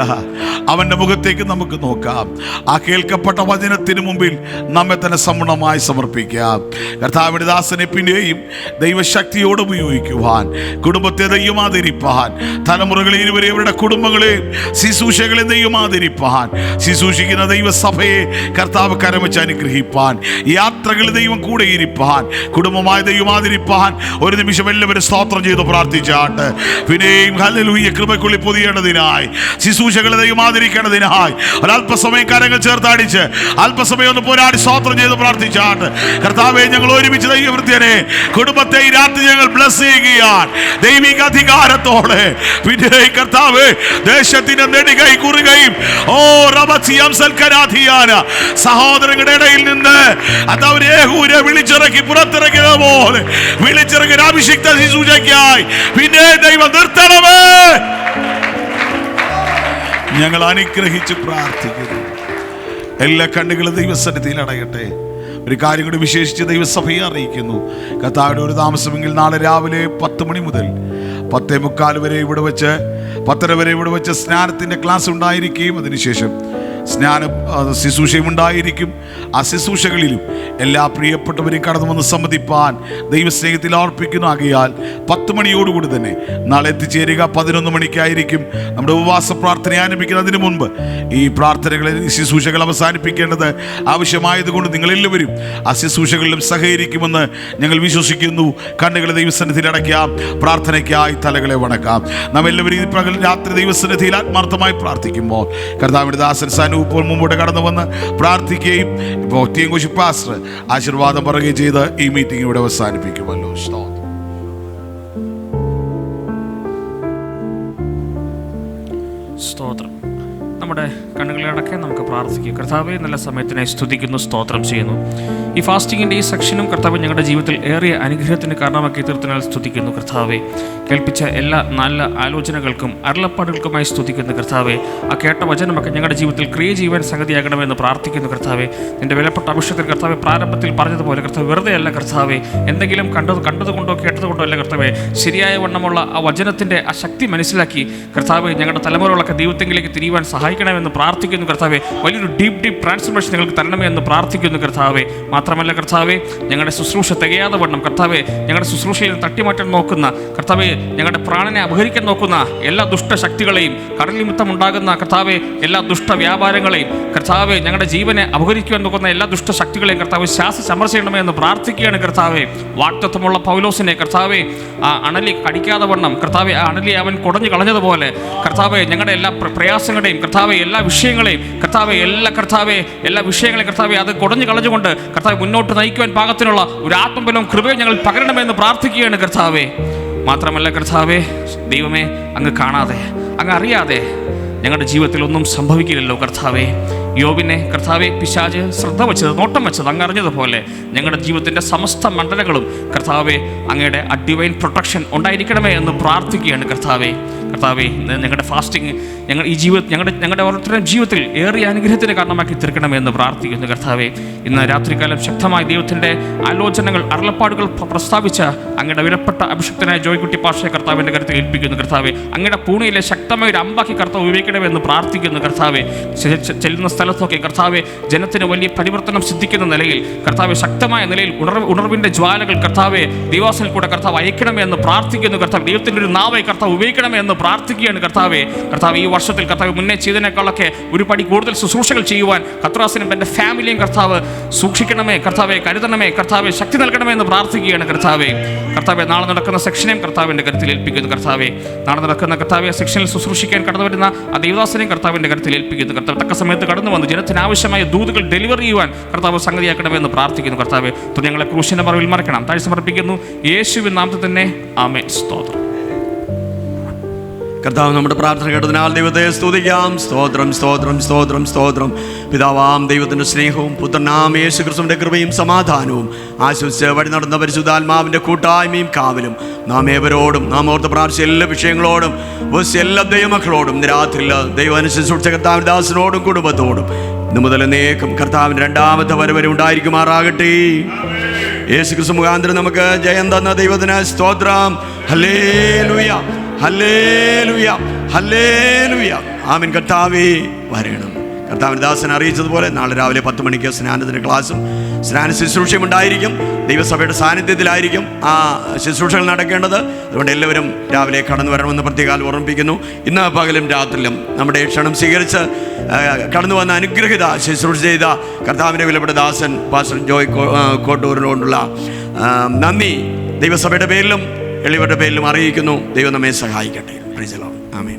അവന്റെ മുഖത്തേക്ക് നമുക്ക് നോക്കാം. ആ കേൾക്കപ്പെട്ട വചനത്തിന് മുമ്പിൽ നമ്മെ തന്നെ സമ്പൂർണ്ണമായി സമർപ്പിക്കാം. കർത്താവിന്റെ ദാസനെ പിന്നെയും ദൈവശക്തിയോട് ഉപയോഗിക്കുവാൻ, കുടുംബത്തെ ദൈവം ആദരിപ്പാൻ, തലമുറകളെ ഇരുവരെയും അവരുടെ കുടുംബങ്ങളെയും ശുശ്രൂഷകളെ ദൈവം ആദരിപ്പാൻ, ശുശ്രൂഷിക്കുന്ന ദൈവസഭയെ കർത്താവ് കരമച്ച് അനുഗ്രഹിപ്പാൻ, യാത്രകളിൽ ദൈവം കൂടെ ഇരിപ്പാൻ, കുടുംബമായി ദൈവം ആദരിപ്പാൻ ഒരു നിമിഷം എല്ലാവരും സ്തോത്രം ചെയ്ത് പ്രാർത്ഥിച്ചാട്ട്. പിന്നെയും ഹല്ലേലൂയ കൃപയ്ക്കുള്ളിൽ പൊതിയേണ്ടതിനായി, ശുശ്രൂഷകളെ ദൈവം ആദരിക്കേണ്ടതിനായി ഒരല്പസമയം കരങ്ങൾ ചേർത്തടിച്ച് അല്പസമയം ഒന്ന് പോരാടി സ്തോത്രം ചെയ്ത് പ്രാർത്ഥിച്ചാട്ട്. കർത്താവേ, ഞങ്ങൾ ഒരുമിച്ച് ദൈവവൃത്യനെ കുടുംബത്തെ ഈ രാത്രി ഞങ്ങൾ ബ്ലസ് ചെയ്യുകയാണ് ദൈവിക അധികാരത്തോടെ. പിന്നെ കർത്താവ് ദേശത്തിന്റെ നെടുകൈ കുറുകയും സഹോദരങ്ങളുടെ ഇടയിൽ നിന്ന് അതവരെ യേഹൂനെ വിളിച്ചിറക്കി പുറത്തിറക്കിയത് പോലെ വിളിച്ചിറങ്ങിയ അഭിഷിക്ത ശുശ്രൂഷയ്ക്കായി പിന്നെ ദൈവം നിർത്തണമേ. ഞങ്ങൾ അനുഗ്രഹിച്ച് പ്രാർത്ഥിക്കുന്നു. എല്ലാ കണ്ണുകളും ദൈവസന്നിധിയിൽ അടയട്ടെ. ഒരു കാര്യം കൂടി വിശേഷിച്ച് ദൈവസഭയെ അറിയിക്കുന്നു. കർത്താവിന്റെ ഒരു താമസമെങ്കിൽ നാളെ രാവിലെ 10 മണി മുതൽ 10:45 വരെ ഇവിടെ വെച്ച് 10:30 വരെ ഇവിടെ വെച്ച് സ്നാനത്തിൻ്റെ ക്ലാസ് ഉണ്ടായിരിക്കുകയും അതിനുശേഷം സ്നാന ശുശ്രൂഷയും ഉണ്ടായിരിക്കും. ആ ശുശ്രൂഷകളിലും എല്ലാ പ്രിയപ്പെട്ടവരെയും കടന്നു വന്ന് സംബന്ധിപ്പാൻ ദൈവസ്നേഹത്തിൽ അർപ്പിക്കുന്നു. ആകയാൽ 10 മണിയോടുകൂടി തന്നെ നാളെ എത്തിച്ചേരുക. 11 മണിക്കായിരിക്കും നമ്മുടെ ഉപവാസ പ്രാർത്ഥന ആരംഭിക്കുന്നതിന് മുൻപ് ഈ പ്രാർത്ഥനകളിൽ ശുശ്രൂഷകൾ അവസാനിപ്പിക്കേണ്ടത് ആവശ്യമായതുകൊണ്ട് നിങ്ങളെല്ലാവരും ആ ശുശ്രൂഷകളിലും സഹകരിക്കുമെന്ന് ഞങ്ങൾ വിശ്വസിക്കുന്നു. കണ്ണുകളെ ദൈവസന്നിധിയിൽ അടയ്ക്കാം. പ്രാർത്ഥനയ്ക്കായി തലകളെ വണക്കാം. നാം എല്ലാവരും പകൽ രാത്രി ദൈവസന്നിധിയിൽ ആത്മാർത്ഥമായി പ്രാർത്ഥിക്കുമ്പോൾ കർത്താവിന്റെ ദാസൻ ഇപ്പോൾ മുമ്പോട്ട് കടന്നു വന്ന് പ്രാർത്ഥിക്കുകയും ഇപ്പോൾ തീയങ്കോശി പാസ്റ്റർ ആശീർവാദം പറയുകയും ചെയ്ത് ഈ മീറ്റിംഗ് ഇവിടെ അവസാനിപ്പിക്കുമല്ലോ. സ്തോത്രം. നമ്മുടെ കണ്ണുകളടക്കെ നമുക്ക് പ്രാർത്ഥിക്കാം. കർത്താവെ, നല്ല സമയത്തിനായി സ്തുതിക്കുന്നു, സ്തോത്രം ചെയ്യുന്നു. ഈ ഫാസ്റ്റിങ്ങിൻ്റെ ഈ സെക്ഷനും കർത്താവ് ഞങ്ങളുടെ ജീവിതത്തിൽ ഏറിയ അനുഗ്രഹത്തിന് കാരണമാക്കി തീർത്തിനാൽ സ്തുതിക്കുന്നു. കർത്താവെ, കേൾപ്പിച്ച എല്ലാ നല്ല ആലോചനകൾക്കും അരുളപ്പാടുകൾക്കുമായി സ്തുതിക്കുന്നു. കർത്താവെ, ആ കേട്ട വചനമൊക്കെ ഞങ്ങളുടെ ജീവിതത്തിൽ ക്രിയ ചെയ്യുവാൻ സംഗതിയാകണമെന്ന് പ്രാർത്ഥിക്കുന്നു. കർത്താവെ, നിൻ്റെ വിലപ്പെട്ട അഭിഷേകത്തിൽ കർത്താവെ പ്രാരംഭത്തിൽ പറഞ്ഞതുപോലെ കർത്താവ് വെറുതെ അല്ല കർത്താവെ, എന്തെങ്കിലും കണ്ടതുകൊണ്ടോ കേട്ടതുകൊണ്ടോ അല്ല കർത്താവെ, ശരിയായ വണ്ണമുള്ള ആ വചനത്തിൻ്റെ ആ ശക്തി മനസ്സിലാക്കി കർത്താവെ ഞങ്ങളുടെ തലമുറകളൊക്കെ ദൈവത്തെങ്കിലേക്ക് തിരിയുവാൻ സഹായിക്കണമെന്ന് പ്രാർത്ഥിക്കുന്നു. കർത്താവെ, വലിയൊരു ഡീപ്പ് ട്രാൻസ്ഫർമേഷൻ ഞങ്ങൾക്ക് തരണമേ എന്ന് പ്രാർത്ഥിക്കുന്നു. കർത്താവെ, മാത്രമല്ല കർത്താവെ, ഞങ്ങളുടെ ശുശ്രൂഷ തികയാതെ വണ്ണം കർത്താവെ, ഞങ്ങളുടെ ശുശ്രൂഷയിൽ തട്ടിമാറ്റാൻ നോക്കുന്ന കർത്താവെ, ഞങ്ങളുടെ പ്രാണനെ അപഹരിക്കാൻ നോക്കുന്ന എല്ലാ ദുഷ്ടശക്തികളെയും, കടൽ നിമിത്തം ഉണ്ടാകുന്ന കർത്താവെ എല്ലാ ദുഷ്ട വ്യാപാരങ്ങളെയും, കർത്താവെ ഞങ്ങളുടെ ജീവനെ അപഹരിക്കുവാൻ നോക്കുന്ന എല്ലാ ദുഷ്ടശക്തികളെയും കർത്താവ് ശാസിച്ചമർ ചെയ്യണമേ എന്ന് പ്രാർത്ഥിക്കുകയാണ്. കർത്താവെ, വാക്തത്വമുള്ള പൗലോസിനെ കർത്താവെ ആ അണലി കടിക്കാതെ വണ്ണം കർത്താവെ, ആ അണലി അവൻ കുടഞ്ഞു കളഞ്ഞതുപോലെ കർത്താവെ ഞങ്ങളുടെ എല്ലാ പ്രയാസങ്ങളെയും കർത്താവെ, എല്ലാ വിഷയങ്ങളെയും കർത്താവെ, എല്ലാ വിഷയങ്ങളെയും കർത്താവെ അത് കുടഞ്ഞു കളഞ്ഞുകൊണ്ട് കർത്താവ് മുന്നോട്ട് നയിക്കുവാൻ പാകത്തിനുള്ള ഒരു ആത്മബലവും കൃപയും ഞങ്ങൾ പകരണമെന്ന് പ്രാർത്ഥിക്കുകയാണ്. കർത്താവെ, മാത്രമല്ല കർത്താവെ, ദൈവമേ, അങ്ങ് കാണാതെ, അങ്ങ് അറിയാതെ ഞങ്ങളുടെ ജീവിതത്തിൽ ഒന്നും സംഭവിക്കില്ലല്ലോ. കർത്താവെ, യോബിനെ കർത്താവെ പിശാച് ശ്രദ്ധ വെച്ചത്, നോട്ടം വെച്ചത് അങ്ങ് അറിഞ്ഞതുപോലെ ഞങ്ങളുടെ ജീവിതത്തിൻ്റെ സമസ്ത മണ്ഡലങ്ങളും കർത്താവെ അങ്ങയുടെ ഡിവൈൻ പ്രൊട്ടക്ഷൻ ഉണ്ടായിരിക്കണമേ എന്ന് പ്രാർത്ഥിക്കുകയാണ്. കർത്താവെ, ഞങ്ങളുടെ ഫാസ്റ്റിംഗ് ഞങ്ങളുടെ ഓരോരുത്തരുടെയും ജീവിതത്തിൽ ഏറിയ അനുഗ്രഹത്തിന് കാരണമാക്കി തീർക്കണമേ എന്ന് പ്രാർത്ഥിക്കുന്നു. കർത്താവെ, ഇന്ന് രാത്രികാലം ശക്തമായ ദൈവത്തിൻ്റെ ആലോചനകൾ, അരുളപ്പാടുകൾ പ്രസ്താവിച്ച അങ്ങയുടെ വിലപ്പെട്ട അഭിഷിക്തനായ ജോയ്കുട്ടി പാഷയെ കർത്താവിൻ്റെ കരുത്തിൽ ഏൽപ്പിക്കുന്നു. കർത്താവെ, അങ്ങയുടെ പൂണിയിലെ ശക്തമായ ഒരു അമ്പാക്കി കർത്താവ് ഉപയോഗിക്കണമെന്ന് പ്രാർത്ഥിക്കുന്നു. കർത്താവെ, ചെല്ലുന്ന സ്ഥലത്തൊക്കെ കർത്താവെ ജനത്തിന് വലിയ പരിവർത്തനം സിദ്ധിക്കുന്ന നിലയിൽ കർത്താവെ, ശക്തമായ നിലയിൽ ഉണർവിൻ്റെ ജ്വാലകൾ കർത്താവെ ദൈവാസനിൽ കൂടെ കർത്താവ് അയക്കണമേ എന്ന് പ്രാർത്ഥിക്കുന്നു. കർത്താവ്, ദൈവത്തിൻ്റെ ഒരു നാവായി കർത്താവ് ഉപയോഗിക്കണമേ എന്ന് പ്രാർത്ഥിക്കുകയാണ്. കർത്താവെ, ഈ വർഷത്തിൽ കർത്താവ് മുന്നേ ചെയ്തതിനേക്കാളൊക്കെ ഒരു പടി കൂടുതൽ ശുശ്രൂഷകൾ ചെയ്യുവാൻ കർത്താസിനും എൻ്റെ ഫാമിലിയും കർത്താവ് സൂക്ഷിക്കണമേ, കർത്താവെ കരുതണമേ, കർത്താവെ ശക്തി നൽകണമേ എന്ന് പ്രാർത്ഥിക്കുകയാണ്. കർത്താവെ, നാളെ നടക്കുന്ന സെക്ഷനെയും കർത്താവിൻ്റെ കരുത്തിൽ ഏൽപ്പിക്കുന്നു. കർത്താവെ, നാളെ നടക്കുന്ന കർത്താവെ സെക്ഷനിൽ ശുശ്രൂഷിക്കാൻ കടന്നു വരുന്ന ആ ദൈവദാസനെയും കർത്താവിൻ്റെ കരുത്തിൽ ഏൽപ്പിക്കുന്നു. കർത്താവ് തക്ക സമയത്ത് കടന്നു വന്ന് ജനത്തിന് ആവശ്യമായ ദൂതുകൾ ഡെലിവറി ചെയ്യുവാൻ കർത്താവ് സംഗതിയാക്കണമെന്ന് പ്രാർത്ഥിക്കുന്നു. കർത്താവെ, ഞങ്ങളെ ക്രൂശിൻ്റെ മറവിൽ മറക്കണം. താഴ്ച സമർപ്പിക്കുന്നു യേശുവിൻ നാമത്തിൽ തന്നെ. ആമേൻ. സ്തോത്രം. കർത്താവ് നമ്മുടെ പ്രാർത്ഥന കേട്ടതിനാൽ ദൈവത്തെ സ്തുതിക്കാം. സ്തോത്രം, സ്തോത്രം, സ്തോത്രം, സ്തോത്രം. പിതാവാം ദൈവത്തിൻ്റെ സ്നേഹവും പുത്രനാം യേശു ക്രിസ്തുവിൻ്റെ കൃപയും സമാധാനവും ആശ്വസിച്ച് വഴി നടന്ന പരിശുദ്ധാത്മാവിൻ്റെ കൂട്ടായ്മയും കാവലും നാം ഏവരോടും, നാം ഓർത്ത് പ്രാർത്ഥിച്ച എല്ലാ വിഷയങ്ങളോടും എല്ലാ ദൈവമക്കളോടും രാത്രിയിൽ ദൈവാനുശുശ്രൂഷ കർത്താവിൻ്റെ ദാസനോടും കുടുംബത്തോടും ഇന്ന് മുതൽ എന്നേക്കും കർത്താവിൻ്റെ രണ്ടാമത്തെ വരവരെ ഉണ്ടായിരിക്കുമാറാകട്ടെ. യേശു ക്രിസ്തു മുഖാന്തരം നമുക്ക് ജയം തന്ന ദൈവത്തിന് സ്തോത്രം. ഹല്ലേലൂയ, ഹല്ലേലൂയ, ഹല്ലേലൂയ. ആമേൻ. കർത്താവേ വരണം. കർത്താവിൻ്റെ ദാസൻ അറിയിച്ചതുപോലെ നാളെ രാവിലെ 10 മണിക്ക് സ്നാനത്തിൻ്റെ ക്ലാസ്സും സ്നാന ശുശ്രൂഷയും ഉണ്ടായിരിക്കും. ദൈവസഭയുടെ സാന്നിധ്യത്തിലായിരിക്കും ആ ശുശ്രൂഷകൾ നടക്കേണ്ടത്. അതുകൊണ്ട് എല്ലാവരും രാവിലെ കടന്നു വരണമെന്ന് പ്രത്യേകം ഓർമ്മിപ്പിക്കുന്നു. ഇന്ന് പകലും രാത്രിയിലും നമ്മുടെ ക്ഷണം സ്വീകരിച്ച് കടന്നു വന്ന അനുഗ്രഹിത ശുശ്രൂഷ ചെയ്ത കർത്താവിൻ്റെ വിലപ്പെട്ട ദാസൻ പാസ്റ്റർ ജോയ് കോട്ടൂരിനോടുള്ള നന്ദി ദൈവസഭയുടെ പേരിലും എളിവരുടെ പേരിലും അറിയിക്കുന്നു. ദൈവം നമ്മെ സഹായിക്കട്ടെ. Praise the Lord. ആമേൻ.